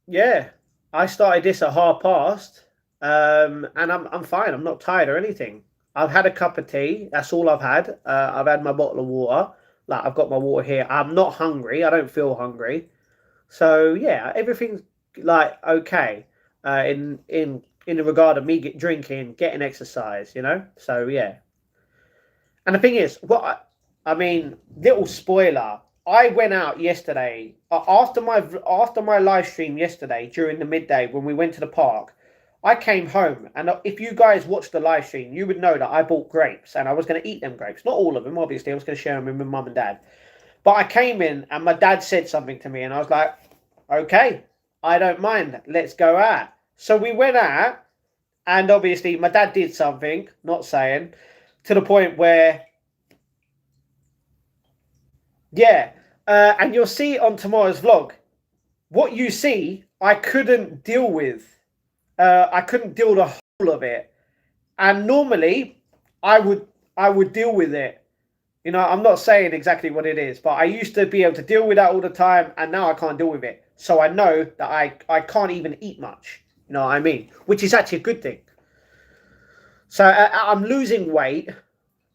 [SPEAKER 1] yeah, I started this at past. And I'm fine. I'm not tired or anything. I've had a cup of tea. That's all I've had. I've had my bottle of water. Like I've got my water here. I'm not hungry. I don't feel hungry. So yeah, everything's like okay. In the regard of me drinking, getting exercise, you know. So yeah. And the thing is, I mean, little spoiler. I went out yesterday after my live stream yesterday during the midday when we went to the park. I came home, and if you guys watched the live stream, you would know that I bought grapes, and I was going to eat them grapes. Not all of them, obviously. I was going to share them with my mum and dad. But I came in, and my dad said something to me, and I was like, okay, I don't mind. Let's go out. So we went out, and obviously my dad did something, not saying, to the point where, yeah, and you'll see on tomorrow's vlog, what you see, I couldn't deal with. I couldn't deal the whole of it, and normally I would deal with it. You know, I'm not saying exactly what it is, but I used to be able to deal with that all the time, and now I can't deal with it. So I know that I can't even eat much. You know what I mean? Which is actually a good thing. So I'm losing weight.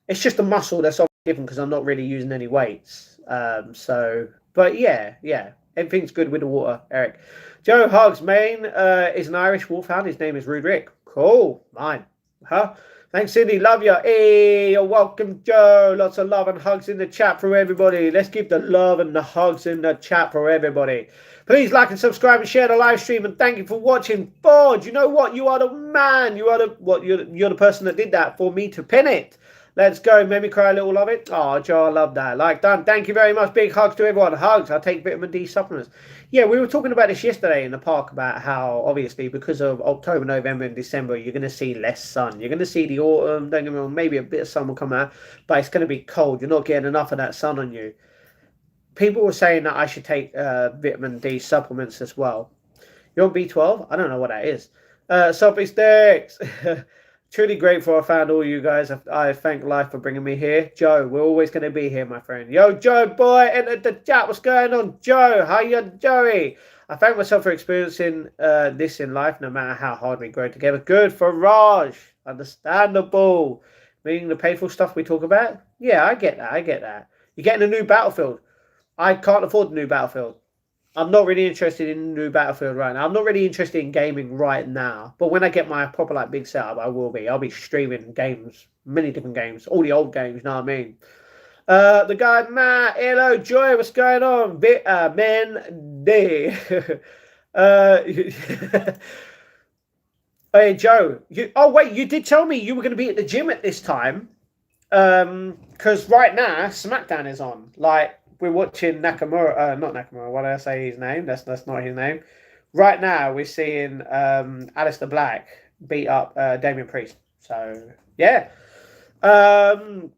[SPEAKER 1] It's just a muscle that's given because I'm not really using any weights. But yeah, everything's good with the water, Eric. Joe Hugs, main is an Irish wolfhound. His name is Rude Rick. Cool. Mine. Huh? Thanks, Cindy. Love you. Hey, you're welcome, Joe. Lots of love and hugs in the chat for everybody. Let's keep the love and the hugs in the chat for everybody. Please like and subscribe and share the live stream. And thank you for watching. Bod, you know what? You are the man. You are you're the person that did that for me to pin it. Let's go. Made me cry a little, love it. Oh, Joe, I love that. Like, done. Thank you very much. Big hugs to everyone. Hugs. I take vitamin D supplements. Yeah, we were talking about this yesterday in the park about how, obviously, because of October, November, and December, you're going to see less sun. You're going to see the autumn. Don't get me wrong, maybe a bit of sun will come out, but it's going to be cold. You're not getting enough of that sun on you. People were saying that I should take vitamin D supplements as well. You're on B12? I don't know what that is. Sophie Sticks. Truly grateful I found all you guys. I thank life for bringing me here. Joe, we're always going to be here, my friend. Yo, Joe, boy, enter the chat. What's going on? Joe, how you, Joey? I thank myself for experiencing this in life, no matter how hard we grow together. Good for Raj. Understandable. Meaning the painful stuff we talk about? Yeah, I get that. I get that. You're getting a new Battlefield. I can't afford a new Battlefield. I'm not really interested in a new Battlefield right now. I'm not really interested in gaming right now. But when I get my proper like big setup, I will be. I'll be streaming games, many different games, all the old games. You know what I mean? The guy Matt, hello Joy, what's going on? Men day. Hey Joe, oh wait, you did tell me you were going to be at the gym at this time. Because right now Smackdown is on. Like we're watching Nakamura, not Nakamura. What did I say his name? That's not his name. Right now we're seeing Aleister Black beat up Damian Priest. So yeah. So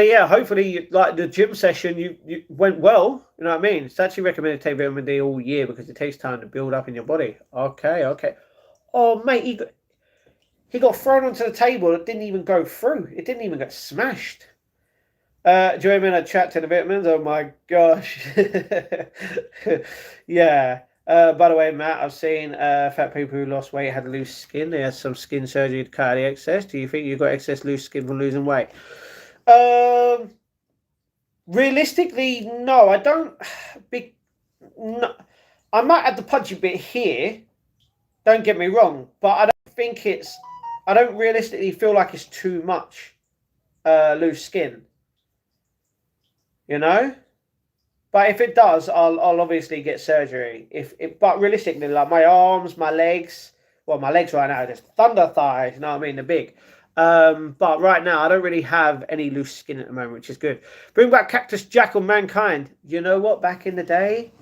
[SPEAKER 1] yeah, hopefully like the gym session you went well. You know what I mean? It's actually recommended to take vitamin D all year because it takes time to build up in your body. Okay. Oh mate, he got thrown onto the table. It didn't even go through. It didn't even get smashed. Join me in a chat to the vitamins. Oh my gosh. Yeah. By the way, Matt, I've seen fat people who lost weight had loose skin. They had some skin surgery to cut the excess. Do you think you got excess loose skin from losing weight? Realistically, no. I don't. No, I might have the pudgy bit here. Don't get me wrong, but I don't think it's. I don't realistically feel like it's too much loose skin. You know, but if it does, I'll obviously get surgery. But realistically, like my arms, my legs. Well, my legs right now are just thunder thighs. You know what I mean? They're big. But right now, I don't really have any loose skin at the moment, which is good. Bring back Cactus Jack on Mankind. You know what? Back in the day,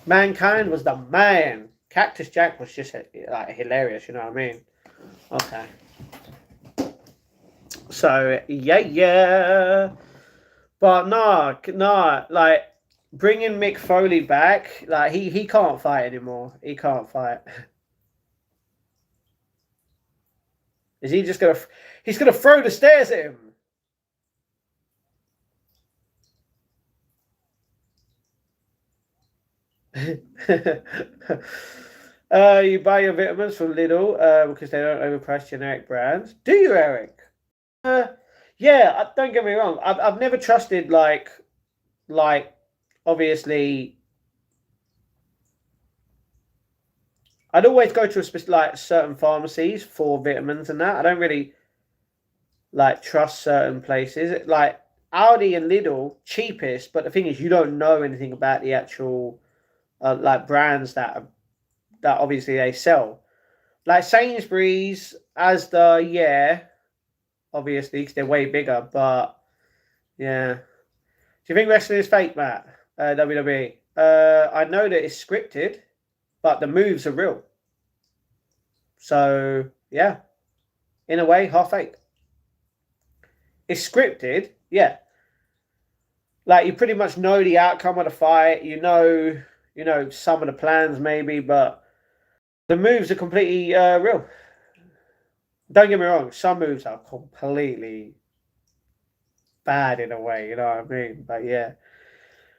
[SPEAKER 1] Mankind was the man. Cactus Jack was just like hilarious. You know what I mean? Okay. So yeah. But nah. Like bringing Mick Foley back, like he can't fight anymore. He can't fight. Is he just gonna? He's gonna throw the stairs at him. You buy your vitamins from Lidl because they don't overprice generic brands. Do you, Eric? Yeah. Don't get me wrong. I've never trusted like obviously. I'd always go to like certain pharmacies for vitamins and that. I don't really like trust certain places. Like Aldi and Lidl, cheapest, but the thing is, you don't know anything about the actual like brands that obviously they sell. Like Sainsbury's, Asda, yeah, obviously because they're way bigger. But yeah, do you think wrestling is fake, Matt? WWE. I know that it's scripted, but the moves are real. So yeah, in a way, half fake. It's scripted, yeah. Like you pretty much know the outcome of the fight. You know some of the plans maybe, but the moves are completely real. Don't get me wrong, some moves are completely bad in a way. You know what I mean? But yeah.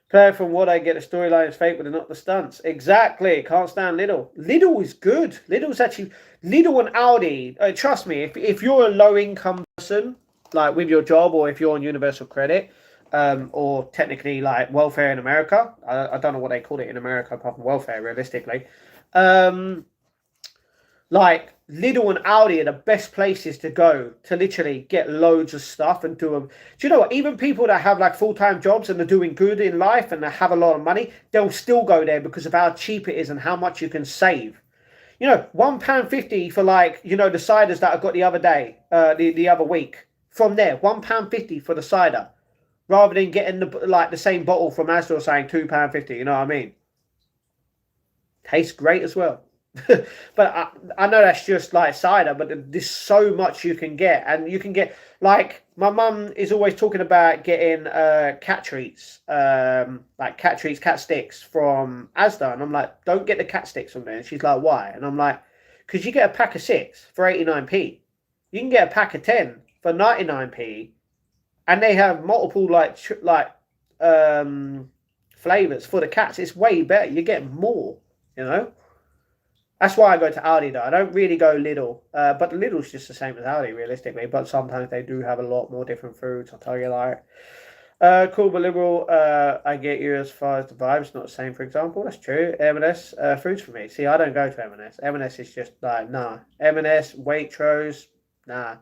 [SPEAKER 1] Player from what I get, the storyline is fake, but they're not the stunts. Exactly. Can't stand Lidl. Lidl is good. Lidl and Aldi. Trust me, if you're a low income person, like with your job, or if you're on universal credit, or technically like welfare in America, I don't know what they call it in America apart from welfare, realistically. Like Lidl and Aldi are the best places to go to literally get loads of stuff and do them. Do you know what? Even people that have like full-time jobs and are doing good in life and they have a lot of money, they'll still go there because of how cheap it is and how much you can save. You know, £1.50 for like, the ciders that I got the other day, the other week. From there, £1.50 for the cider. Rather than getting the same bottle from Asda saying £2.50, you know what I mean? Tastes great as well. But I know that's just like cider, but there's so much you can get. And you can get, like, my mum is always talking about getting cat treats, like cat treats, cat sticks from Asda. And I'm like, don't get the cat sticks from there. And she's like, why? And I'm like, because you get a pack of 6 for 89p. You can get a pack of 10 for 99p, and they have multiple flavors for the cats. It's way better. You get more, you know. That's why I go to Aldi though. I don't really go Lidl, but the Lidl's just the same as Aldi realistically. But sometimes they do have a lot more different foods. I'll tell you like. Cool but liberal. I get you as far as the vibes, not the same. For example, that's true. M&S foods for me. See, I don't go to M&S. M&S is just like nah. M&S, Waitrose, nah.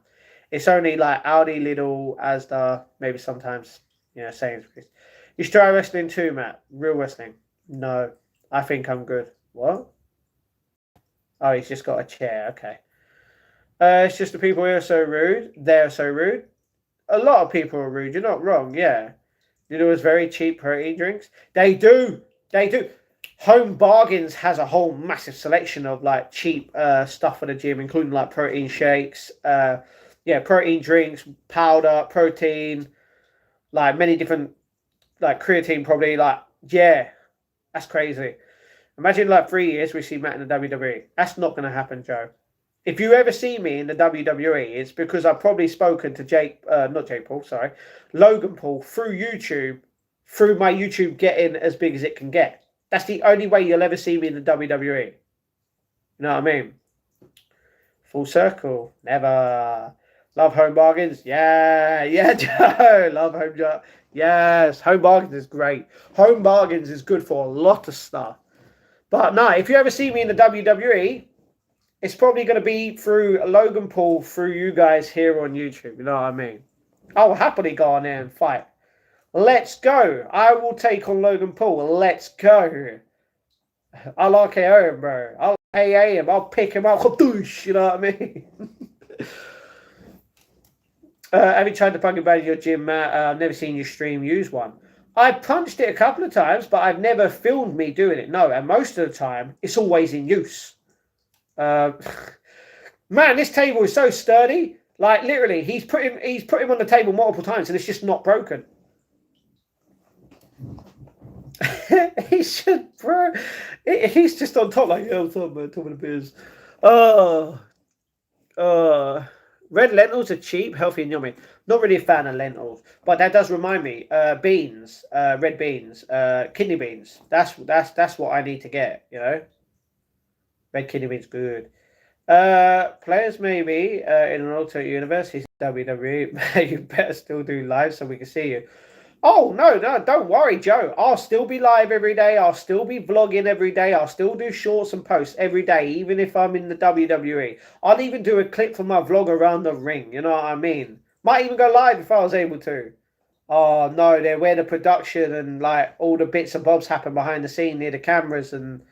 [SPEAKER 1] It's only like Aldi, Lidl, Asda, maybe sometimes Sainsbury's. You should try wrestling too, Matt. Real wrestling. No, I think I'm good. What? Oh, he's just got a chair. Okay. It's just the people here are so rude. They're so rude. A lot of people are rude. You're not wrong. Yeah. There was very cheap protein drinks. They do. They do. Home Bargains has a whole massive selection of like cheap stuff for the gym, including like protein shakes, protein drinks, powder, protein, like many different, like creatine probably. Like, yeah, that's crazy. Imagine like 3 years we see Matt in the WWE. That's not going to happen, Joe. If you ever see me in the WWE, it's because I've probably spoken to not Jake Paul, sorry, Logan Paul through YouTube, through my YouTube getting as big as it can get. That's the only way you'll ever see me in the WWE. You know what I mean? Full circle. Never. Love Home Bargains. Yeah, Joe. Love Home Bargains. Yes, Home Bargains is great. Home Bargains is good for a lot of stuff. But no, if you ever see me in the WWE, it's probably going to be through Logan Paul, through you guys here on YouTube. You know what I mean? I'll happily go on there and fight. Let's go. I will take on Logan Paul. Let's go. I'll RKO him, bro. I'll AA him. I'll pick him up. You know what I mean? Have you tried to punch about your gym, Matt? I've never seen you stream use one. I punched it a couple of times, but I've never filmed me doing it. No, and most of the time, it's always in use. Man, this table is so sturdy. Like literally, he's put him on the table multiple times, and it's just not broken. He's just on top, like, yeah, what's up, man? Top of the biz. Red lentils are cheap, healthy, and yummy. Not really a fan of lentils, but that does remind me. Beans, red beans, kidney beans. That's what I need to get. You know, red kidney beans, good. Players maybe in an alternate universe. He's WWE. You better still do live so we can see you. Oh, no, don't worry, Joe. I'll still be live every day. I'll still be vlogging every day. I'll still do shorts and posts every day, even if I'm in the WWE. I'll even do a clip for my vlog around the ring. You know what I mean? Might even go live if I was able to. Oh, no, they're where the production and, like, all the bits and bobs happen behind the scene near the cameras and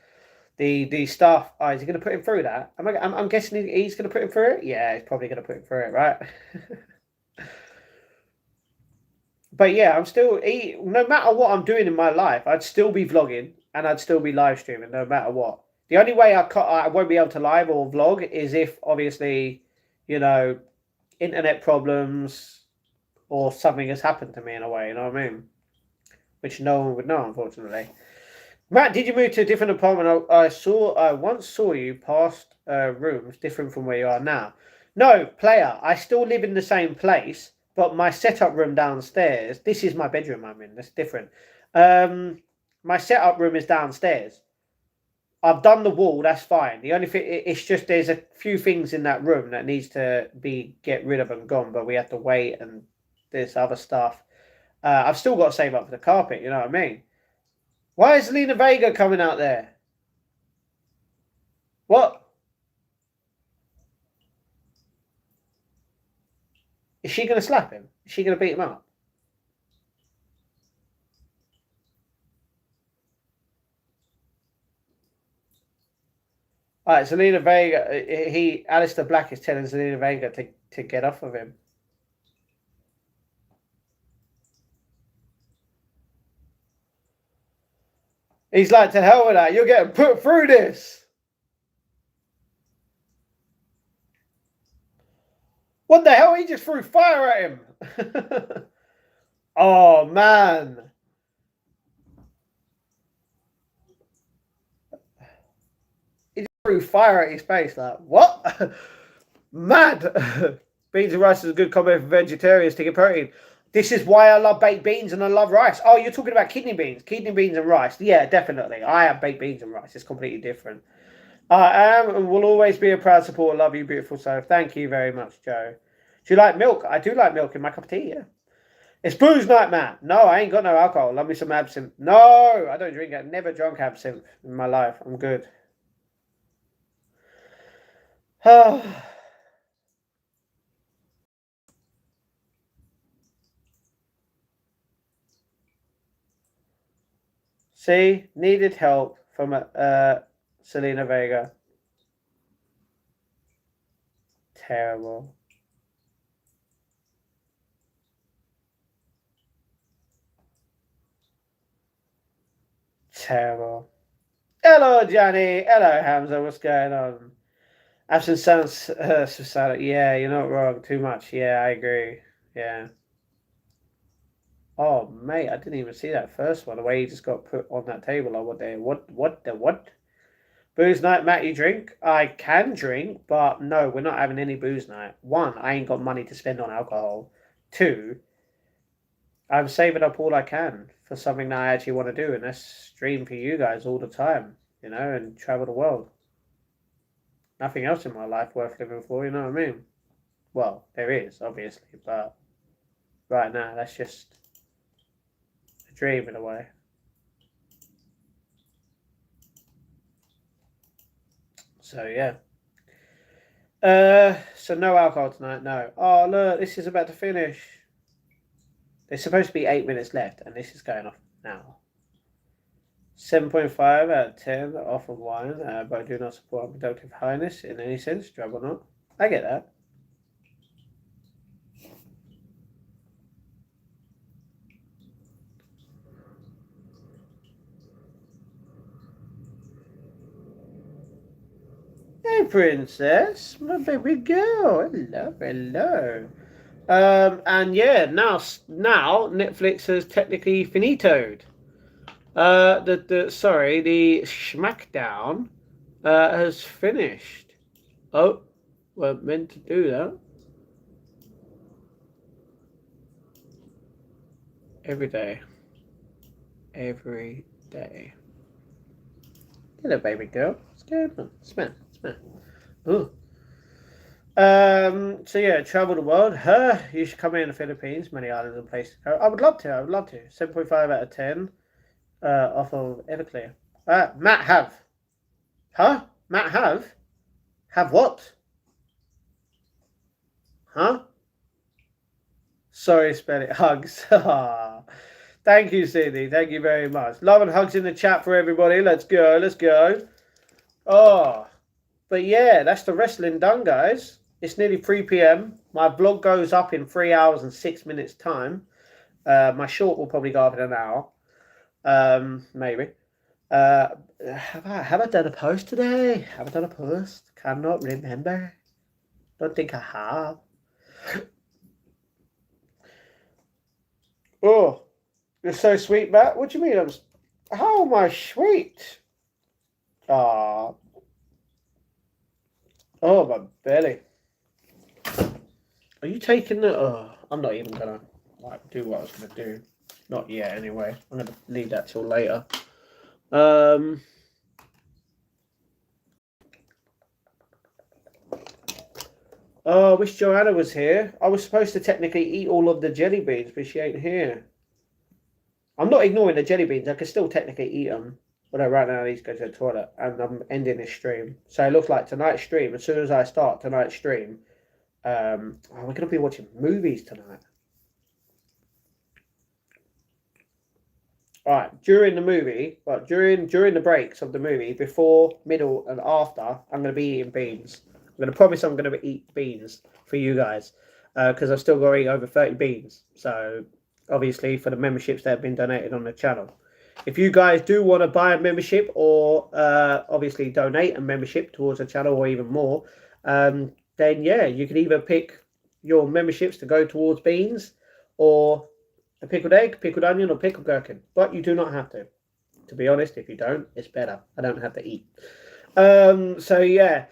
[SPEAKER 1] the stuff. Oh, is he going to put him through that? I'm guessing he's going to put him through it? Yeah, he's probably going to put him through it, right? But yeah, I'm still, no matter what I'm doing in my life, I'd still be vlogging and I'd still be live streaming no matter what. The only way I won't be able to live or vlog is if, obviously, internet problems or something has happened to me in a way, you know what I mean? Which no one would know, unfortunately. Matt, did you move to a different apartment? I once saw you past rooms different from where you are now. No, player, I still live in the same place. But my setup room downstairs, this is my bedroom I'm in, that's different. My setup room is downstairs. I've done the wall, that's fine. The only thing, it's just there's a few things in that room that needs to get rid of and gone, but we have to wait and this other stuff. I've still got to save up for the carpet, you know what I mean? Why is Lena Vega coming out there? What? Is she going to slap him? Is she going to beat him up? All right, Zelina Vega, Alistair Black is telling Zelina Vega to get off of him. He's like, to hell with that. You're getting put through this. What the hell? He just threw fire at him. Oh, man. threw fire at his face. Like, what? Mad. Beans and rice is a good combo for vegetarians to get protein. This is why I love baked beans and I love rice. Oh, you're talking about kidney beans. Kidney beans and rice. Yeah, definitely. I have baked beans and rice. It's completely different. I am and will always be a proud supporter. Love you, beautiful soul. Thank you very much, Joe. Do you like milk? I do like milk in my cup of tea, yeah. It's booze night, man. No, I ain't got no alcohol. Love me some absinthe. No, I don't drink it. Never drunk absinthe in my life. I'm good. See, needed help from Selena Vega. Terrible. Terrible. Hello, Johnny. Hello, Hamza. What's going on? Absent sounds sad. Yeah, you're not wrong. Too much. Yeah, I agree. Yeah. Oh, mate, I didn't even see that first one. The way he just got put on that table. What the what? Booze night, Matt, you drink? I can drink, but no, we're not having any booze night. One, I ain't got money to spend on alcohol. Two, I'm saving up all I can for something that I actually want to do, and that's stream for you guys all the time, you know, and travel the world. Nothing else in my life worth living for, you know what I mean? Well, there is, obviously, but right now, that's just a dream in a way. So, yeah. So no alcohol tonight, no. Oh, look, this is about to finish. There's supposed to be 8 minutes left, and this is going off now. 7.5 out of 10 off of wine, but I do not support unproductive highness in any sense, drug or not. I get that. Hey, princess, my baby girl. Hello, hello. And yeah, now Netflix has technically finitoed. The Smackdown has finished. Oh, we're meant to do that. Every day. Every day. Hello, baby girl. What's going on? Smell. Ooh. So yeah, travel the world. You should come here in the Philippines. Many islands and places to go. I would love to. 7.5 out of 10. Off of Everclear. Matt have. Huh? Matt have? Have what? Huh? Sorry, spell it. Hugs. Thank you, Cindy. Thank you very much. Love and hugs in the chat for everybody. Let's go. Let's go. Oh. But yeah, that's the wrestling done, guys. It's nearly 3 p.m. My vlog goes up in 3 hours and 6 minutes time. My short will probably go up in an hour. Maybe. Have I done a post today? Have I done a post? Cannot remember. Don't think I have. Oh, you're so sweet, Matt. What do you mean? How am I sweet? Ah. Oh, my belly. Are you taking the... Oh, I'm not even going to do what I was going to do. Not yet, anyway. I'm going to leave that till later. I wish Joanna was here. I was supposed to technically eat all of the jelly beans, but she ain't here. I'm not ignoring the jelly beans. I can still technically eat them. But right now I need to go to the toilet. And I'm ending this stream. So it looks like tonight's stream, as soon as I start tonight's stream, we're going to be watching movies tonight. Alright, during the movie, but during the breaks of the movie, before, middle, and after, I'm going to be eating beans. I'm going to promise I'm going to eat beans for you guys. Because I've still got to eat over 30 beans. So, obviously, for the memberships that have been donated on the channel. If you guys do want to buy a membership or obviously donate a membership towards the channel or even more, then yeah, you can either pick your memberships to go towards beans or a pickled egg, pickled onion, or pickled gherkin. But you do not have to. To be honest, if you don't, it's better. I don't have to eat. So yeah.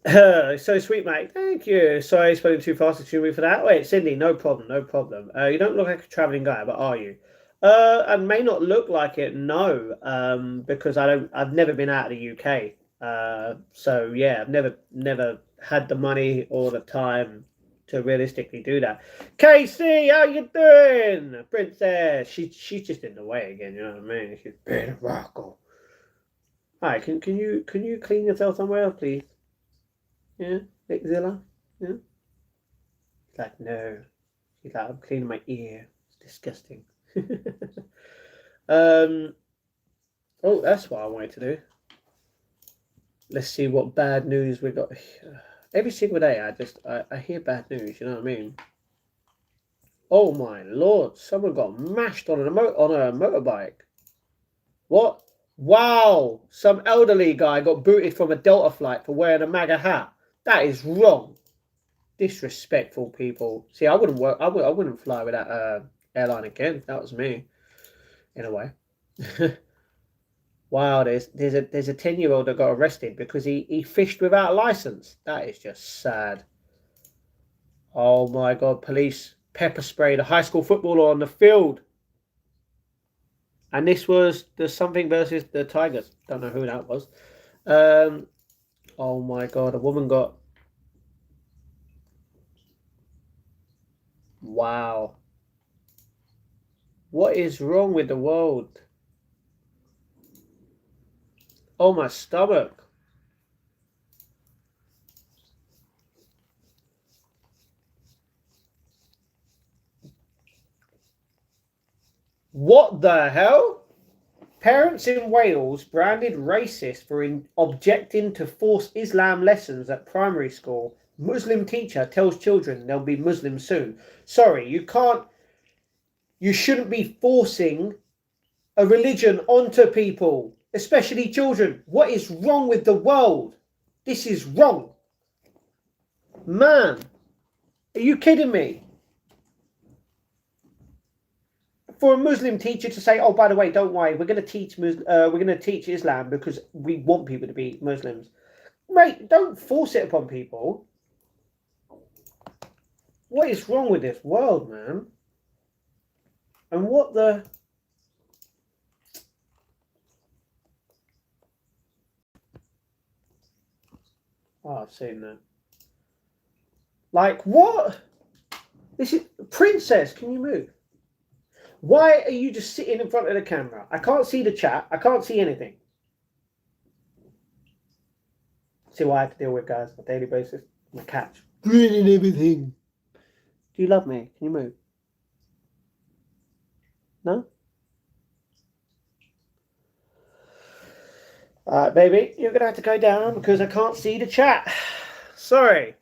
[SPEAKER 1] So sweet, mate. Thank you. Sorry, spoken too fast. Excuse me for that. Wait, Cindy, no problem, no problem. You don't look like a traveling guy, but are you? And may not look like it. No, because I don't. I've never been out of the UK. So yeah, I've never had the money or the time to realistically do that. Casey, how you doing, Princess? She's just in the way again. You know what I mean? She's being a rocko. Hi, can you clean yourself somewhere, please? Yeah, Zilla. Yeah. He's like, no. He's like, I'm cleaning my ear. It's disgusting. um. Oh, that's what I wanted to do. Let's see what bad news we got. Every single day, I hear bad news. You know what I mean? Oh my lord! Someone got mashed on a motorbike. What? Wow! Some elderly guy got booted from a Delta flight for wearing a MAGA hat. That is wrong. Disrespectful people. See, I wouldn't work. I wouldn't fly with that airline again if that was me. In a way. Wow, there's a 10-year-old that got arrested because he fished without a license. That is just sad. Oh my god, police pepper sprayed a high school footballer on the field. And this was the something versus the Tigers. Don't know who that was. Oh my god, a woman got. Wow. What is wrong with the world? Oh, my stomach. What the hell? Parents in Wales branded racist for objecting to forced Islam lessons at primary school. Muslim teacher tells children they'll be Muslim soon. Sorry, you shouldn't be forcing a religion onto people, especially children. What is wrong with the world? This is wrong. Man, are you kidding me? For a Muslim teacher to say, "Oh, by the way, don't worry, we're going to teach Islam because we want people to be Muslims." Mate, don't force it upon people. What is wrong with this world, man? And what the? Oh, I've seen that. Like what? This is Princess. Can you move? Why are you just sitting in front of the camera? I can't see the chat. I can't see anything. See what I have to deal with, guys, on a daily basis. My cat grinning everything. Do you love me? Can you move? No? Alright, baby, you're gonna have to go down because I can't see the chat. Sorry.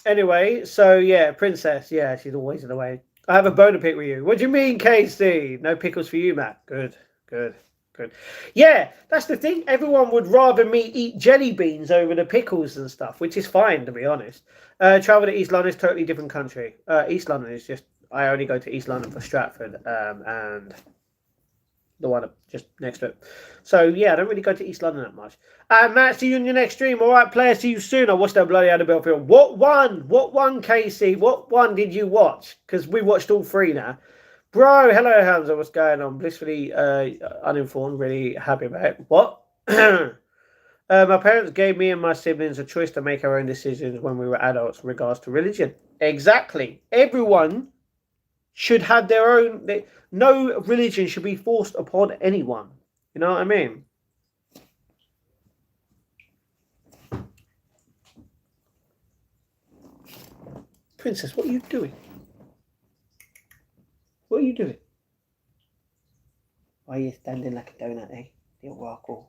[SPEAKER 1] Anyway, so yeah, Princess, yeah, she's always in the way. I have a bone to pick with you. What do you mean, Casey? No pickles for you, Matt. Good. Yeah, that's the thing. Everyone would rather me eat jelly beans over the pickles and stuff, which is fine, to be honest. Travel to East London is totally different country. East London is just, I only go to East London for Stratford and the one just next to it. So yeah, I don't really go to East London that much. Matt, see you in your next stream. All right, player, see you soon. I watched that bloody Annabelle film. What one, Casey? What one did you watch? Because we watched all three now. Bro, hello Hamza, what's going on? Blissfully uninformed, really happy about it. What? My parents gave me and my siblings a choice to make our own decisions when we were adults in regards to religion. Exactly. Everyone should have their own. No religion should be forced upon anyone. You know what I mean? Princess, what are you doing? What are you doing? Why are you standing like a donut, eh? You're welcome.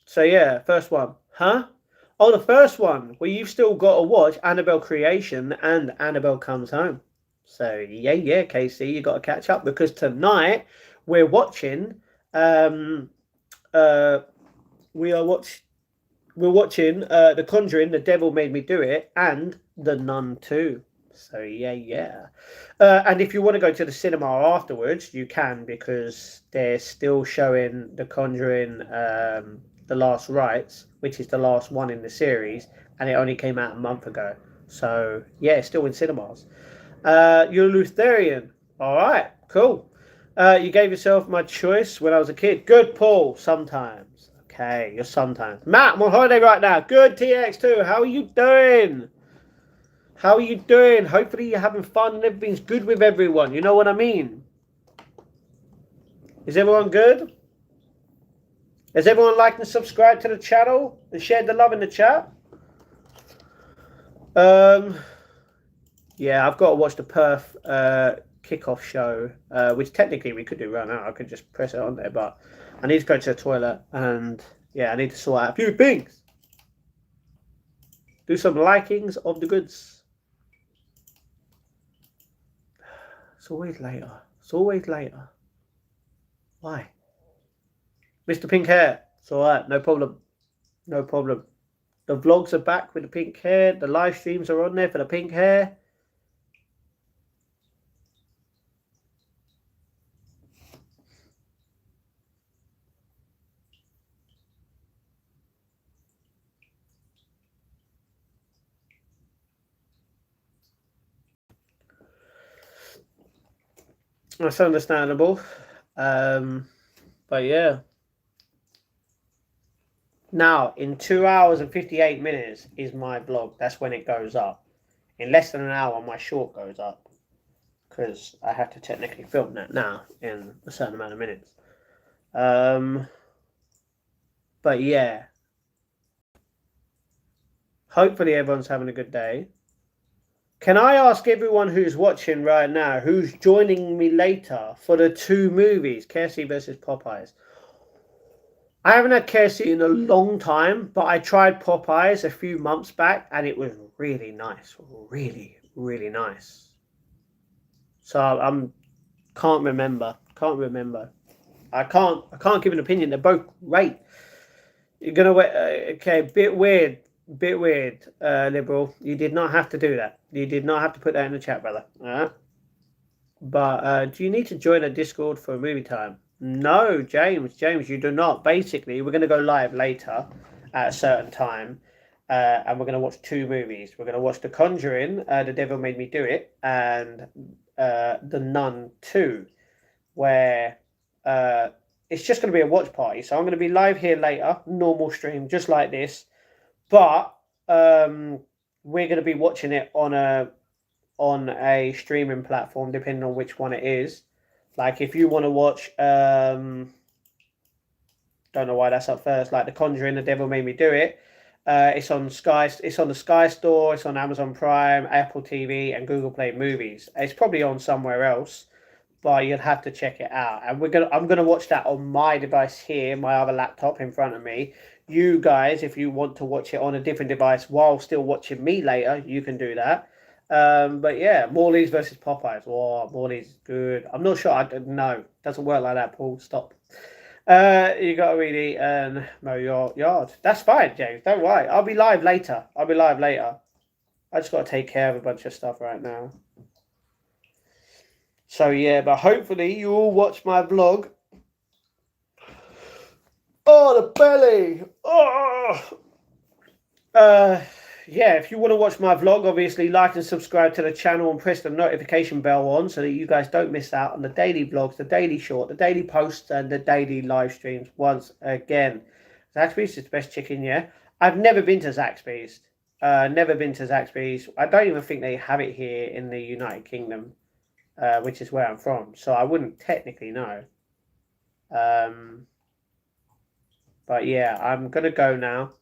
[SPEAKER 1] So yeah, first one. Huh? Oh, the first one. Well, you've still got to watch Annabelle Creation and Annabelle Comes Home. So yeah, Casey, you got to catch up because tonight we're watching. We're watching The Conjuring, The Devil Made Me Do It, and The Nun 2. So yeah. And if you want to go to the cinema afterwards, you can, because they're still showing The Conjuring, The Last Rites, which is the last one in the series, and it only came out a month ago. So yeah, it's still in cinemas. You're a Lutherian. All right, cool. You gave yourself my choice when I was a kid. Good, Paul. Sometimes. Okay, you're sometimes. Matt, I'm on holiday right now. Good, TX2. How are you doing? How are you doing? Hopefully you're having fun and everything's good with everyone. You know what I mean? Is everyone good? Has everyone liked and subscribed to the channel and shared the love in the chat? Yeah, I've got to watch the Perth kickoff show, which technically we could do right now. I could just press it on there, but I need to go to the toilet, and yeah, I need to sort out a few things. Do some likings of the goods. It's always later. It's always later. Why? Mr. Pink Hair. It's alright, no problem. No problem. The vlogs are back with the pink hair. The live streams are on there for the pink hair. That's understandable. But yeah. Now, in 2 hours and 58 minutes is my vlog. That's when it goes up. In less than an hour, my short goes up, because I have to technically film that now in a certain amount of minutes. But yeah. Hopefully everyone's having a good day. Can I ask everyone who's watching right now, who's joining me later for the two movies, KFC versus Popeyes? I haven't had KFC in a long time, but I tried Popeyes a few months back, and it was really nice. Really, really nice. So can't remember. I can't give an opinion. They're both great. You're gonna wait. Okay, bit weird. Liberal. You did not have to do that. You did not have to put that in the chat, brother. All right. But do you need to join a Discord for a movie time? No, James, you do not. Basically, we're going to go live later at a certain time, and we're going to watch two movies. We're going to watch The Conjuring, The Devil Made Me Do It, and The Nun 2, where it's just going to be a watch party. So I'm going to be live here later, normal stream, just like this, but we're going to be watching it on a streaming platform, depending on which one it is. Like if you want to watch, don't know why that's up first, like The Conjuring, The Devil Made Me Do It, it's on Sky, it's on the Sky Store, it's on Amazon Prime, Apple TV, and Google Play Movies. It's probably on somewhere else, but you'll have to check it out. And I'm gonna watch that on my device here, my other laptop in front of me. You guys, if you want to watch it on a different device while still watching me later, you can do that. But yeah, Morley's versus Popeyes. Oh, Morley's is good. I'm not sure. No, doesn't work like that, Paul. Stop. You got to really mow your yard. That's fine, James. Don't worry. I'll be live later. I just got to take care of a bunch of stuff right now. So yeah, but hopefully you all watch my vlog. Oh, the belly. Oh. Yeah, if you want to watch my vlog, obviously like and subscribe to the channel and press the notification bell on so that you guys don't miss out on the daily vlogs, the daily short, the daily posts, and the daily live streams once again. Zaxby's is the best chicken, yeah. I've never been to Zaxby's. Never been to Zaxby's. I don't even think they have it here in the United Kingdom, which is where I'm from. So I wouldn't technically know. But yeah, I'm going to go now.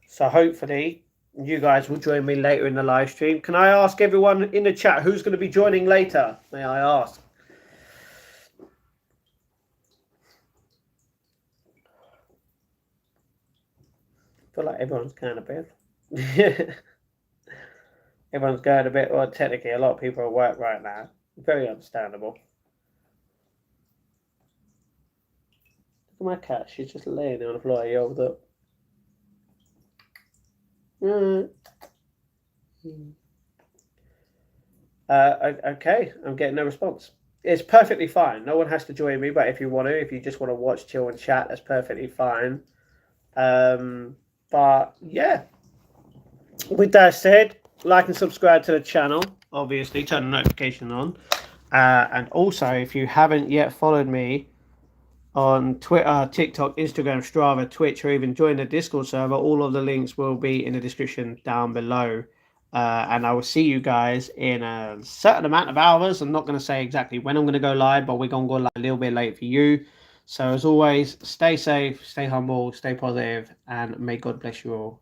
[SPEAKER 1] So hopefully you guys will join me later in the live stream. Can I ask everyone in the chat who's going to be joining later? May I ask? I feel like everyone's going to bed. Everyone's going to bed. Well, technically, a lot of people are at work right now. Very understandable. Look at my cat. She's just laying there on the floor. He over the... Okay, I'm getting no response. It's perfectly fine. No one has to join me, but if you want to, if you just want to watch, chill, and chat, that's perfectly fine. Um, but yeah, with that said, like and subscribe to the channel. Obviously, turn the notification on. And also, if you haven't yet followed me on Twitter, TikTok, Instagram, Strava, Twitch, or even join the Discord server, all of the links will be in the description down below. And I will see you guys in a certain amount of hours. I'm not going to say exactly when I'm going to go live, but we're going to go live a little bit late for you. So as always, stay safe, stay humble, stay positive, and may God bless you all.